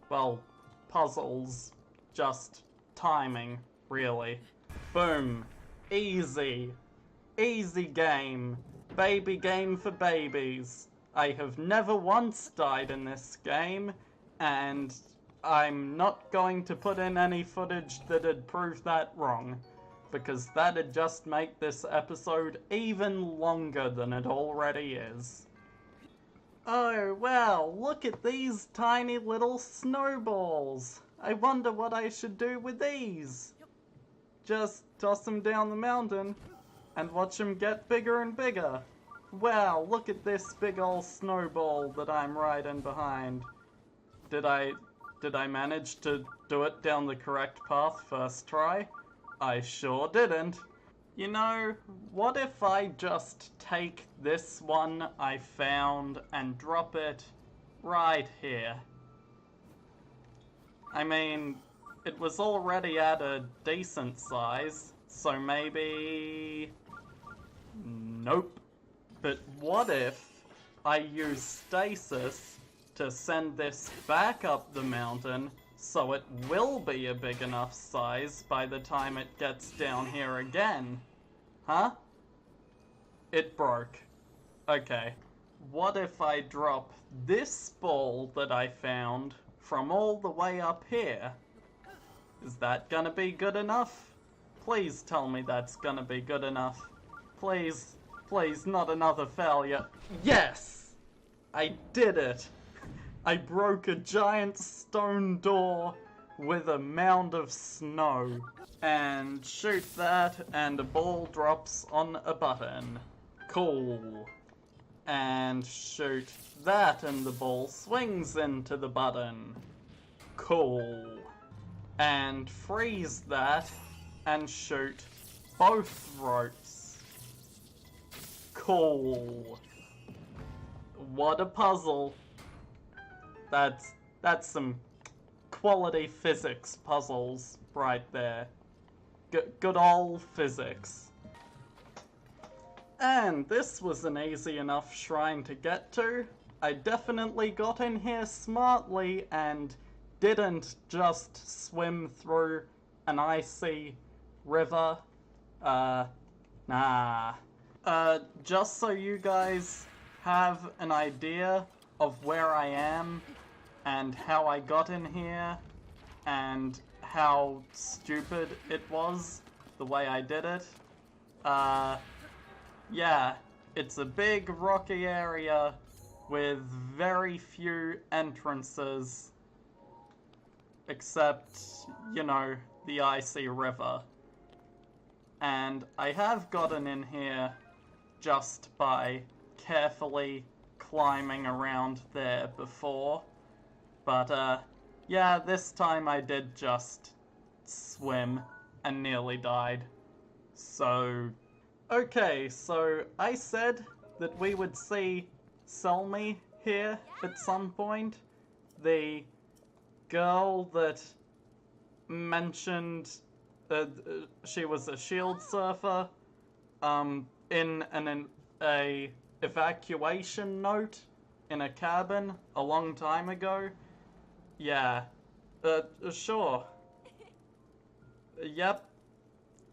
Well, puzzles. Just timing, really. Boom. Easy. Easy game. Baby game for babies. I have never once died in this game, and I'm not going to put in any footage that'd prove that wrong, because that'd just make this episode even longer than it already is. Oh wow, look at these tiny little snowballs. I wonder what I should do with these. Just toss them down the mountain and watch them get bigger and bigger. Wow, look at this big old snowball that I'm riding behind. Did I manage to do it down the correct path first try? I sure didn't. You know, what if I just take this one I found and drop it right here? I mean, it was already at a decent size, so maybe... Nope. But what if I use stasis to send this back up the mountain so it will be a big enough size by the time it gets down here again? Huh? It broke. Okay. What if I drop this ball that I found from all the way up here? Is that gonna be good enough? Please tell me that's gonna be good enough. Please, please, not another failure. Yes! I did it! I broke a giant stone door with a mound of snow. And shoot that, and a ball drops on a button. Cool. And shoot that, and the ball swings into the button. Cool. And freeze that, and shoot both ropes. Cool. What a puzzle. That's some quality physics puzzles right there. Good old physics. And this was an easy enough shrine to get to. I definitely got in here smartly and didn't just swim through an icy river. Nah. Just so you guys have an idea of where I am and how I got in here and how stupid it was, the way I did it. Yeah, it's a big rocky area with very few entrances, except, you know, the icy river. And I have gotten in here just by carefully climbing around there before, but, Yeah, this time I did just swim and nearly died. So, okay, so I said that we would see Selmy here at some point. The girl that mentioned she was a shield surfer in a evacuation note in a cabin a long time ago. Yeah, sure. Yep,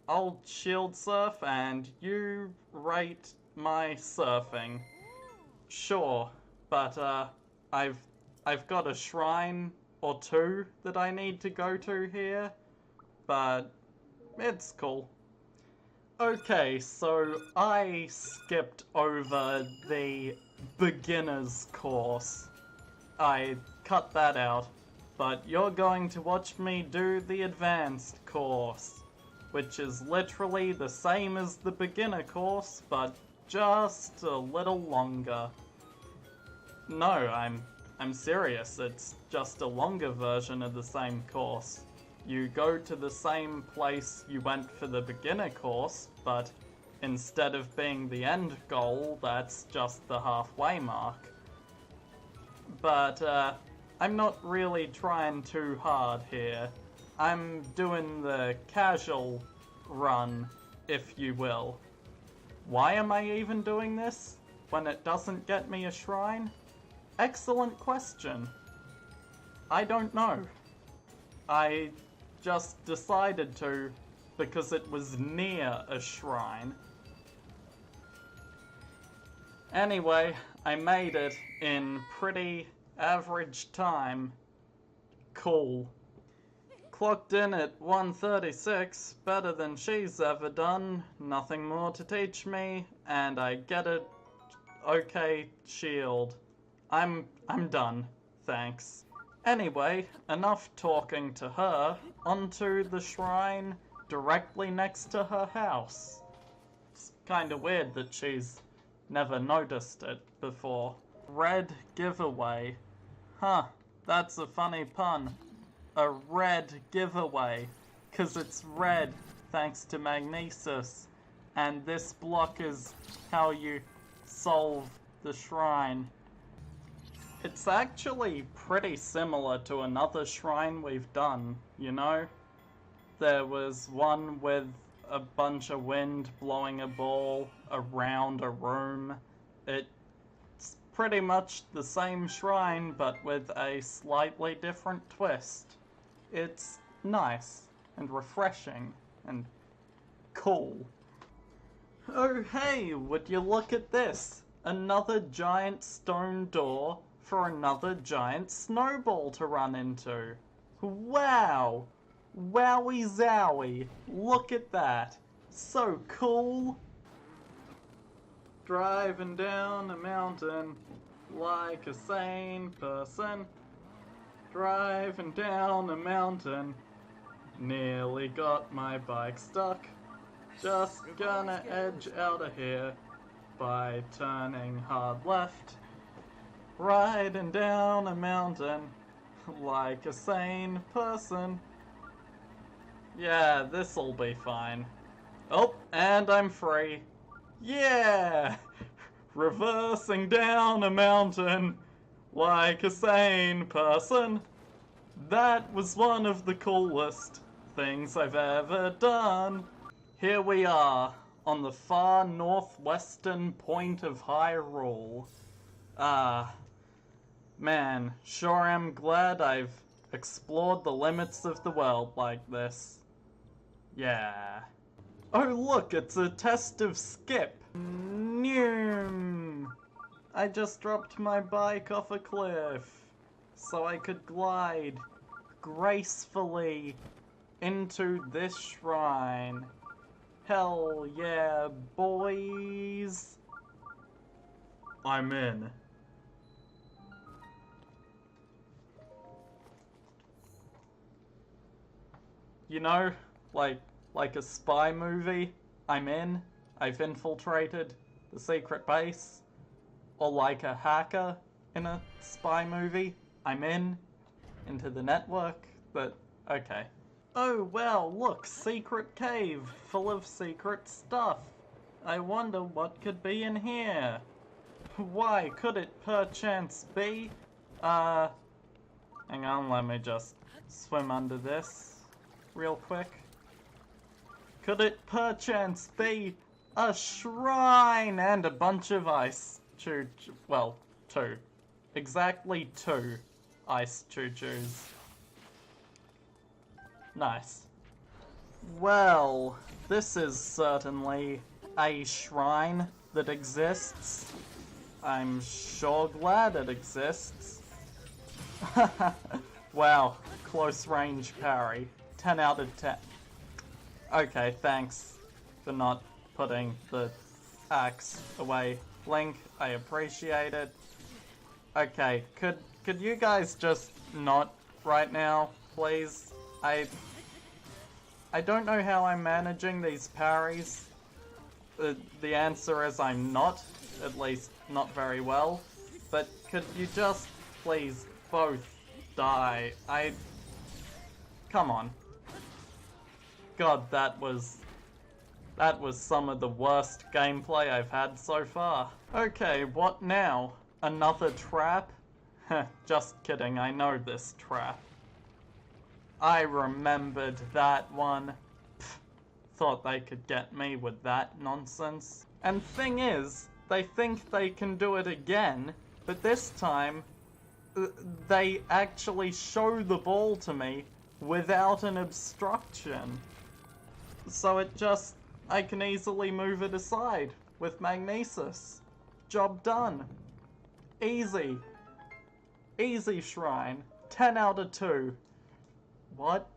I'll shield surf and you rate my surfing. Sure, but I've I've got a shrine or two that I need to go to here, but it's cool. Okay, so I skipped over the beginner's course. I cut that out, but you're going to watch me do the advanced course, which is literally the same as the beginner course, but just a little longer. No, I'm serious. It's just a longer version of the same course. You go to the same place you went for the beginner course, but instead of being the end goal, that's just the halfway mark. But I'm not really trying too hard here. I'm doing the casual run, if you will. Why am I even doing this when it doesn't get me a shrine? Excellent question. I don't know. I just decided to because it was near a shrine. Anyway, I made it in pretty average time. Cool. Clocked in at 1:36, better than she's ever done, nothing more to teach me, and I get it. Okay, shield. I'm done, thanks. Anyway, enough talking to her, onto the shrine directly next to her house. It's kinda weird that she's never noticed it before. Red giveaway. Huh, that's a funny pun. A red giveaway, 'cause it's red thanks to magnesis, and this block is how you solve the shrine. It's actually pretty similar to another shrine we've done, you know? There was one with a bunch of wind blowing a ball around a room. It's pretty much the same shrine, but with a slightly different twist. It's nice and refreshing and cool. Oh hey, would you look at this? Another giant stone door for another giant snowball to run into. Wow! Wowie zowie! Look at that! So cool! Driving down a mountain like a sane person. Driving down a mountain. Nearly got my bike stuck. Just gonna edge out of here by turning hard left. Riding down a mountain like a sane person. Yeah, this'll be fine. Oh, and I'm free. Yeah! Reversing down a mountain like a sane person. That was one of the coolest things I've ever done. Here we are, on the far northwestern point of Hyrule. Man, sure am glad I've explored the limits of the world like this. Yeah. Oh look, it's a test of skip. Noom. I just dropped my bike off a cliff so I could glide gracefully into this shrine. Hell yeah, boys. I'm in. You know, like a spy movie, I'm in. I've infiltrated the secret base. Or like a hacker in a spy movie, I'm in. into the network, but okay. Oh well, look, secret cave full of secret stuff. I wonder what could be in here. Why, could it perchance be? Hang on, let me just swim under this real quick. Could it perchance be a shrine and a bunch of ice well, two. Exactly 2 ice choo-choos. Nice. Well, this is certainly a shrine that exists. I'm sure glad it exists. Wow, close range parry. 10 out of 10. Okay, thanks for not putting the axe away. Link, I appreciate it. Okay, could you guys just not right now, please? I don't know how I'm managing these parries. The answer is I'm not, at least not very well. But could you just please both die? Come on. God, that was some of the worst gameplay I've had so far. Okay, what now? Another trap? Just kidding, I know this trap. I remembered that one. Pfft, thought they could get me with that nonsense. And thing is, they think they can do it again, but this time, they actually show the ball to me without an obstruction. So I can easily move it aside with magnesis. Job done. Easy. Easy shrine. 10 out of 2. What?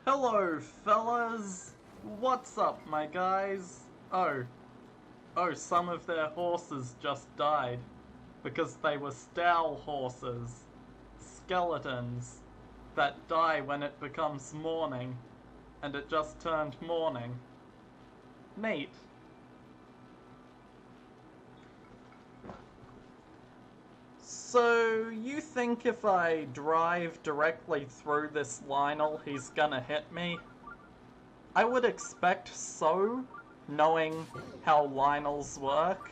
Hello, fellas. What's up, my guys? Oh, some of their horses just died. Because they were Stow horses. Skeletons. That die when it becomes morning. And it just turned morning. Neat. So, you think if I drive directly through this Lionel, he's gonna hit me? I would expect so, knowing how Lionels work.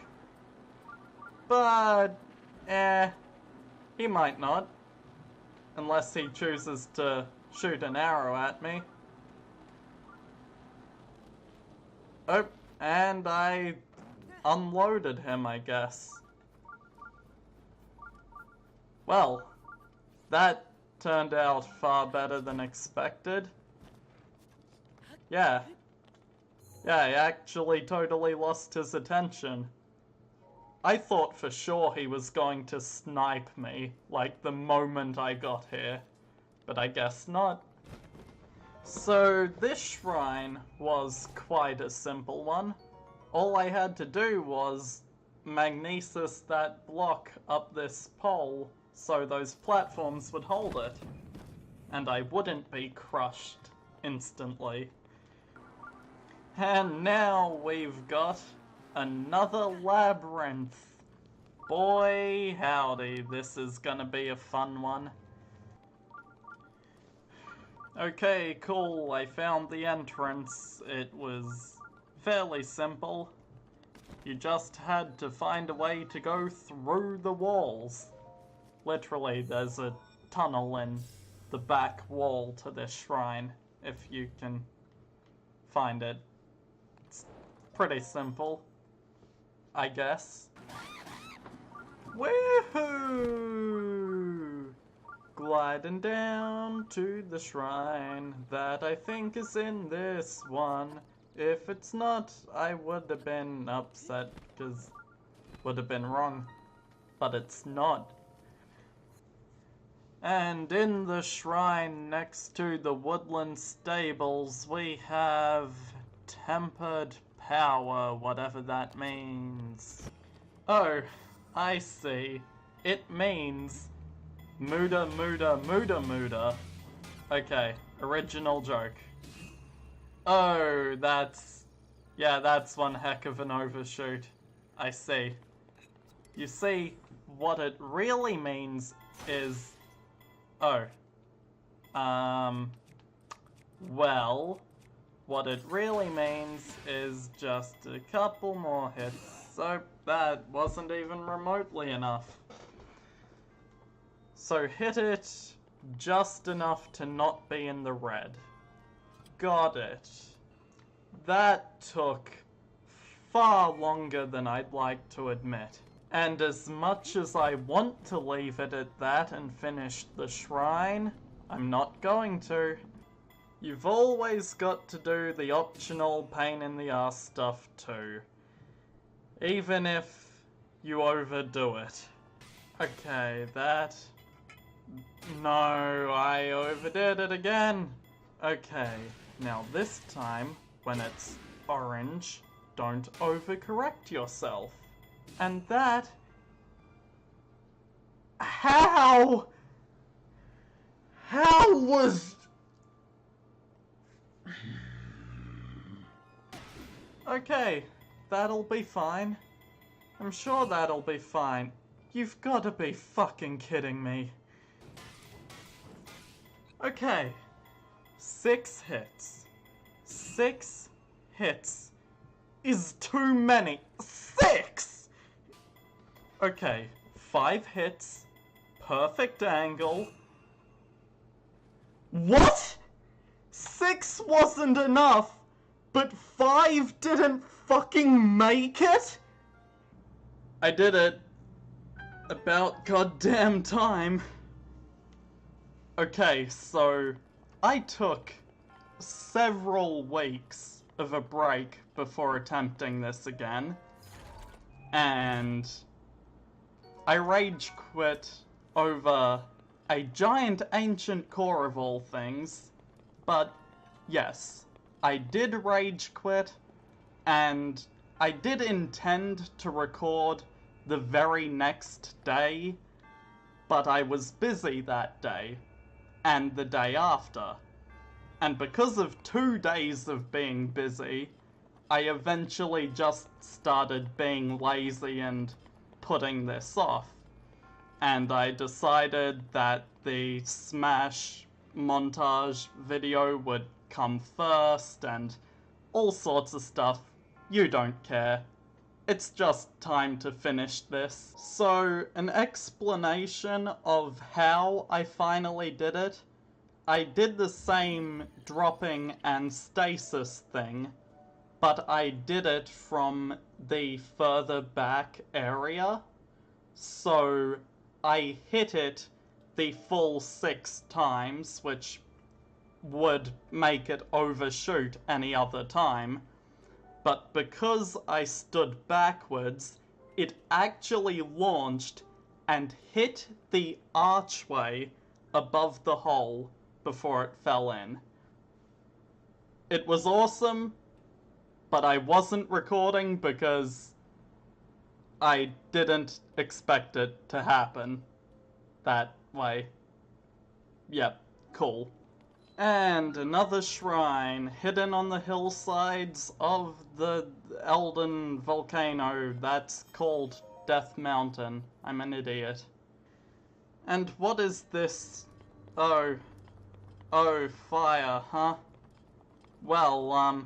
But, he might not. Unless he chooses to shoot an arrow at me. Oh, and I unloaded him, I guess. Well, that turned out far better than expected. Yeah, he actually totally lost his attention. I thought for sure he was going to snipe me, like the moment I got here, but I guess not. So this shrine was quite a simple one. All I had to do was magnesis that block up this pole so those platforms would hold it, and I wouldn't be crushed instantly. And now we've got another labyrinth. Boy howdy, this is gonna be a fun one. Okay, cool, I found the entrance. It was fairly simple. You just had to find a way to go through the walls. Literally, there's a tunnel in the back wall to this shrine, if you can find it. It's pretty simple, I guess. Woohoo! Gliding down to the shrine that I think is in this one. If it's not, I would have been upset, because would have been wrong. But it's not. And in the shrine next to the woodland stables, we have tempered power, whatever that means. Oh, I see. It means Muda Muda Muda Muda. Okay, original joke. Oh, that's one heck of an overshoot. I see. You see, what it really means is... Oh, Well, what it really means is just a couple more hits, so that wasn't even remotely enough. So hit it just enough to not be in the red. Got it. That took far longer than I'd like to admit. And as much as I want to leave it at that and finish the shrine, I'm not going to. You've always got to do the optional pain in the ass stuff too. Even if you overdo it. Okay, that... No, I overdid it again. Okay, now this time, when it's orange, don't overcorrect yourself. And that... How? How was... Okay, that'll be fine. I'm sure that'll be fine. You've gotta be fucking kidding me. Okay, 6 hits. 6 hits is too many. 6! Okay, 5 hits, perfect angle. What? 6 wasn't enough, but 5 didn't fucking make it? I did it about goddamn time. Okay, so I took several weeks of a break before attempting this again, and I rage quit over a giant ancient core of all things, but yes, I did rage quit, and I did intend to record the very next day, but I was busy that day, and the day after. And because of 2 days of being busy, I eventually just started being lazy and putting this off. And I decided that the Smash montage video would come first and all sorts of stuff. You don't care. It's just time to finish this. So, an explanation of how I finally did it. I did the same dropping and stasis thing, but I did it from the further back area. So, I hit it the full 6 times, which would make it overshoot any other time. But because I stood backwards, it actually launched and hit the archway above the hole before it fell in. It was awesome, but I wasn't recording because I didn't expect it to happen that way. Yep, cool. And another shrine hidden on the hillsides of the Elden volcano that's called Death Mountain. I'm an idiot. And what is this? Oh, fire, huh? Well,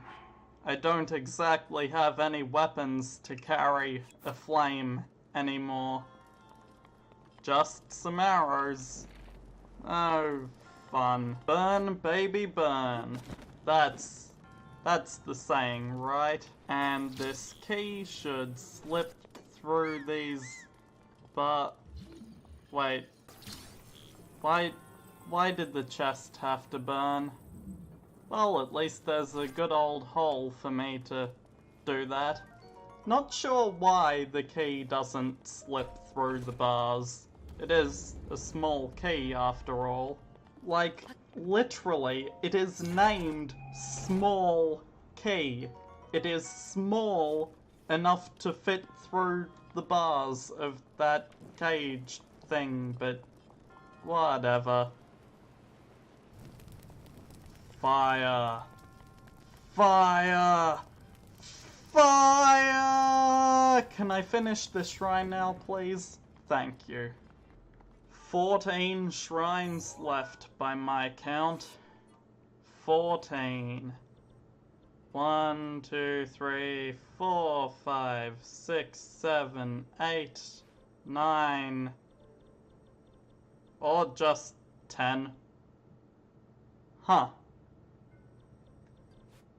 I don't exactly have any weapons to carry a flame anymore. Just some arrows. Oh, fun. Burn, baby, burn. That's the saying, right? And this key should slip through these... But... Wait. Why did the chest have to burn? Well, at least there's a good old hole for me to do that. Not sure why the key doesn't slip through the bars. It is a small key, after all. Like, literally, it is named Small Key. It is small enough to fit through the bars of that cage thing, but whatever. Fire! Fire! Fire! Can I finish the shrine now, please? Thank you. 14 shrines left by my count. 14. 1, 2, 3, 4, 5, 6, 7, 8, 9, or just 10. Huh.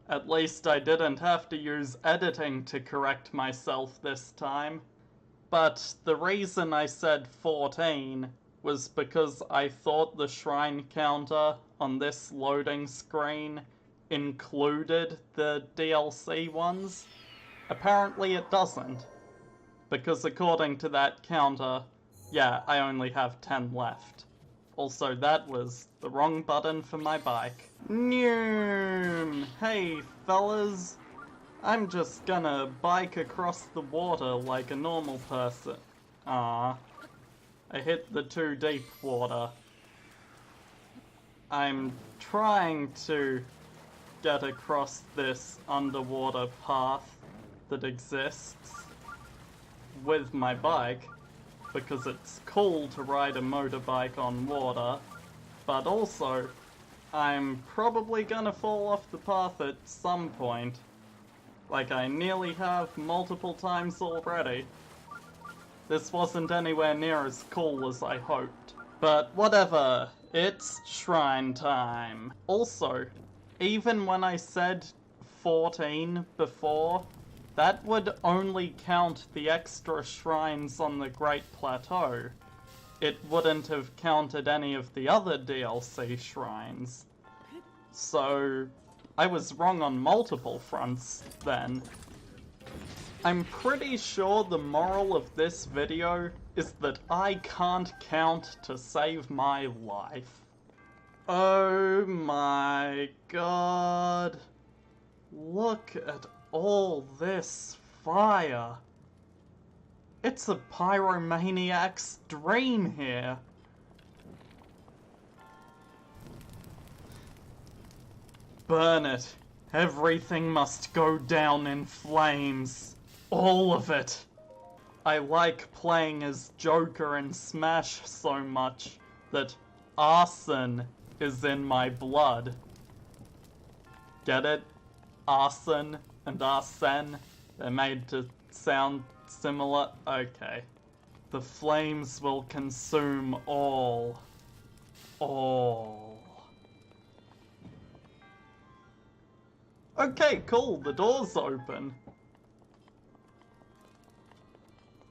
At least I didn't have to use editing to correct myself this time. But the reason I said 14 was because I thought the shrine counter on this loading screen included the DLC ones. Apparently it doesn't, because according to that counter, yeah, I only have 10 left. Also, that was the wrong button for my bike. Noom! Hey, fellas. I'm just gonna bike across the water like a normal person. Ah, I hit the too deep water. I'm trying to get across this underwater path that exists with my bike, because it's cool to ride a motorbike on water, but also I'm probably gonna fall off the path at some point, like I nearly have multiple times already. This wasn't anywhere near as cool as I hoped. But whatever, it's shrine time. Also, even when I said 14 before, that would only count the extra shrines on the Great Plateau. It wouldn't have counted any of the other DLC shrines. So, I was wrong on multiple fronts then. I'm pretty sure the moral of this video is that I can't count to save my life. Oh my god. Look at all this fire. It's a pyromaniac's dream here. Burn it. Everything must go down in flames. All of it. I like playing as Joker in Smash so much that arson is in my blood. Get it? Arson and arsene? They're made to sound similar? Okay. The flames will consume all. All. Okay, cool, the door's open.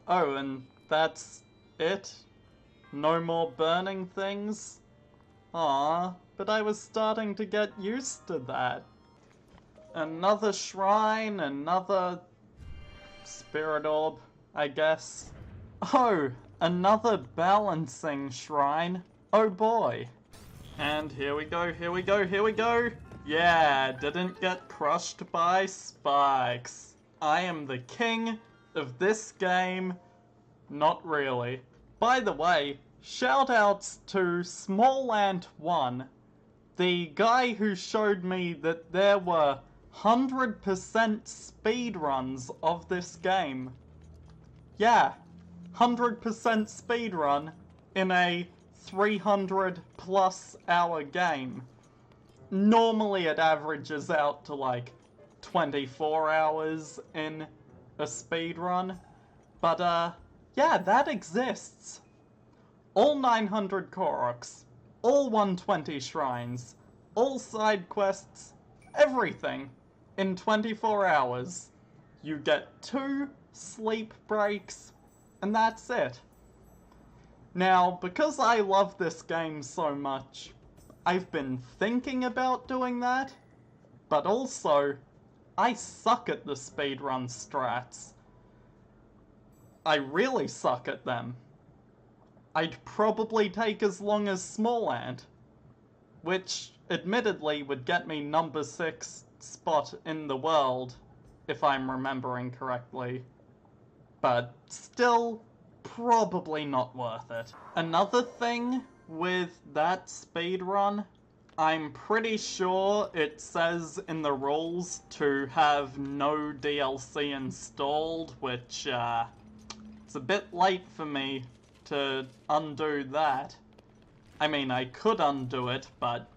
Oh, and that's it? No more burning things? Aw, but I was starting to get used to that. Another shrine, another spirit orb, I guess. Oh, another balancing shrine. Oh boy. And here we go, here we go, here we go! Yeah, didn't get crushed by spikes. I am the king of this game. Not really. By the way, shoutouts to Small Ant 1, the guy who showed me that there were 100% speedruns of this game. Yeah, 100% speedrun in a 300 plus hour game. Normally it averages out to like 24 hours in a speedrun, but yeah, that exists. All 900 Koroks, all 120 shrines, all side quests, everything in 24 hours. You get 2 sleep breaks, and that's it. Now, because I love this game so much, I've been thinking about doing that, but also, I suck at the speedrun strats. I really suck at them. I'd probably take as long as Small Ant, which admittedly would get me number 6 spot in the world, if I'm remembering correctly. But still, probably not worth it. Another thing with that speedrun, I'm pretty sure it says in the rules to have no DLC installed, which, it's a bit late for me to undo that. I mean, I could undo it, but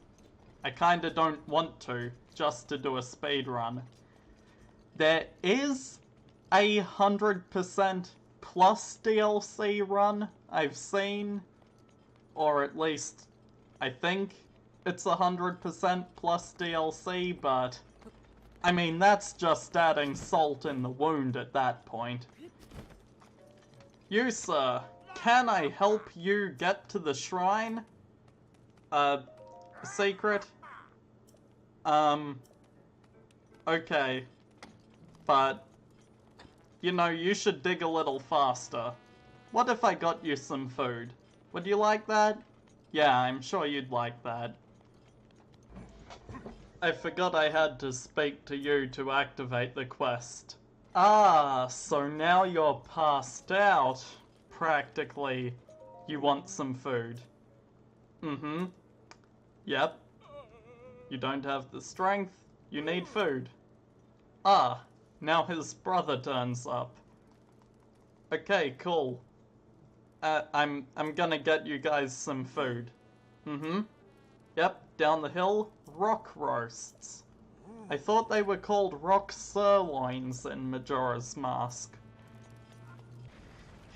I kinda don't want to, just to do a speed run. There is a 100% plus DLC run I've seen, or at least I think it's 100% plus DLC, but I mean, that's just adding salt in the wound at that point. You, sir, can I help you get to the shrine? Secret? Okay. But, you know, you should dig a little faster. What if I got you some food? Would you like that? Yeah, I'm sure you'd like that. I forgot I had to speak to you to activate the quest. Ah, so now you're passed out, practically. You want some food. Mm-hmm. Yep. You don't have the strength, you need food. Ah, now his brother turns up. Okay, cool. I'm gonna get you guys some food. Mm-hmm. Yep, down the hill, rock roasts. I thought they were called rock sirloins in Majora's Mask.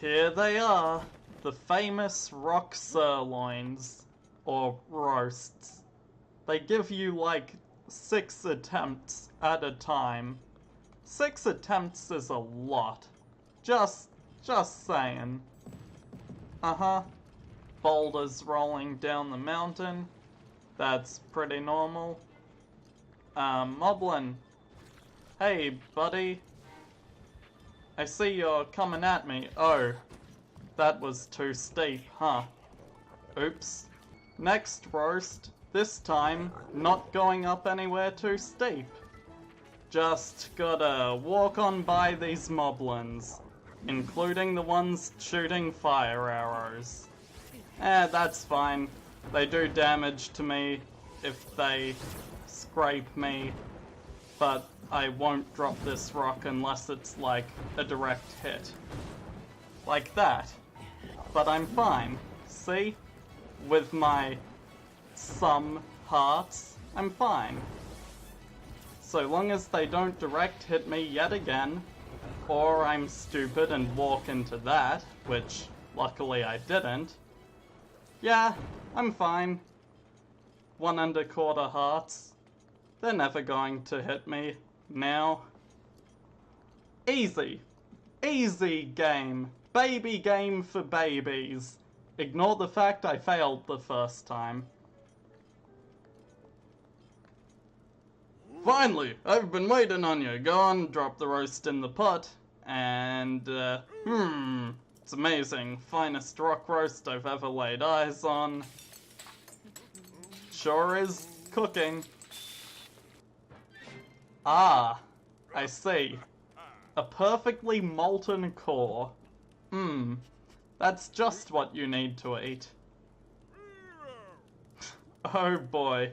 Here they are, the famous rock sirloins, or roasts. They give you like 6 attempts at a time. 6 attempts is a lot. Just saying. Uh-huh. Boulders rolling down the mountain. That's pretty normal. Moblin. Hey, buddy. I see you're coming at me. Oh. That was too steep, huh? Oops. Next roast. This time, not going up anywhere too steep. Just gotta walk on by these moblins, including the ones shooting fire arrows. That's fine. They do damage to me if they scrape me, but I won't drop this rock unless it's like a direct hit. Like that. But I'm fine. See? With my some hearts, I'm fine. So long as they don't direct hit me yet again, or I'm stupid and walk into that, which luckily I didn't. Yeah, I'm fine. 1¼ hearts. They're never going to hit me now. Easy. Easy game. Baby game for babies. Ignore the fact I failed the first time. Finally, I've been waiting on you. Go on, drop the roast in the pot. And, it's amazing. Finest rock roast I've ever laid eyes on. Sure is cooking. Ah, I see. A perfectly molten core. That's just what you need to eat. Oh boy.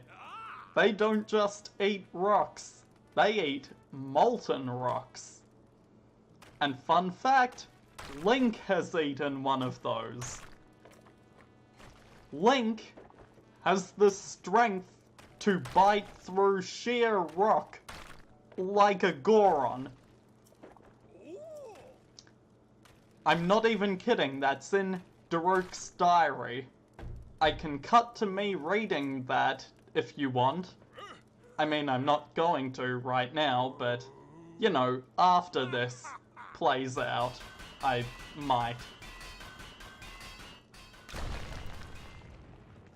They don't just eat rocks, they eat molten rocks. And fun fact, Link has eaten one of those. Link has the strength to bite through sheer rock like a Goron. I'm not even kidding, that's in Daruk's diary. I can cut to me reading that if you want. I mean, I'm not going to right now, but, you know, after this plays out, I might.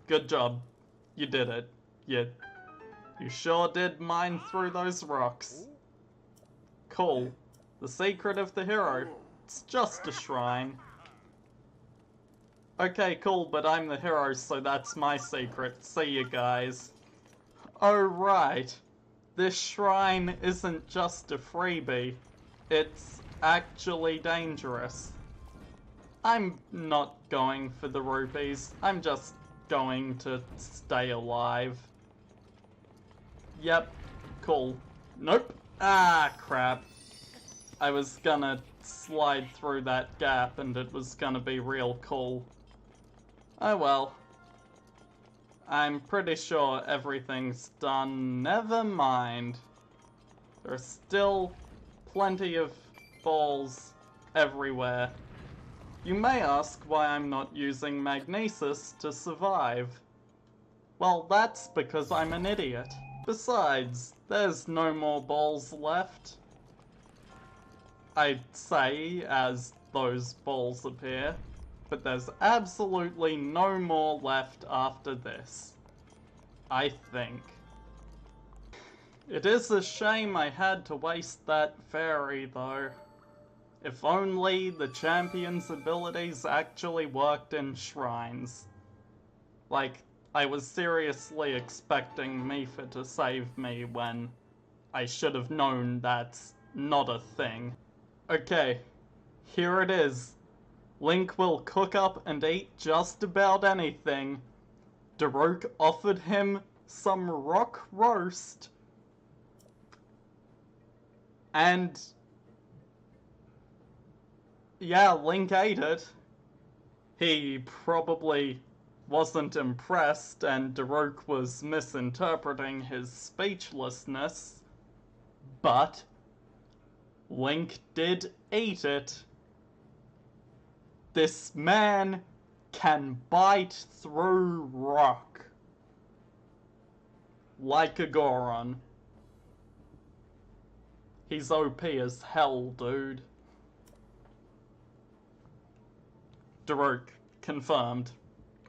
Good job. You did it. You sure did mine through those rocks. Cool. The secret of the hero. It's just a shrine. Okay, cool, but I'm the hero, so that's my secret. See you guys. Oh, right. This shrine isn't just a freebie. It's actually dangerous. I'm not going for the rupees. I'm just going to stay alive. Yep. Cool. Nope. Ah, crap. I was gonna slide through that gap and it was gonna be real cool. Oh well. I'm pretty sure everything's done. Never mind. There's still plenty of balls everywhere. You may ask why I'm not using magnesis to survive. Well, that's because I'm an idiot. Besides, there's no more balls left. I'd say as those balls appear, but there's absolutely no more left after this. I think. It is a shame I had to waste that fairy, though. If only the champion's abilities actually worked in shrines. Like, I was seriously expecting Mifa to save me when I should have known that's not a thing. Okay, here it is. Link will cook up and eat just about anything. Daruk offered him some rock roast. And yeah, Link ate it. He probably wasn't impressed and Daruk was misinterpreting his speechlessness. But Link did eat it. This man can bite through rock. Like a Goron. He's OP as hell, dude. Daruk, confirmed.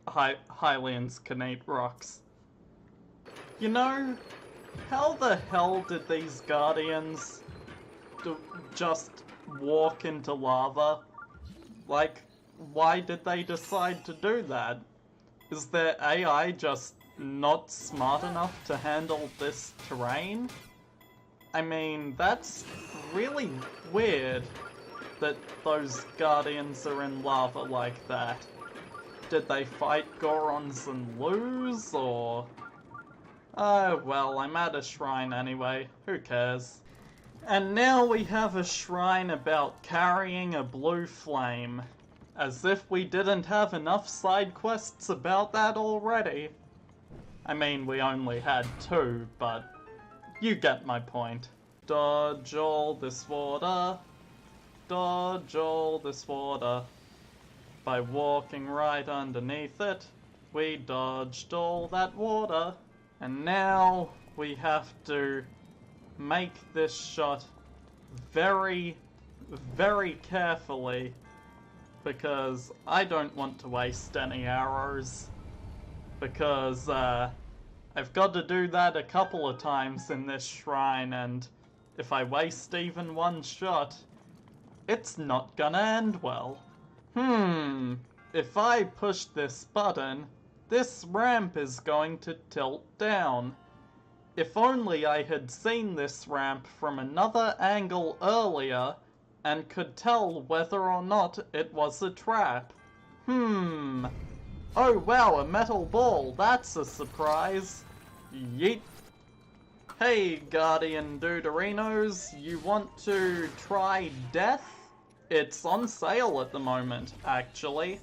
Hylians can eat rocks. You know, how the hell did these Guardians just walk into lava? Like, why did they decide to do that? Is their AI just not smart enough to handle this terrain? I mean, that's really weird that those Guardians are in lava like that. Did they fight Gorons and lose, or... Oh, well, I'm at a shrine anyway, who cares? And now we have a shrine about carrying a blue flame. As if we didn't have enough side quests about that already. I mean, we only had 2, but you get my point. Dodge all this water. Dodge all this water. By walking right underneath it, we dodged all that water. And now we have to make this shot very, very carefully, because I don't want to waste any arrows. Because I've got to do that a couple of times in this shrine, and if I waste even one shot, it's not gonna end well. If I push this button, this ramp is going to tilt down. If only I had seen this ramp from another angle earlier and could tell whether or not it was a trap. Oh wow, a metal ball, that's a surprise. Yeet. Hey Guardian Duderinos, you want to try death? It's on sale at the moment, actually.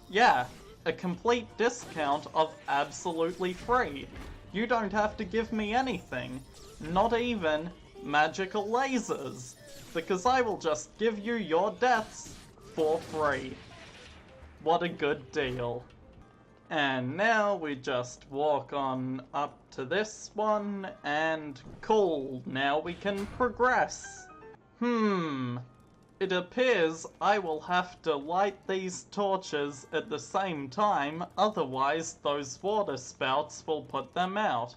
Yeah, a complete discount of absolutely free. You don't have to give me anything, not even magical lasers, because I will just give you your deaths for free. What a good deal. And now we just walk on up to this one, and cool, now we can progress. It appears I will have to light these torches at the same time, otherwise those water spouts will put them out.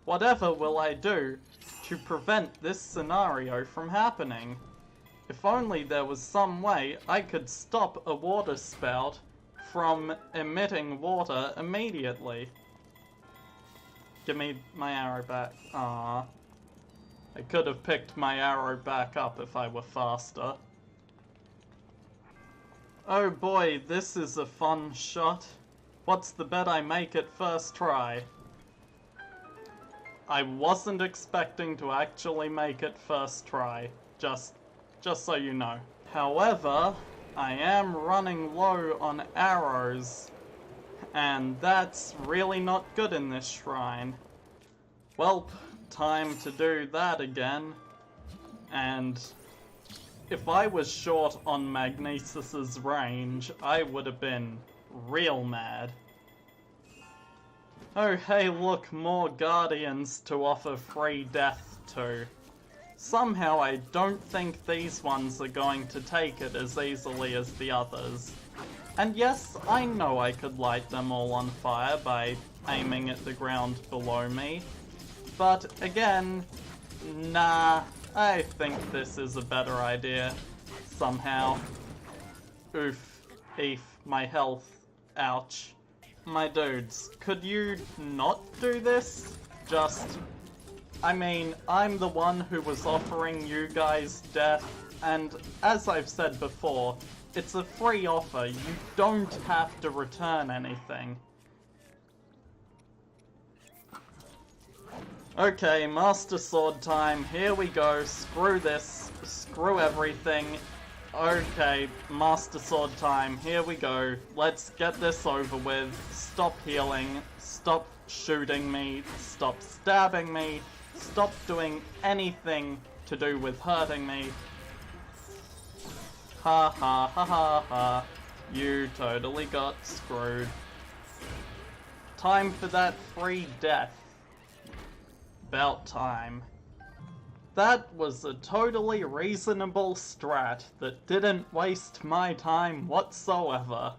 Whatever will I do to prevent this scenario from happening? If only there was some way I could stop a water spout from emitting water immediately. Give me my arrow back. Aww. I could have picked my arrow back up if I were faster. Oh boy, this is a fun shot. What's the bet I make it first try? I wasn't expecting to actually make it first try. Just so you know. However, I am running low on arrows, and that's really not good in this shrine. Well, time to do that again. And if I was short on Magnesis's range, I would have been real mad. Oh hey look, more guardians to offer free death to. Somehow I don't think these ones are going to take it as easily as the others. And yes, I know I could light them all on fire by aiming at the ground below me. But again, nah, I think this is a better idea. Somehow. Oof. Eef. My health. Ouch. My dudes, could you not do this? I mean, I'm the one who was offering you guys death, and as I've said before, it's a free offer. You don't have to return anything. Okay, Master Sword time. Here we go. Screw this. Screw everything. Okay, Master Sword time. Here we go. Let's get this over with. Stop healing. Stop shooting me. Stop stabbing me. Stop doing anything to do with hurting me. Ha ha ha ha ha. You totally got screwed. Time for that free death. About time. That was a totally reasonable strat that didn't waste my time whatsoever.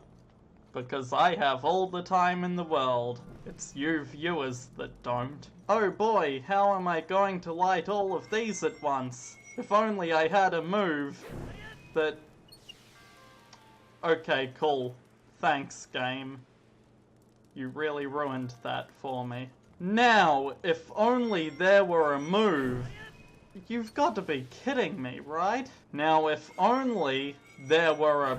Because I have all the time in the world. It's you viewers that don't. Oh boy, how am I going to light all of these at once? If only I had a move that... Okay, cool. Thanks, game. You really ruined that for me. Now, if only there were a move... You've got to be kidding me, right? Now, if only there were a...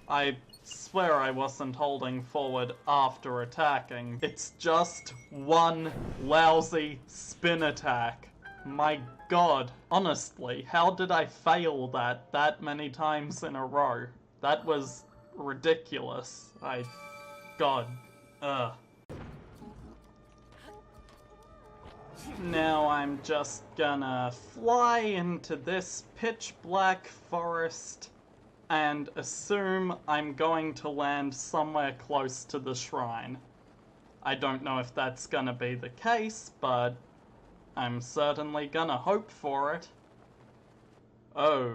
I swear I wasn't holding forward after attacking. It's just one lousy spin attack. My god. Honestly, how did I fail that many times in a row? That was ridiculous. God. Ugh. Now I'm just gonna fly into this pitch black forest and assume I'm going to land somewhere close to the shrine. I don't know if that's gonna be the case, but I'm certainly gonna hope for it. Oh.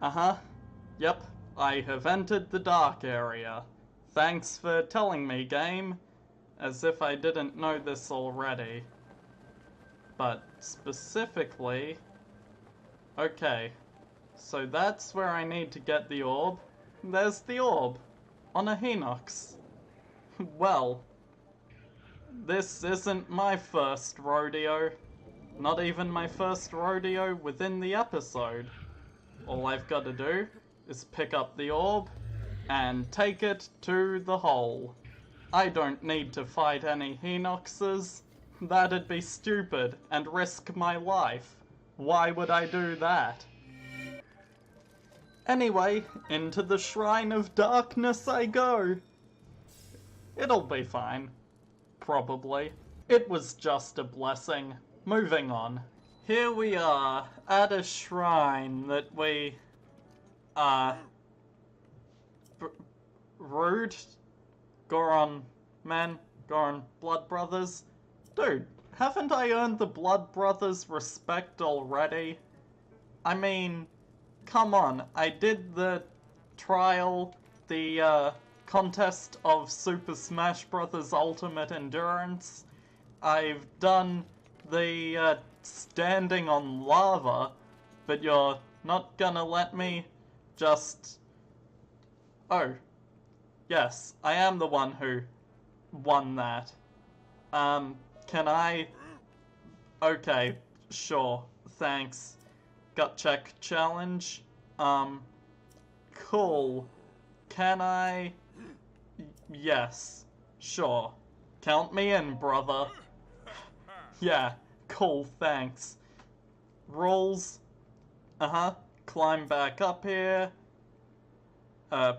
Uh-huh. Yep, I have entered the dark area. Thanks for telling me, game. As if I didn't know this already. But specifically... Okay, so that's where I need to get the orb. There's the orb, on a Hinox. Well, this isn't my first rodeo. Not even my first rodeo within the episode. All I've got to do is pick up the orb and take it to the hole. I don't need to fight any Hinoxes. That'd be stupid and risk my life. Why would I do that? Anyway, into the Shrine of Darkness I go. It'll be fine. Probably. It was just a blessing. Moving on. Here we are, at a shrine that we... Rude? Goron men? Goron Blood Brothers? Dude, haven't I earned the Blood Brothers' respect already? I mean, come on, I did the trial, the contest of Super Smash Bros. Ultimate Endurance. I've done the standing on lava, but you're not gonna let me just... Oh. Yes, I am the one who won that. Can I... Okay, sure, thanks. Gut check challenge. Cool. Can I... Yes, sure. Count me in, brother. Yeah, cool, thanks. Rules. Climb back up here.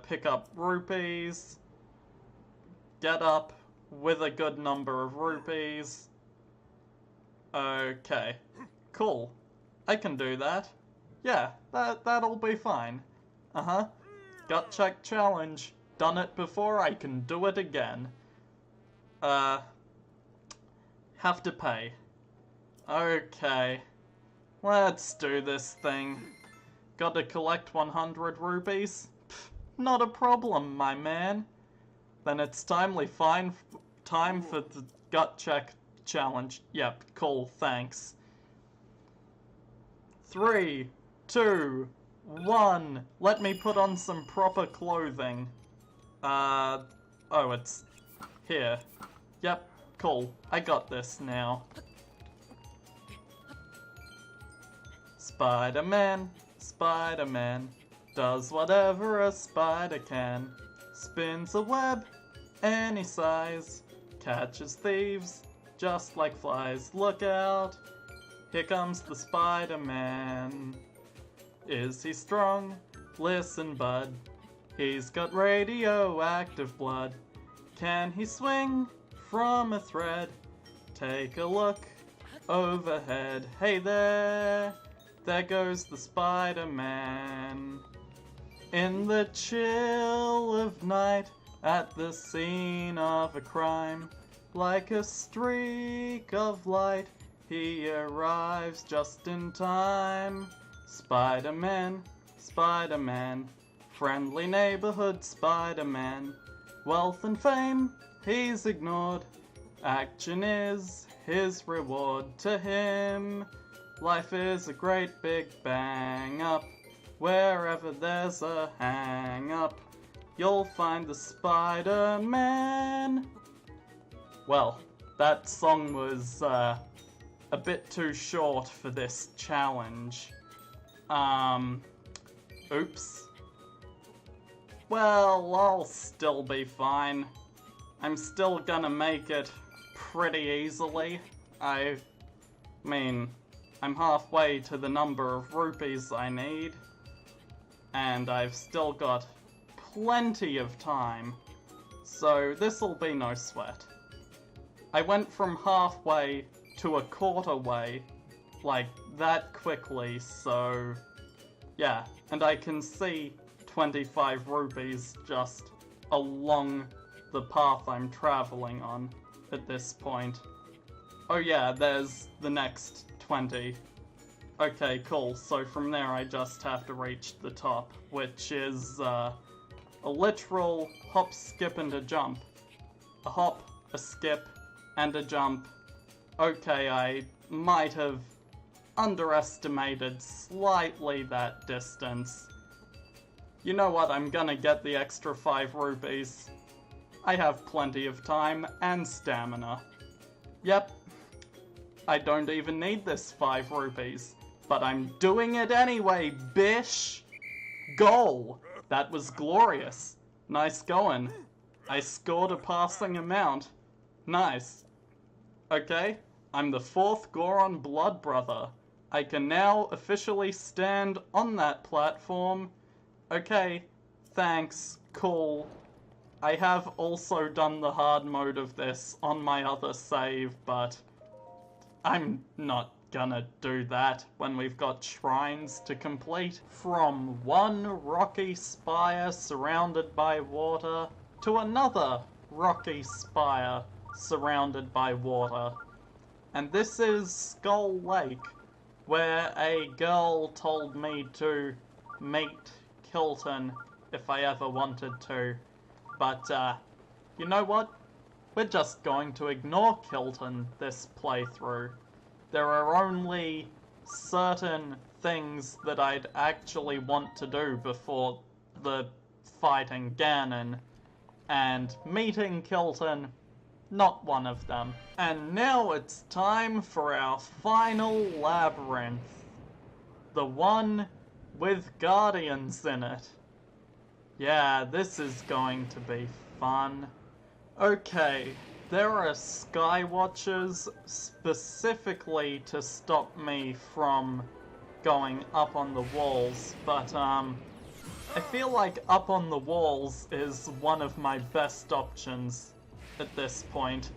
Pick up rupees. Get up with a good number of rupees. Okay. Cool. I can do that. Yeah, that'll be fine. Gut check challenge. Done it before, I can do it again. Have to pay. Okay. Let's do this thing. Gotta collect 100 rupees? Pff, not a problem, my man. Then it's time for the gut check challenge. Yep, cool, thanks. 3, 2, 1. Let me put on some proper clothing. Oh, it's here. Yep, cool. I got this now. Spider-Man, Spider-Man, does whatever a spider can. Spins a web any size, catches thieves just like flies. Look out, here comes the Spider-Man. Is he strong? Listen, bud, he's got radioactive blood. Can he swing from a thread? Take a look overhead. Hey there, there goes the Spider-Man. In the chill of night, at the scene of a crime, like a streak of light, he arrives just in time. Spider-Man, Spider-Man, friendly neighborhood Spider-Man. Wealth and fame, he's ignored. Action is his reward. To him, life is a great big bang up. Wherever there's a hang up, you'll find the Spider-Man. Well, that song was a bit too short for this challenge. Oops. Well, I'll still be fine. I'm still gonna make it pretty easily. I mean, I'm halfway to the number of rupees I need, and I've still got plenty of time, so this'll be no sweat. I went from halfway to a quarter way, like that quickly, so yeah, and I can see 25 rupees just along the path I'm traveling on at this point. Oh yeah, there's the next 20. Okay, cool, so from there I just have to reach the top, which is a literal hop, skip, and a jump. A hop, a skip, and a jump. Okay, I might have underestimated slightly that distance. You know what, I'm gonna get the extra 5 rupees. I have plenty of time and stamina. Yep, I don't even need this 5 rupees, but I'm doing it anyway, bish! Goal! That was glorious. Nice going. I scored a passing amount. Nice. Okay, I'm the 4th Goron Blood Brother. I can now officially stand on that platform. Okay, thanks, cool. I have also done the hard mode of this on my other save, but I'm not gonna do that when we've got shrines to complete. From one rocky spire surrounded by water to another rocky spire surrounded by water. And this is Skull Lake, where a girl told me to meet Kilton if I ever wanted to. But, you know what? We're just going to ignore Kilton this playthrough. There are only certain things that I'd actually want to do before the fighting Ganon, and meeting Kilton, not one of them. And now it's time for our final labyrinth. The one with guardians in it. Yeah, this is going to be fun. Okay, There are sky watchers specifically to stop me from going up on the walls, but I feel like up on the walls is one of my best options at this point.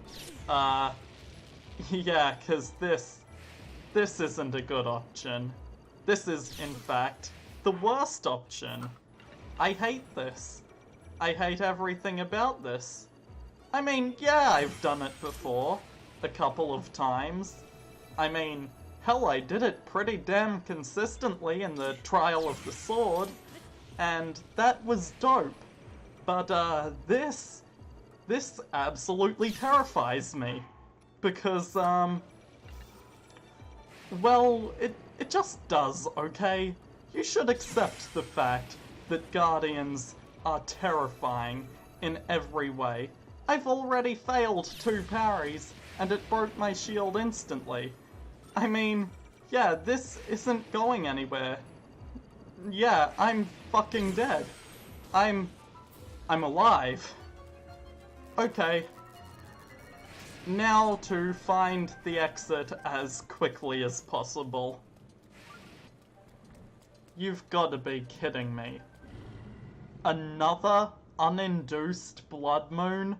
Yeah, cause this isn't a good option. This is, in fact, the worst option. I hate this. I hate everything about this. I mean, yeah, I've done it before. A couple of times. I mean, hell, I did it pretty damn consistently in the Trial of the Sword. And that was dope. But, this absolutely terrifies me. Because, well, it just does, okay? You should accept the fact that Guardians are terrifying in every way. I've already failed 2 parries, and it broke my shield instantly. I mean, yeah, this isn't going anywhere. Yeah, I'm fucking dead. I'm alive. Okay. Now to find the exit as quickly as possible. You've got to be kidding me. Another uninduced blood moon?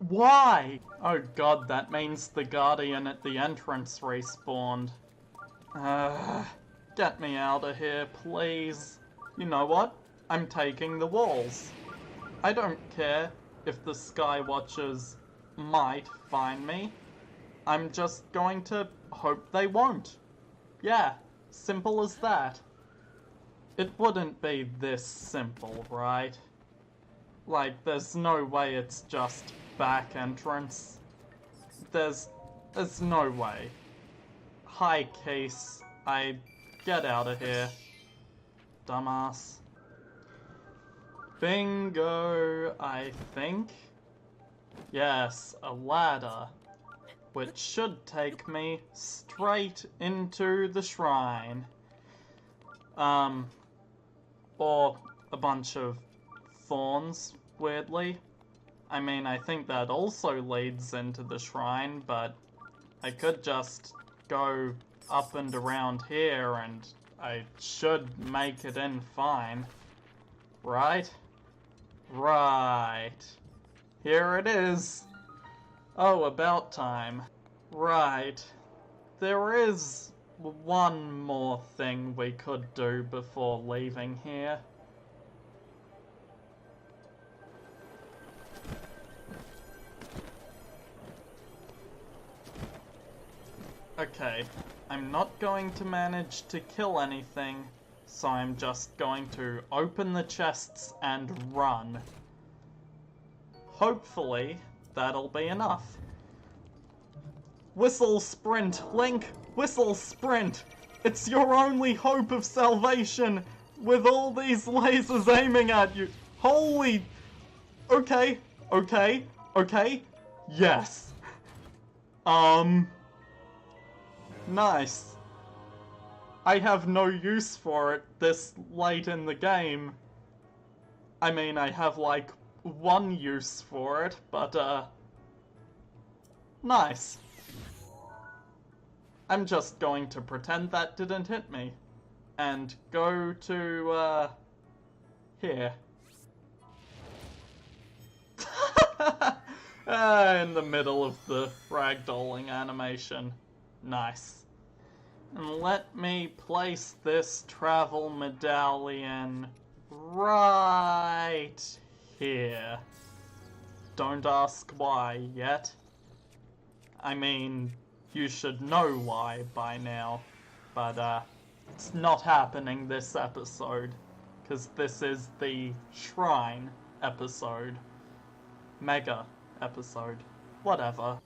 Why? Oh god, that means the Guardian at the entrance respawned. Get me out of here, please. You know what? I'm taking the walls. I don't care if the Sky Watchers might find me. I'm just going to hope they won't. Yeah, simple as that. It wouldn't be this simple, right? Like, there's no way it's just back entrance. There's no way. Hi, Case. I get out of here. Dumbass. Bingo, I think. Yes, a ladder. Which should take me straight into the shrine. Or a bunch of thorns, weirdly. I mean, I think that also leads into the shrine, but I could just go up and around here and I should make it in fine. Right? Right. Here it is. Oh, about time. Right. There is one more thing we could do before leaving here. Okay, I'm not going to manage to kill anything, so I'm just going to open the chests and run. Hopefully, that'll be enough. Whistle sprint, Link! Whistle sprint! It's your only hope of salvation with all these lasers aiming at you. Holy... Okay, okay, okay. Yes. Nice. I have no use for it this late in the game. I mean, I have like one use for it, but nice. I'm just going to pretend that didn't hit me. And go to, here. In the middle of the ragdolling animation. Nice. And let me place this travel medallion right here. Don't ask why yet. I mean, you should know why by now, but it's not happening this episode, because this is the Shrine episode. Mega episode. Whatever.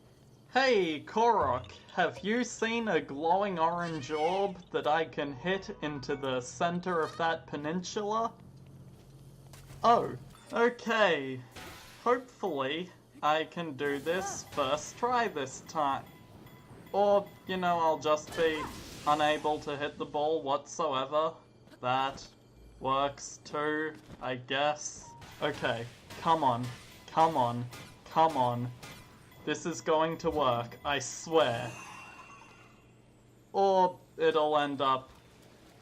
Hey, Korok, have you seen a glowing orange orb that I can hit into the center of that peninsula? Oh, okay. Hopefully, I can do this first try this time. Or, you know, I'll just be unable to hit the ball whatsoever. That works too, I guess. Okay, come on, come on, Come on. This is going to work, I swear. Or it'll end up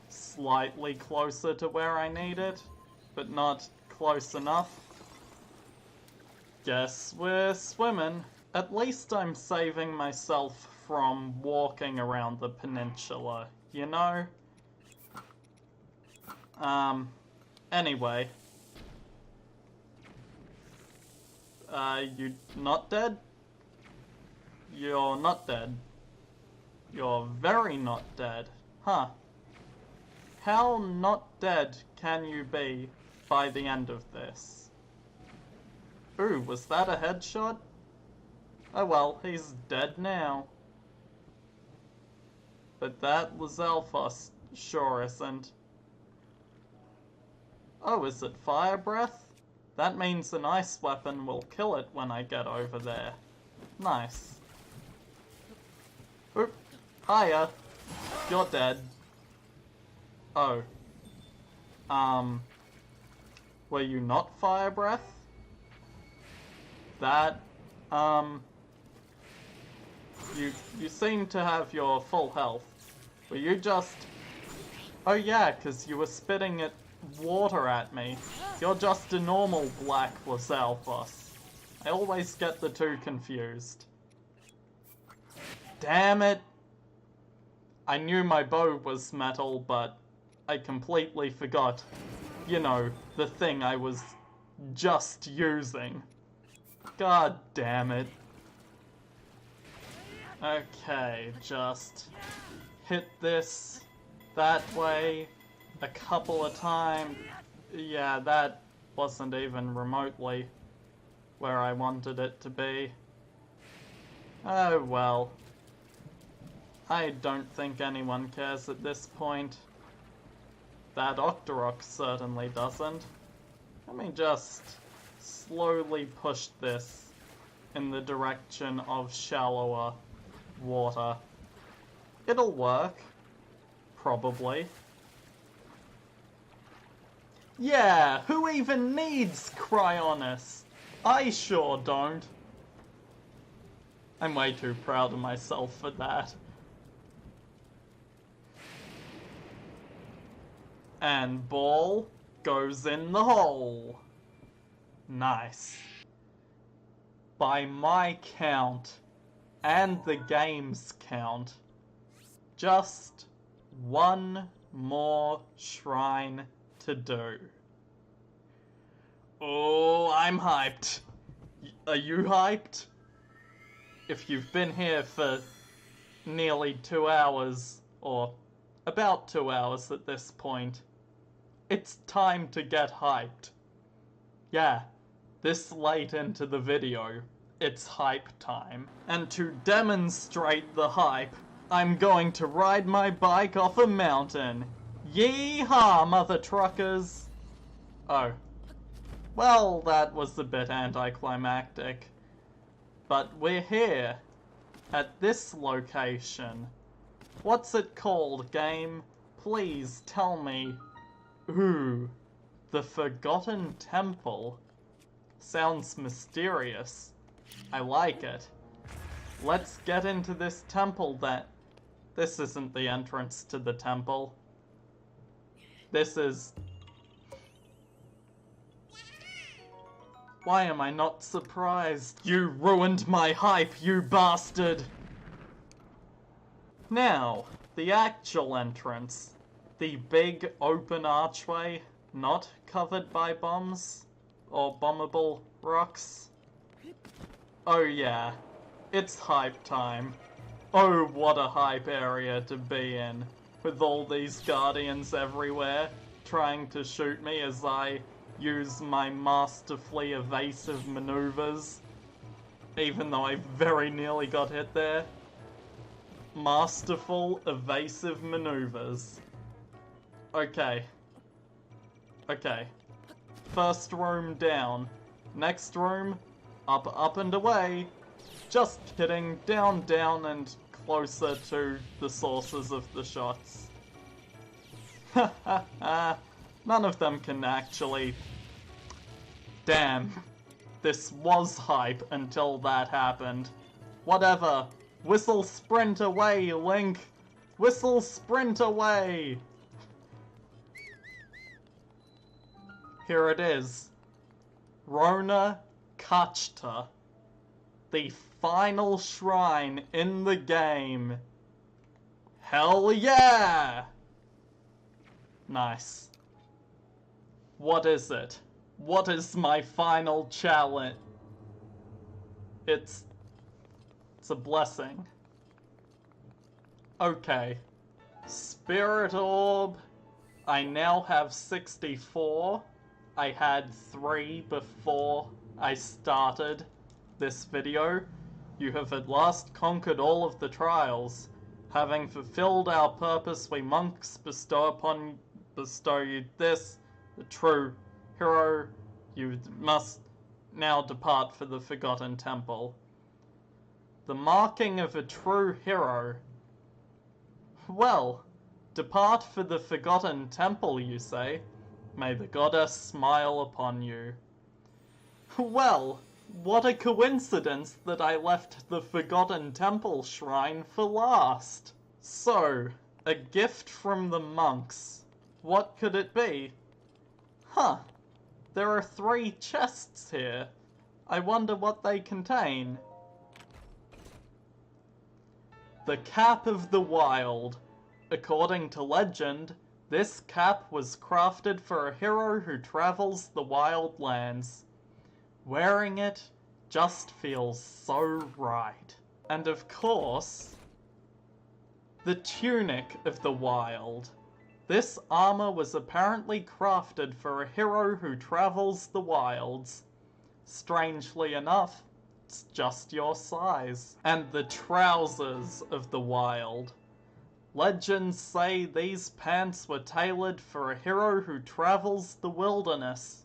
slightly closer to where I need it, but not close enough. Guess we're swimming. At least I'm saving myself from walking around the peninsula, you know? Anyway. You not dead? You're not dead. You're very not dead. Huh. How not dead can you be by the end of this? Ooh, was that a headshot? Oh well, he's dead now. But that Lizalfos sure isn't. Oh, is it fire breath? That means an ice weapon will kill it when I get over there. Nice. Oop. Hiya. You're dead. Oh. Were you not fire breath? That, You seem to have your full health. Were you just... Oh yeah, because you were spitting water at me. You're just a normal black Lizalfos. I always get the two confused. Damn it! I knew my bow was metal, but I completely forgot. You know, the thing I was just using. God damn it. Okay, just hit this that way a couple of times. Yeah, that wasn't even remotely where I wanted it to be. Oh well. I don't think anyone cares at this point. That Octorok certainly doesn't. Let me just slowly push this in the direction of shallower water. It'll work. Probably. Yeah, who even needs Cryonis? I sure don't. I'm way too proud of myself for that. And ball goes in the hole. Nice. By my count, and the game's count, just one more shrine to do. Oh, I'm hyped. Are you hyped? If you've been here for nearly 2 hours, or about 2 hours at this point, it's time to get hyped. Yeah, this late into the video, it's hype time. And to demonstrate the hype, I'm going to ride my bike off a mountain. Yeehaw, mother truckers! Oh. Well, that was a bit anticlimactic. But we're here, at this location. What's it called, game? Please tell me. Ooh, the Forgotten Temple. Sounds mysterious. I like it. Let's get into this temple then. This isn't the entrance to the temple. This is... Why am I not surprised? You ruined my hype, you bastard! Now, the actual entrance. The big open archway, not covered by bombs or bombable rocks. Oh yeah, it's hype time. Oh, what a hype area to be in, with all these guardians everywhere, trying to shoot me as I use my masterfully evasive maneuvers, even though I very nearly got hit there. Masterful evasive maneuvers. Okay. Okay. First room down. Next room, up and away. Just kidding, down and closer to the sources of the shots. Ha ha ha. None of them can actually... Damn. This was hype until that happened. Whatever. Whistle sprint away, Link! Whistle sprint away! Here it is. Rona Kachta. The final shrine in the game. Hell yeah! Nice. What is it? What is my final challenge? It's a blessing. Okay. Spirit Orb. I now have 64. I had 3 before I started this video. You have at last conquered all of the trials. Having fulfilled our purpose, we monks bestow you this, the true hero. You must now depart for the Forgotten Temple. The marking of a true hero. Well, depart for the Forgotten Temple, you say? May the goddess smile upon you. Well, what a coincidence that I left the Forgotten Temple shrine for last. So, a gift from the monks. What could it be? Huh, there are 3 chests here. I wonder what they contain. The Cap of the Wild. According to legend, this cap was crafted for a hero who travels the wild lands. Wearing it just feels so right. And of course, the Tunic of the Wild. This armor was apparently crafted for a hero who travels the wilds. Strangely enough, it's just your size. And the Trousers of the Wild. Legends say these pants were tailored for a hero who travels the wilderness.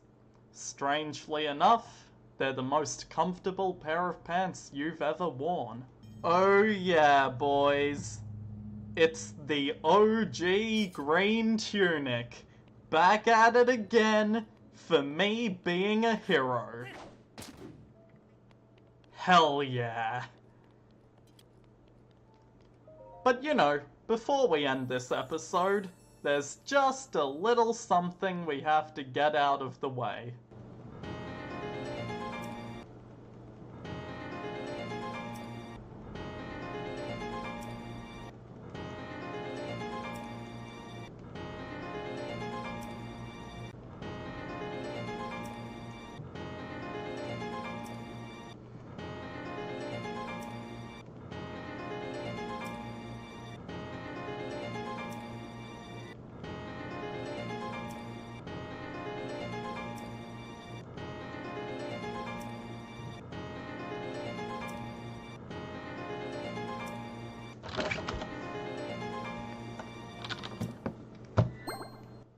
Strangely enough, they're the most comfortable pair of pants you've ever worn. Oh yeah, boys. It's the OG green tunic. Back at it again, for me being a hero. Hell yeah. But you know, before we end this episode, there's just a little something we have to get out of the way.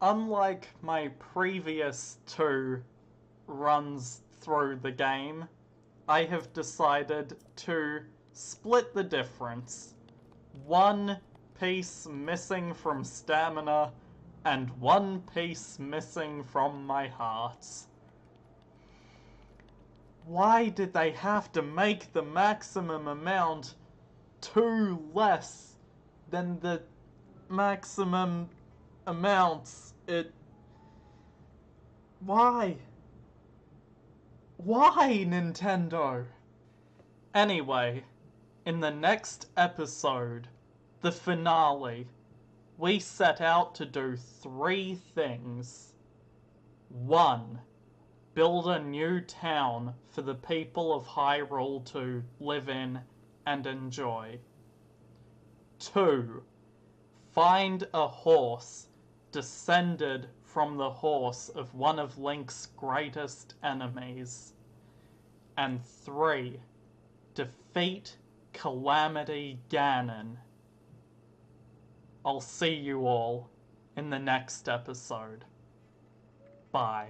Unlike my previous 2 runs through the game, I have decided to split the difference. 1 piece missing from stamina, and 1 piece missing from my hearts. Why did they have to make the maximum amount 2 less than the maximum amounts? Why? Why, Nintendo? Anyway, in the next episode, the finale, we set out to do 3 things. 1. Build a new town for the people of Hyrule to live in and enjoy. 2. Find a horse descended from the horse of one of Link's greatest enemies. And 3. Defeat Calamity Ganon. I'll see you all in the next episode. Bye.